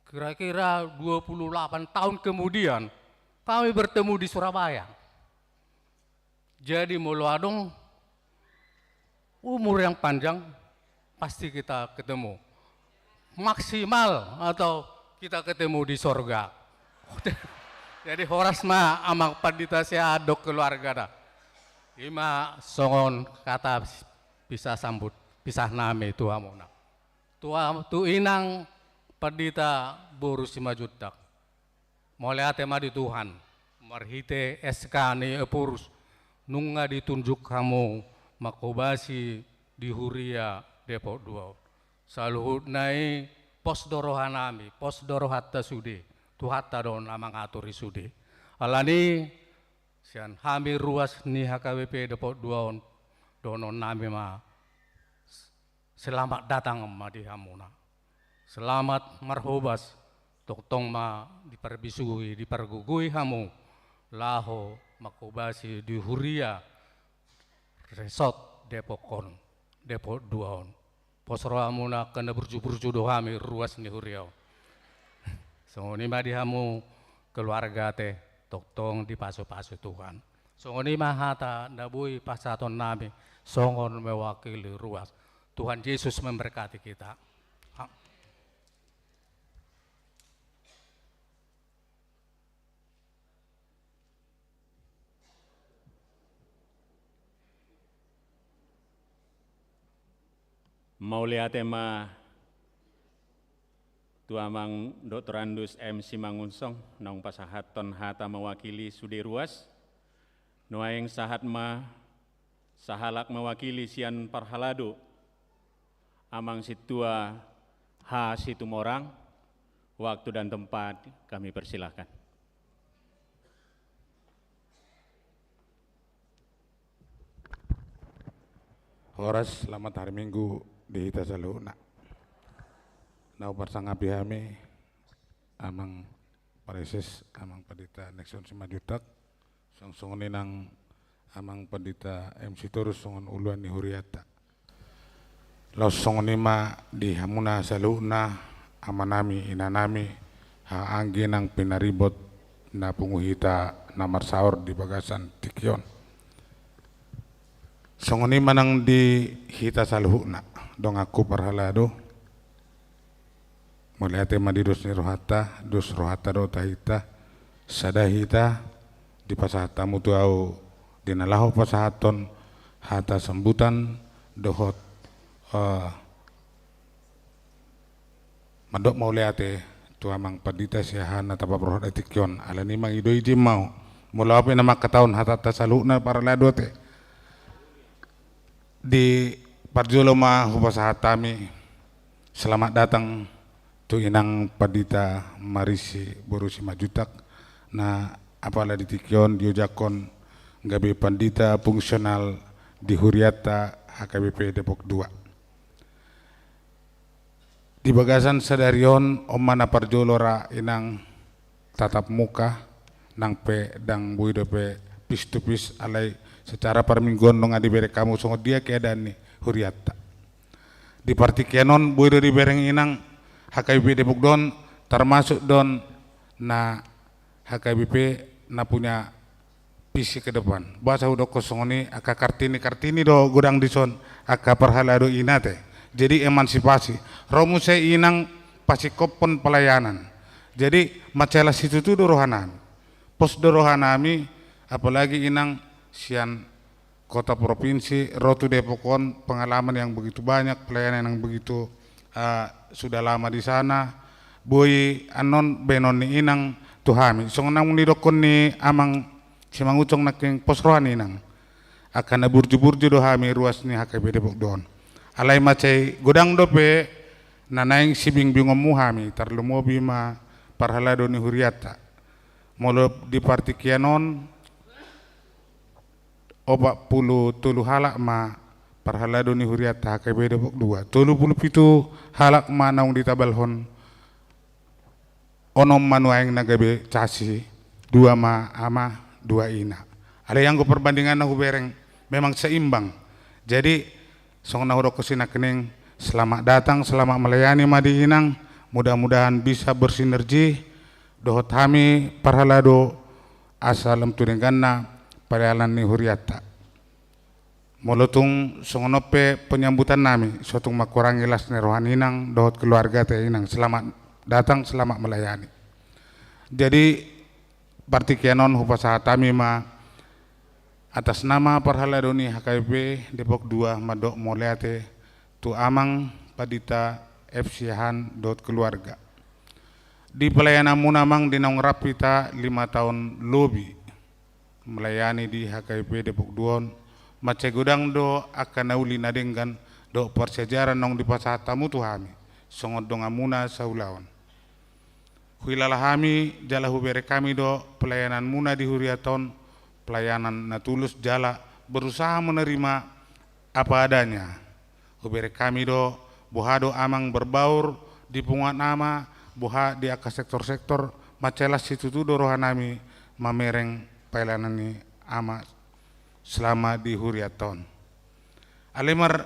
kira-kira 28 tahun kemudian kami bertemu di Surabaya jadi mulu adong umur yang panjang pasti kita ketemu maksimal atau kita ketemu di sorga jadi horas ma amang pandita sia adok keluarga dah ima songon kata bisa sambut pisah name tua mona tua tu inang pendeta boru simajutak mulai tema di Tuhan marhite SK ni epurus nunga ditunjuk kamu makobasi di Huria Depok 2 saluhut nai pos dorohanami pos dorohatta sude tuhatta don amang aturi sude alani sian hami ruas ni HKBP Depok 2 donon nami ma selamat datang ma di hamuna selamat marhobas toktong ma diperbisui dipergugui hamu laho makobasi di Huria Resort Depokon Depok 2 posro hamuna kena berju-berju do hami ruas ni Huria so ni ma di hamu keluarga teh toktong di pasu-pasu Tuhan. Songoni mahata nabui pasaton nami songon mewakili ruas. Tuhan Yesus memberkati kita. Maulia tema Tuamang Dr. Andus M. Simangunsong naung pasahaton hata mewakili Sudi Ruas nuaing sahatma sahalak mewakili Sian Parhalado amang situa ha situmorang waktu dan tempat kami persilahkan. Horas selamat hari Minggu di Hita Saluna. Nau persanggapi kami amang pareses amang pendeta Nexon Simajutak song nang amang pendeta MC Torus songon uluan ni Huriata los songon nima di hamuna saluna amanami inanami ha anggi nang pinaribot na punguhita namar saur di bagasan Tikyon Songoni manang di hita saluhuna dong aku parhalado mulai tema di dos rohata do tahita sadahita di pasahata mutu au dinalaho pasahaton hata sambutan dohot mandok mau leate tu amang padita siahana tapa prohot etikyon alani mang idoi jim mau mula apa nama ketahuan hata tasaluna parhalado te di Parjolo ma hupasahatami selamat datang tu inang padita marisi borusi majutak na apala di tikyon diojakon gabe pandita fungsional di Huriata HKBP Depok 2 di bagasan sadarion omana Parjolo ra inang tatap muka nang pe dang buido pe pis to pis alai secara permingguan dong adi berek kamu songot dia keadaan nih Huriata di parti kenon buido di bereng inang HKBP Depok don termasuk don na HKBP na punya visi ke depan bahasa udah kosong ini aka kartini do gudang dison aka perhalado inate jadi emansipasi romu saya inang pasti kopon pelayanan jadi macalah situ tuh dorohanami pos dorohanami apalagi inang sian kota provinsi rotu Depokon pengalaman yang begitu banyak pelayanan yang begitu sudah lama di sana boy anon benon ni inang tuhami songonang nidokon ni amang simang ucong naking posrohan inang akan burju-burju dohami ruas ni HKB Depok don alai macai godang dope nanaing sibing bingom muhami tarlumobi ma parhalado ni Huriata molo di parti kianon obat puluh tulu halak ma parhalado ni Huriata HKB Depok 2 tulu puluh pitu halak ma naung ditabalhon onom manuaing nagabe casi 2 ma ama 2 ina ada yang perbandingan na hubereng memang seimbang jadi song na hurok kesina kening selamat datang selamat melayani madi inang mudah-mudahan bisa bersinergi dohot hami parhalado asalam turenganna pelayanan ni Huriata molotung songonope penyambutan nami sotung makurangi las nerohan inang dohot keluarga te inang selamat datang selamat melayani jadi parti kenon hupasahatami ma atas nama parhalado ni HKBP Depok 2 madok moleate tu amang padita FChan dohot keluarga di pelayanan munamang dinaung rapita 5 tahun lebih melayani di HKBP Depok 2 mace gudang do akan nauli nadenggan do persejaran nong di pasahatamu tuhami songot dong amuna saulawan huilalahami jala hubere kami do pelayanan muna di Huriaton pelayanan natulus jala berusaha menerima apa adanya hubere kami do bohado amang berbaur di punguat nama boha di aka sektor-sektor macelas situ tu dorohanami mamereng pelayanan ni ama selama di Huriaton. Alemar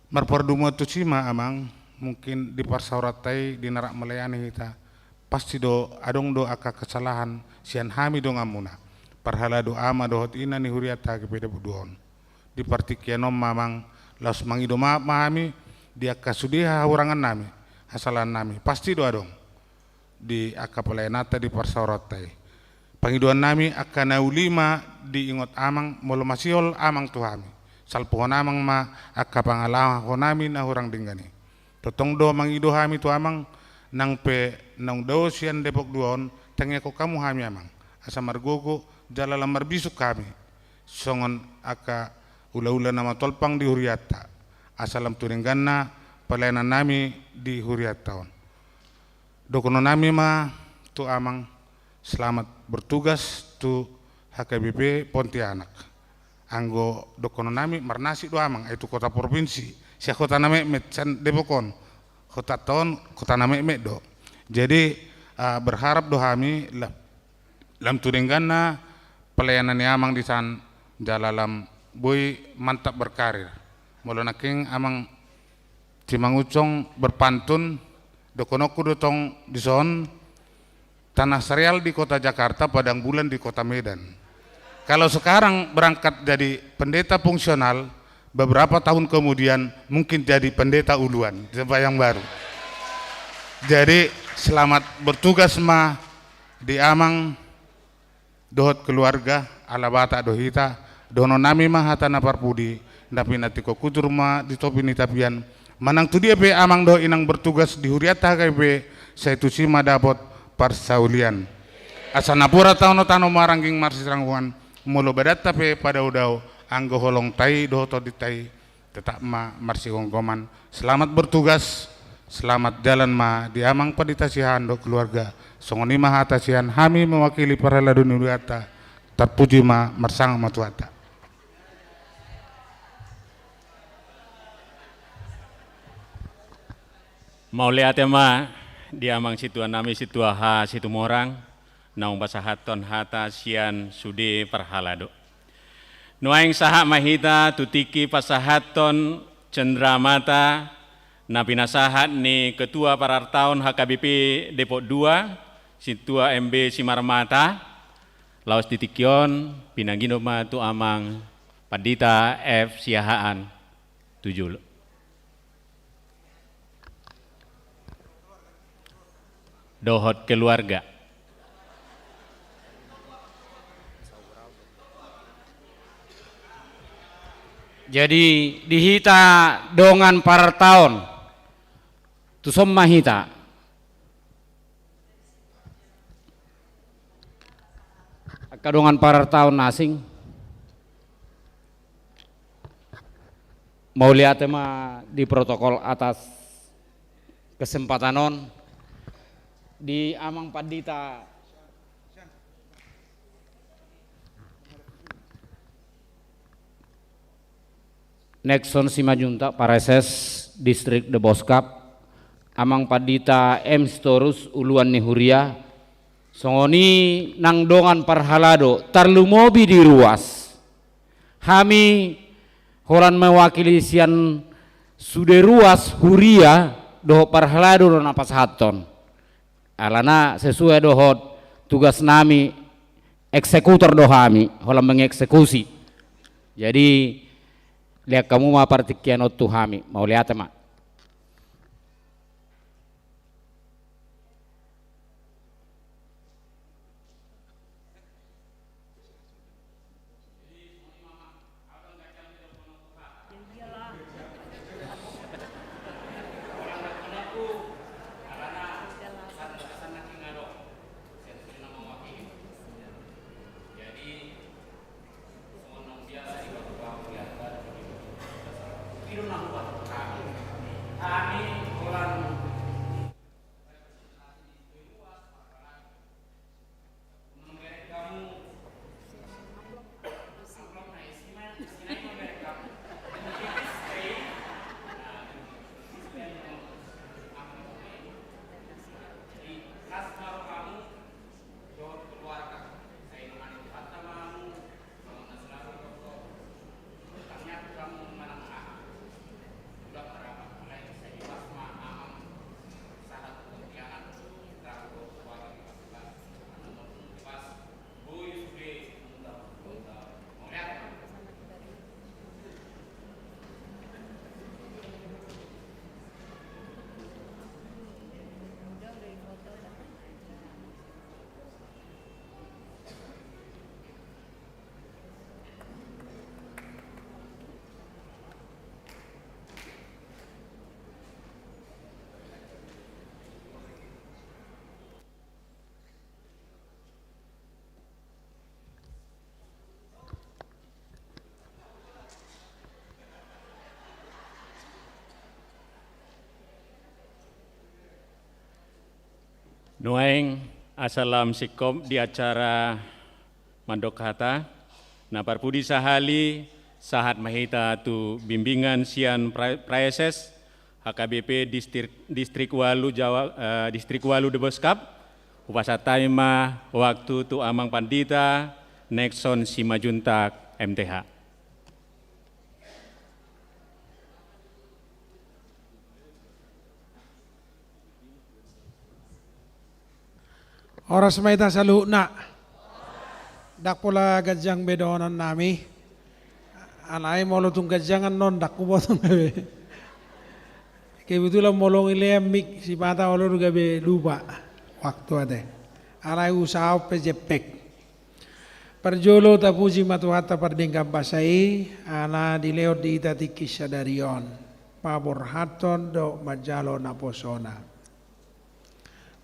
marperdumo tu cima amang mungkin di parsauratai di narak melayani kita pasti do adong do aka kesalahan sian hami do ngamuna parhala do ama dohot ina ni Huriata ke pede buduon di partikianom mamang laus mangido mahami di aka sudiha hurangan nami hasalan nami pasti do adong di aka pelayanata di parsauratai pangiduan nami akan naulima di ingot amang molo masiol amang tuhami salpuhon amang ma akka pangalah honami na hurang dinggani totong do mangido hami tu amang nang pe nang do sian Depok 2 tenge ko kamu hami amang asa margogo jala lamar bisuk kami songon aka ula-ula nama tolpang di Huriata asalam turingganna pelayanan nami di Huriata dokono nami ma tu amang selamat bertugas tu HKBP Pontianak anggo dokono nami marnasi do amang itu kota provinsi sia kota name metsan Depokon kota ton kota name do jadi berharap do hami lam turingganna pelayanan amang di san jalalam boy mantap berkarir molo naking amang cimangucong berpantun dokonoku dotong di son tanah serial di kota Jakarta, padang bulan di kota Medan. Kalau sekarang berangkat jadi pendeta fungsional, beberapa tahun kemudian mungkin jadi pendeta uluan, yang baru. Jadi selamat bertugas ma di amang dohot keluarga ala bata dohita dono nami ma hatana parpudi napi natiko kutur ma di topi ni tapian manang tu dia be amang do inang bertugas di huriata kai be saya tu sima dapot parsaulian asanapura tano tano marangking marsirangkuan mulo badat tapi pada udau anggo holong tai dohoto di tai tetap ma marsi gonggoman. Selamat bertugas, selamat jalan ma di amang paditasihan do keluarga songoni ma hatasihan hami mewakili para ladun uriata terpuji ma marsang matuata. Mau lihat ma di amang situa nami situa ha situ morang naung basahaton hata sian sudi parhalado. Nuaing saha mahita tutiki pasahaton cendramata na pinasahat ni Ketua Parartaon HKBP Depok 2 Situa MB Simarmata Laos Titikion Pinanggino tu amang Padita F Siahaan 7. Dohot keluarga. Jadi dihita dongan Parartaon tu somma hita kadongan Parartaon nasing mau lihat ma di protokol atas kesempatanon di amang Padita Nexon Simajunta Pareses Distrik De Boskap amang Padita M Storus Uluan Nihuria songoni nang dongan parhalado tarlumobi di ruas hami horan mewakili sian sude ruas huria doho parhalado do napas haton alana sesuai dohot tugas nami eksekutor dohami holan mengeksekusi. Jadi lihat kamu ma partikian otu hami mau lihat ma. Nuaing asalam sikom di acara Mandok Hata, na parpudi sahali sahat mahita tu bimbingan sian praeses HKBP Distrik Walu Jawa Distrik Walu De Boskap upasatay ma waktu tu amang Pandita Nexon Simajuntak MTH. Oras maita saluna. dak pola gajang bedonan nami alai molo tung gajangan non dak kubotong kebetulan molong ile mik si pata olor gabe lupa waktu ada alai usaha pejepek perjolo tapuji matuhata pardengkam pasai ala dileot di itati kisadarion pabor haton do majalo naposona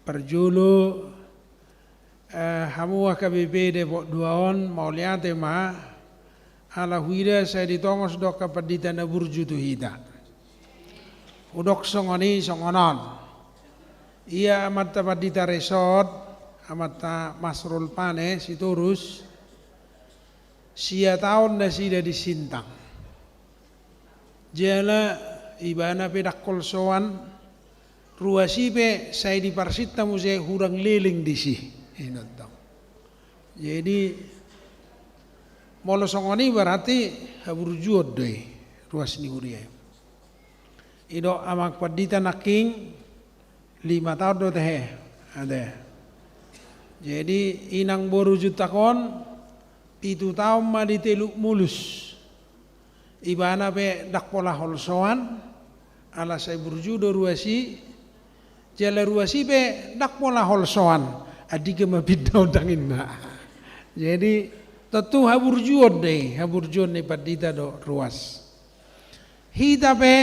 perjolo hamu KBP Depok Duaon mauliate ma ala huida saya ditongos dok kapedita na burju tu hita udok songoni songonon ia amata padita resort amata Masrul Pane siturus sia tahun na sida di Sintang jala ibana pedak kolsoan ruasipe saya di Parsita muse hurang leling di si inotang jadi molo songoni berarti haburjuod deh ruas ni huria ido amak padita naking 5 tahun do teh ada jadi inang boru jutakon 7 tahun ma di teluk mulus ibana pe dak pola holsoan ala saya burjudo ruasi jala ruasi pe dak pola holsoan adik mabidau dangin na jadi tentu haburjuod deh haburjuod ne padita do ruas hita pe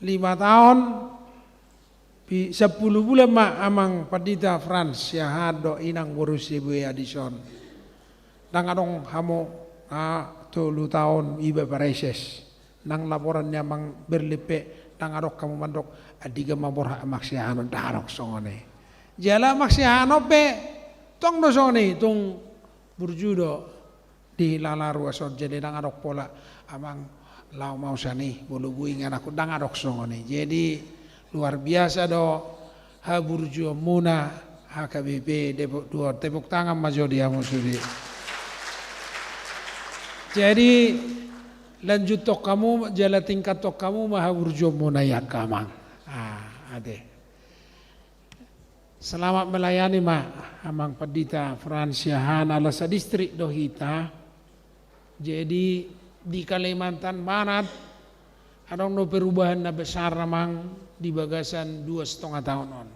5 tahun 10 bulan ma amang padita France ya hado inang borusi bu adison nang adong hamo 10 tahun iba pareses nang laporannya mang berlipe nang adok kamu mandok adiga mabor maksiano darok songone jala maksiano pe tong do songone tung burjudo di lala ruasot jadi nang adok pola amang lau mau sani bolu buingan aku dang adok songone jadi luar biasa do ha burju muna HKBP Depok 2 tepuk tangan majo dia musudi jadi lanjut tok kamu jala tingkat tok kamu maha burju muna ya kamang ade selamat melayani ma amang padita Fransiahan alasa distrik dohita jadi di Kalimantan Barat ada no perubahan na besar namang di bagasan 2,5 tahun on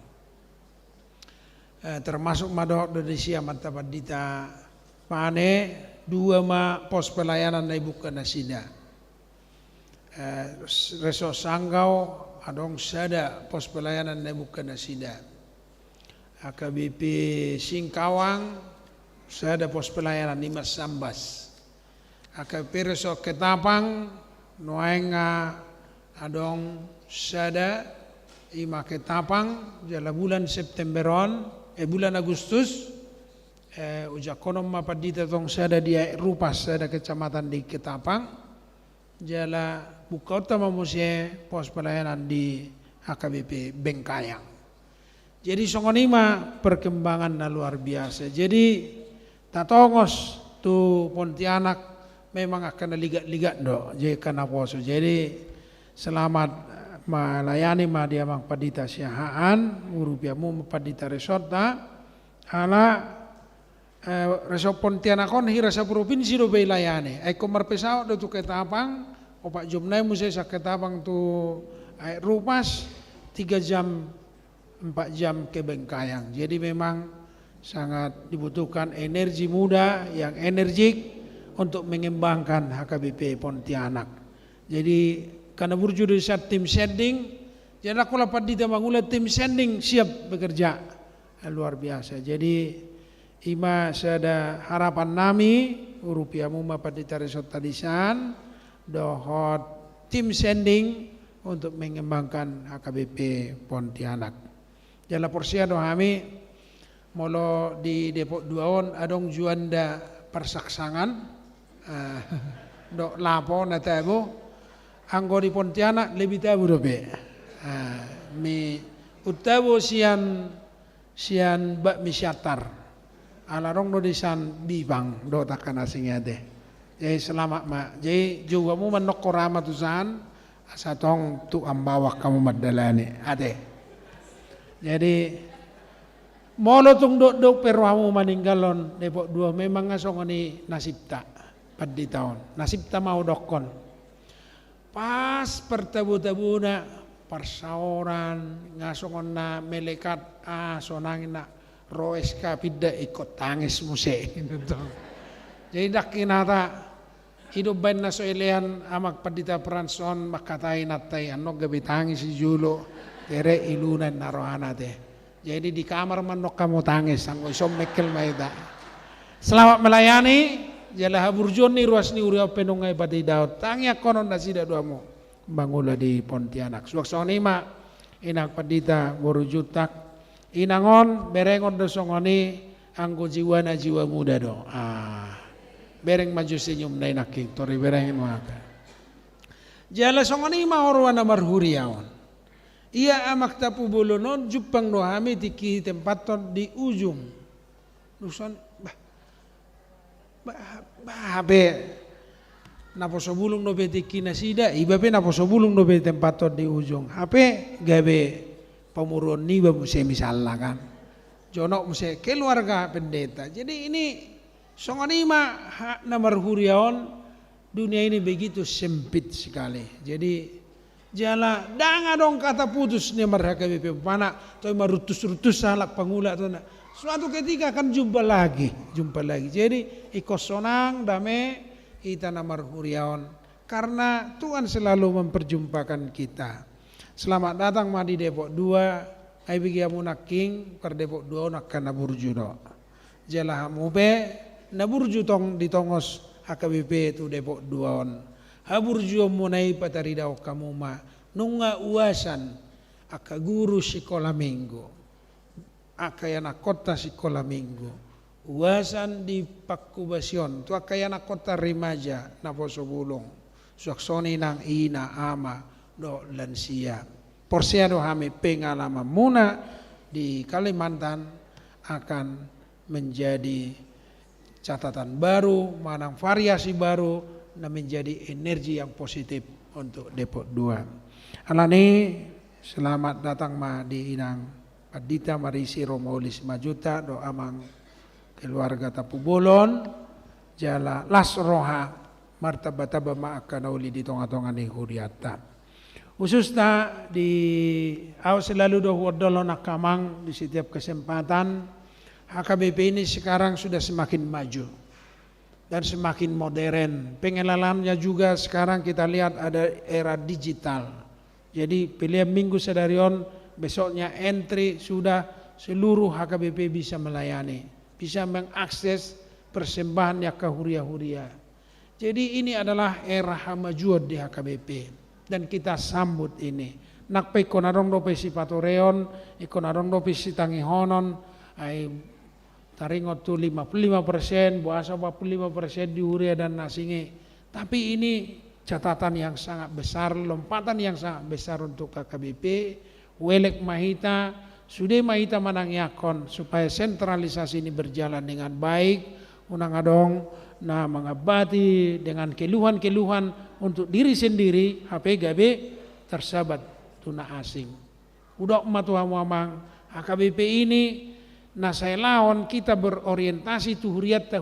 termasuk madok Indonesia mata padita pane 2 ma pos pelayanan na ibu kanasida reso sanggau adong sada pos pelayanan na ibu kanasida HKBP Singkawang sada pos pelayanan Nimas Sambas HKBP Reso Ketapang Noenga adong sada ima Ketapang jala bulan Septemberon bulan Agustus ujakonom mapadita tong sada dia rupas sada kecamatan di Ketapang jala buka utama musie pos pelayanan di HKBP Bengkayang jadi songonima perkembangan na luar biasa jadi tatongos tu Pontianak memang akan ligat-ligat do jadi kana poso jadi selamat melayani ma dia mang padita siahaan urupiamu padita resorta ala resort Pontianakon hira sa provinsi do belayani ai komar pesao do tu Ketapang opak jumnai musai sa Ketapang tu rupas 3 jam 4 jam ke Bengkayang jadi memang sangat dibutuhkan energi muda yang energik untuk mengembangkan HKBP Pontianak jadi karena burju dari tim sending jadi aku lapat di mangula tim sending siap bekerja luar biasa jadi ima sada harapan nami urupiamu mapadita resort tadisan dohot tim sending untuk mengembangkan HKBP Pontianak jala porsia do kami molo di Depok Duaon adong juanda persaksangan do lapo na tabo anggo di Pontianak lebih tabu dobe mi utabo sian bak misyatar alarong do disan bibang do takkan asingnya deh jadi selamat mak jadi juga mu manok korama tusan asatong tu ambawak kamu madalani ade jadi Molo tung dok perwamu maninggalon Depok 2 memang ngasongoni nasibta padi tahun. Nasibta mau dokon. Pas pertabu-tabuna persauran ngasongon na melekat sonangin na roes kapida ikut tangis musik. Jadi dak kinata hidup bain na soelean amak padita peranson makatai natai anok gabi tangis si julo tere ilunan narohana teh. Jadi di kamar manok kamu tangis anggo isom mekel maida. Selamat melayani jala haburjon ni ruas ni uriau penungai pati daud tangi konon nasida duamu bangula di Pontianak. Suaksoni ma inak padita boru jutak inangon berengon dosongoni anggo jiwa na jiwa muda do. Bereng maju senyum na inaking tori bereng maka. Jala songoni ma orwana marhuriawan. Ia amak tapu bolonon jupang dohami tiki tempaton di ujung. Nuson babe napo sobulung no betiki nasida ibabe napo sobulung no be tempaton di ujung. Hape gabe pemuruan niba muse misalnya kan. Jonok muse keluarga pendeta. Jadi ini songanima namar huriaon dunia ini begitu sempit sekali. Jadi jala danga dong kata putus nih marhakabe pana toy marutus-rutus salak pangula tuh. Suatu ketika akan jumpa lagi. Jadi ikut sonang dame ita namar huriaon karena Tuhan selalu memperjumpakan kita. Selamat datang ma di Depok 2. Ai bigi amunak king per Depok 2 nak kana burjuno. Jala hamupe naburju tong ditongos HKBP tu Depok 2on. Haburju munai pataridao kamuma nunga uasan aka guru sekolah minggu. Akayana kota sekolah minggu. Uasan di Pakubasion tu akayana kota remaja naposo bulong. Suaksoni nang ina ama do lansia. Porsiado hame pengalaman muna di Kalimantan akan menjadi catatan baru, manang variasi baru, dan menjadi energi yang positif untuk Depok 2. Alani selamat datang ma di inang Padita Marisi Romaulis Majuta do amang keluarga Tapu Bolon jala las roha martabataba ma akanauli di tonga-tonga ni huriata. Khususnya di awas selalu do wadolo nakamang di setiap kesempatan. HKBP ini sekarang sudah semakin maju dan semakin modern. Pengelalannya juga sekarang kita lihat ada era digital. Jadi pilihan minggu sedarion besoknya entry sudah seluruh HKBP bisa melayani, bisa mengakses persembahan yang kehuria-huria. Jadi ini adalah era hamajuad di HKBP dan kita sambut ini. Nakpe konarong dope si patoreon, ikonarong dope si tangihonon, ay taringot tu 55%, buasa 45% di urea dan nasinge. Tapi ini catatan yang sangat besar, lompatan yang sangat besar untuk KKBP. Welek mahita, sudah mahita manang yakon supaya sentralisasi ini berjalan dengan baik. Unang adong na mengabati dengan keluhan-keluhan untuk diri sendiri, HPGB tersabat tuna asing. Udah matuhamang HKBP ini nah saya lawan kita berorientasi tu huriata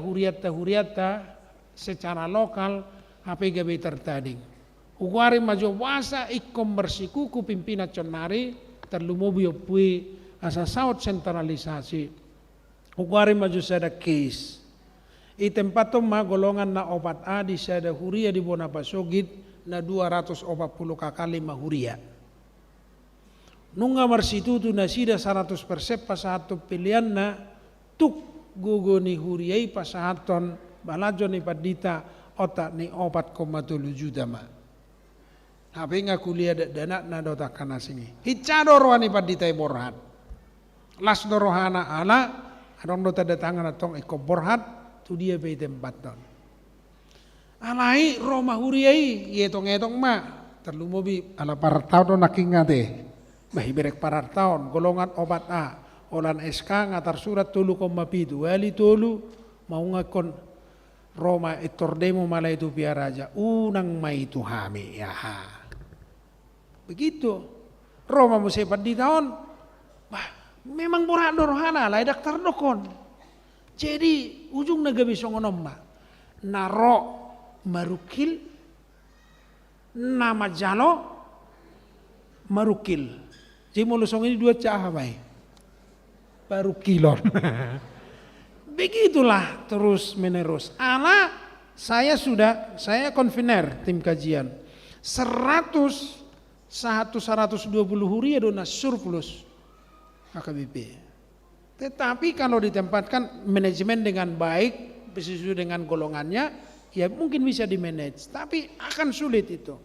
secara lokal HPGB tertading. Uguari maju wasa ikom bersikuku pimpinan conari terlumubi opui asa saut sentralisasi. Uguari maju sada case. I tempatom ma golongan na obat A di sada huria di Bonapasogit na 240 kakali mahuria. Nunga marsitutu na sida 100% pasahato pilihan na tuk gugo ni huriai pasahaton balajo ni padita otak ni 4,7 juta ma. Hape nga kuliah dana na dota kana singi. Hicado rohani padita borhat. Las dorohana ala adong dota datangan atong iko borhat tu dia pe tempat ton. Alai Roma huriai yetong ma terlumobi ala partau do nakingate. Bahi berek parar tahun golongan obat A olan SK ngatar surat tulu komapidu wali tulu mau ngakon Roma etordemo mala itu piaraja unang mai itu hami ya begitu Roma musepat di tahun bah Memang borak dorohana lah daktar dokon. Jadi ujung naga bisongonom ma. Naro marukil nama jalo marukil. Jadi molusong ini dua cahamai. Barukilon. Begitulah terus menerus. Saya konvener tim kajian 120 huria dona surplus HKBP. Tetapi kalau ditempatkan manajemen dengan baik sesuai dengan golongannya, ya mungkin bisa dimanage. Tapi akan sulit itu.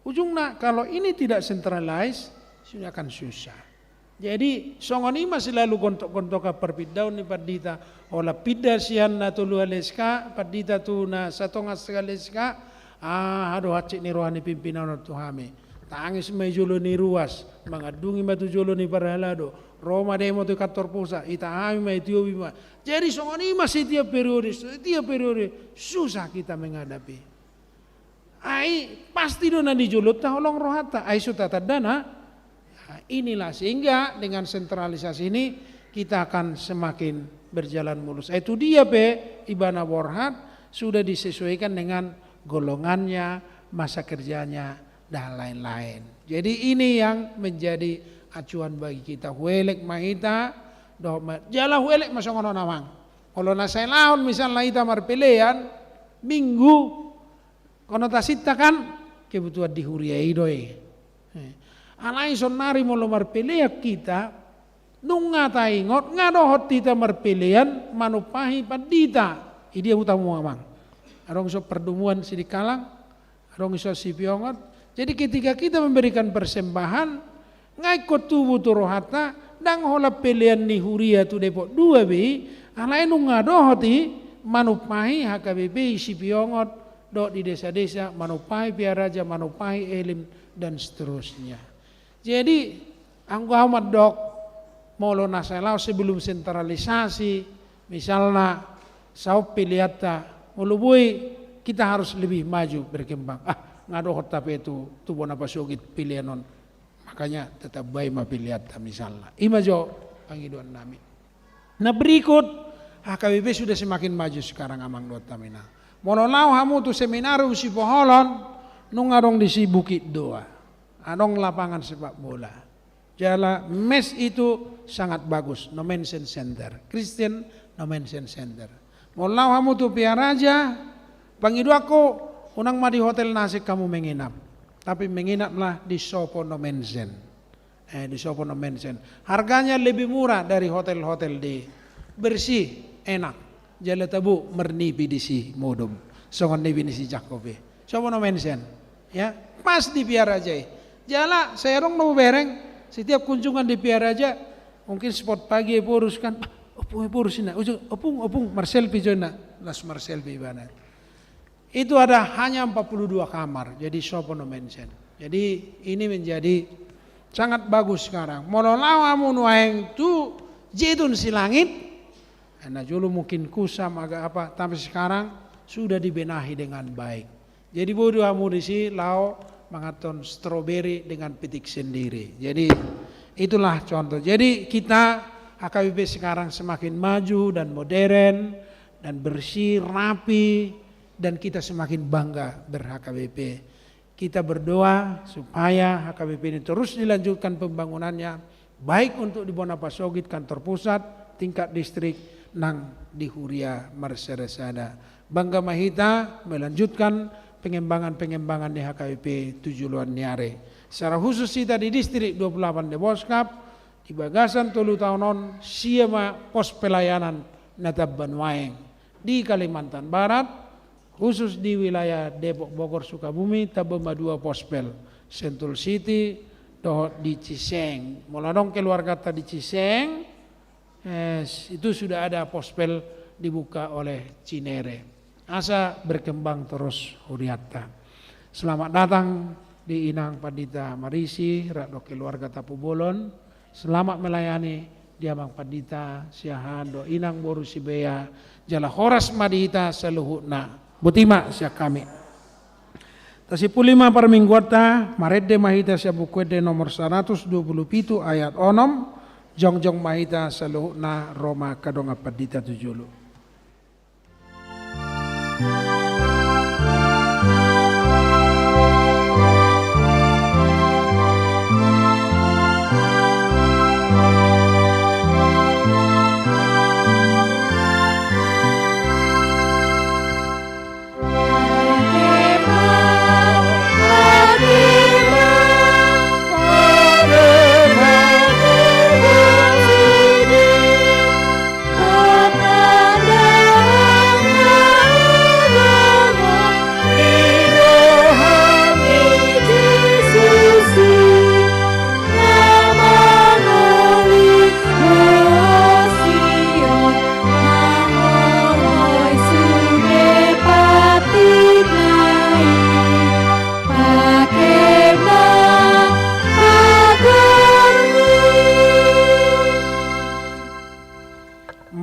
Ujungnya kalau ini tidak centralized, sudah akan susah. Jadi songon ima selalu gontok-gontok perpidaun ni padita ola pida sian na tulu aleska padita tu na satonga sekaleska hado hacik ni rohani pimpinan tuhame tangis mai jolo ni ruas mangadungi matu jolo ni parhalado Roma demo tu kantor pusat ita hami mai tiobi ma. Jadi songon ima setiap periode susah kita menghadapi. Pasti dona di jolo taholong rohata sudah tadana. Inilah sehingga dengan sentralisasi ini kita akan semakin berjalan mulus. Itu dia Ibana Borhat sudah disesuaikan dengan golongannya, masa kerjanya dan lain-lain. Jadi ini yang menjadi acuan bagi kita. Huelek mahita, jala huelek masongono namang. Kalau nasai laun misalnya ita marpelean minggu konotasi kan kebutuhan dihuriai doi. Alai sonari molo marpeleak kita nunga taingot ngadohot kita marpelean manupahi padita idia utamu amang arong so perdumuan sidikalang arong so sipiongot. Jadi ketika kita memberikan persembahan ngai kotubu turohata dang hola pelean ni huria tu depok dua bi alai nunga dohoti manupahi HKBP sipiongot do di desa-desa manupahi piaraja manupahi elim dan seterusnya. Jadi anggo amat dok molo nasalau sebelum sentralisasi misalnya sau piliata molo boy kita harus lebih maju berkembang ngadohot tapi itu tubuh napa sogit pilihanon makanya tetap baik ma piliata misalnya imajo pangiduan nami. Nah berikut HKBP sudah semakin maju sekarang amang dot tamina molo lau hamu tu seminar usi poholon nungarong di si Bukit Doa. Adong lapangan sepak bola. Jala mes itu sangat bagus. Nomensen Center. Christian Nomensen Center. Molau hamu tu piaraja. Pangidu aku unang ma di hotel nasi kamu menginap. Tapi menginaplah di Sopo Nomensen. Di Sopo Nomensen. Harganya lebih murah dari hotel-hotel di. Bersih, enak. Jala tabu mernipi di si modum. Songon nipi di si Jakobe. Sopo Nomensen. Ya, pas di piaraja. Jala saya rong no bereng setiap kunjungan di Piaraja mungkin spot pagi purus kan opung purus na opung Marcel pijona las Marcel pibana itu ada hanya 42 kamar jadi sopono mention. Jadi ini menjadi sangat bagus sekarang mololawa munuaeng tu jedun si langit nah dulu mungkin kusam agak apa tapi sekarang sudah dibenahi dengan baik. Jadi bodoh amu di si lao mangaton stroberi dengan pitik sendiri. Jadi itulah contoh. Jadi kita HKBP sekarang semakin maju dan modern dan bersih, rapi dan kita semakin bangga ber-HKBP. Kita berdoa supaya HKBP ini terus dilanjutkan pembangunannya baik untuk di Bonapasogit kantor pusat, tingkat distrik nang di Huria Marseresada. Bangga Mahita melanjutkan pengembangan di HKBP Tujuan Niare. Secara khusus kita di distrik 28 de Boskap, di Bagasan Tolu Tahunon, siapa pos pelayanan Natap Banwaeng. Di Kalimantan Barat, khusus di wilayah Depok, Bogor, Sukabumi, Tabema 2 pospel. Sentul City, di Ciseng. Muladong keluar kata di Ciseng, itu sudah ada pospel dibuka oleh Cinere. Asa berkembang terus Huriata. Selamat datang di Inang Padita Marisi, Radok keluarga Tapu Bolon. Selamat melayani di Amang Padita, Siahan, do Inang Boru Sibea, Jala Horas Madita Seluhutna. Butima siak kami. Tasipulima parmingguata, Marede Mahita Siabukwede nomor 127 ayat 6, Jongjong mahita sa luho na Roma kadong padita tujulo.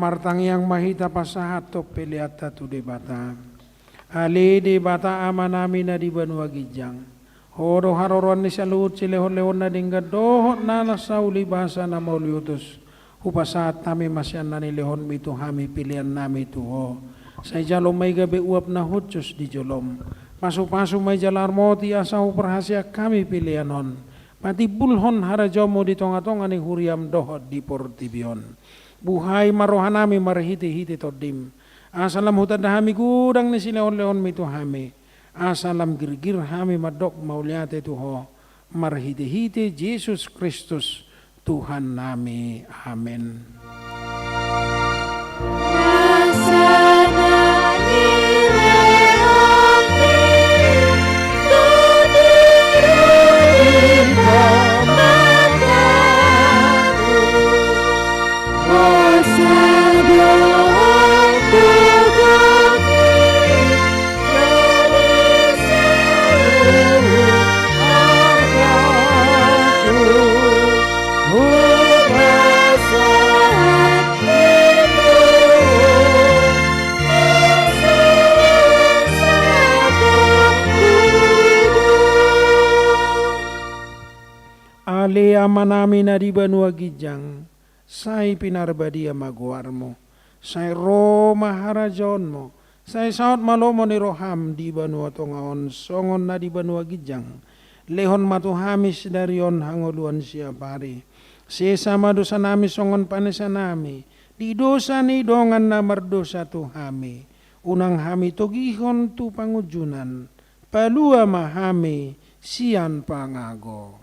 Martang yang mahita pasahat to peliata tu debata. Ali debata amanami na di banua gijang. Horo haroron ni salut silehon-lehon na dingga dohot na nasauli bahasa na mauliutus. Hupasaat tami masyan na nilehon mito hami pilihan nami tuho. Say jalom may gabi uap na hutsus di jolom. Pasu-pasu may jalar moti asahu perhasia kami pilihanon. Pati bulhon harajomo di tonga-tonga ni huriam dohot di portibion. Buhay marohanami marhiti-hiti todim. Asalam hutad hami gudang ni sileon-leon mito hami. Asalam girgir hami madok mauliate tuho. Marhiti-hiti Yesus Kristus Tuhan nami. Amin. Ali amanami na di banua gijang, say pinarbadi amaguarmo, say Roma harajon mo, say saot malomo ni roham di banua tongaon, songon na di banua gijang, lehon matuhamis darion hangoluan siya pari, sesama dosa nami songon panesa nami, di dosa ni dongan na mardosa tu hami, unang hami togihon tu pangujunan, palua mahami sian pangago.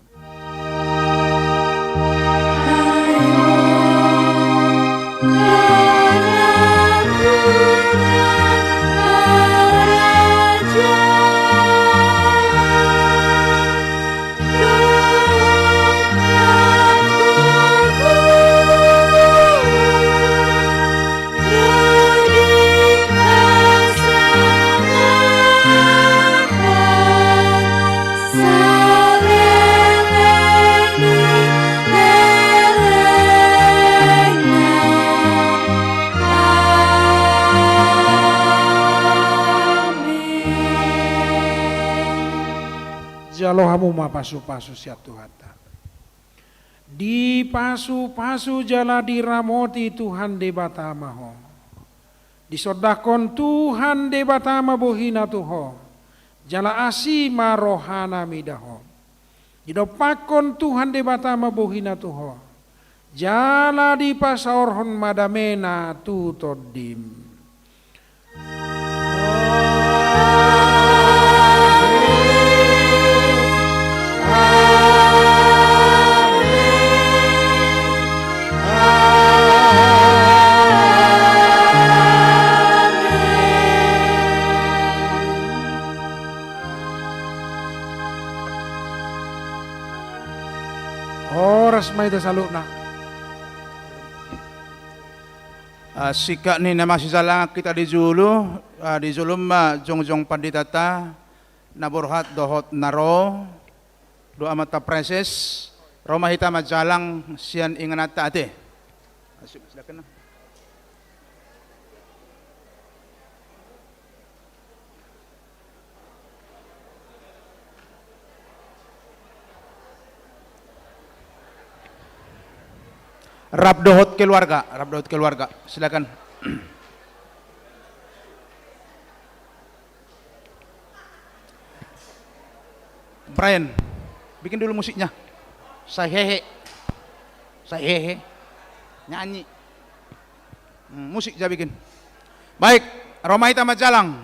Jalohamu mapasu-pasu siat Tuhata. Di pasu-pasu jala diramoti Tuhan debatama ho. Disodakon Tuhan debatama bohina tuho. Jala asima rohana midaho. Didopakon Tuhan debatama bohina tuho. Jala di pasaorhon madamena tu todim. Oras may dasalo na. Sika ni na masisala kita di Zulu, di Zulum jongjong paditata, naburhat dohot naro, doa mata preses, Roma hita majalang sian inganata ate. Silakan. Rab dohot keluarga, silakan. Brian, bikin dulu musiknya. Saya hehe, nyanyi. Musik saya bikin. Baik, Romaita Majalang.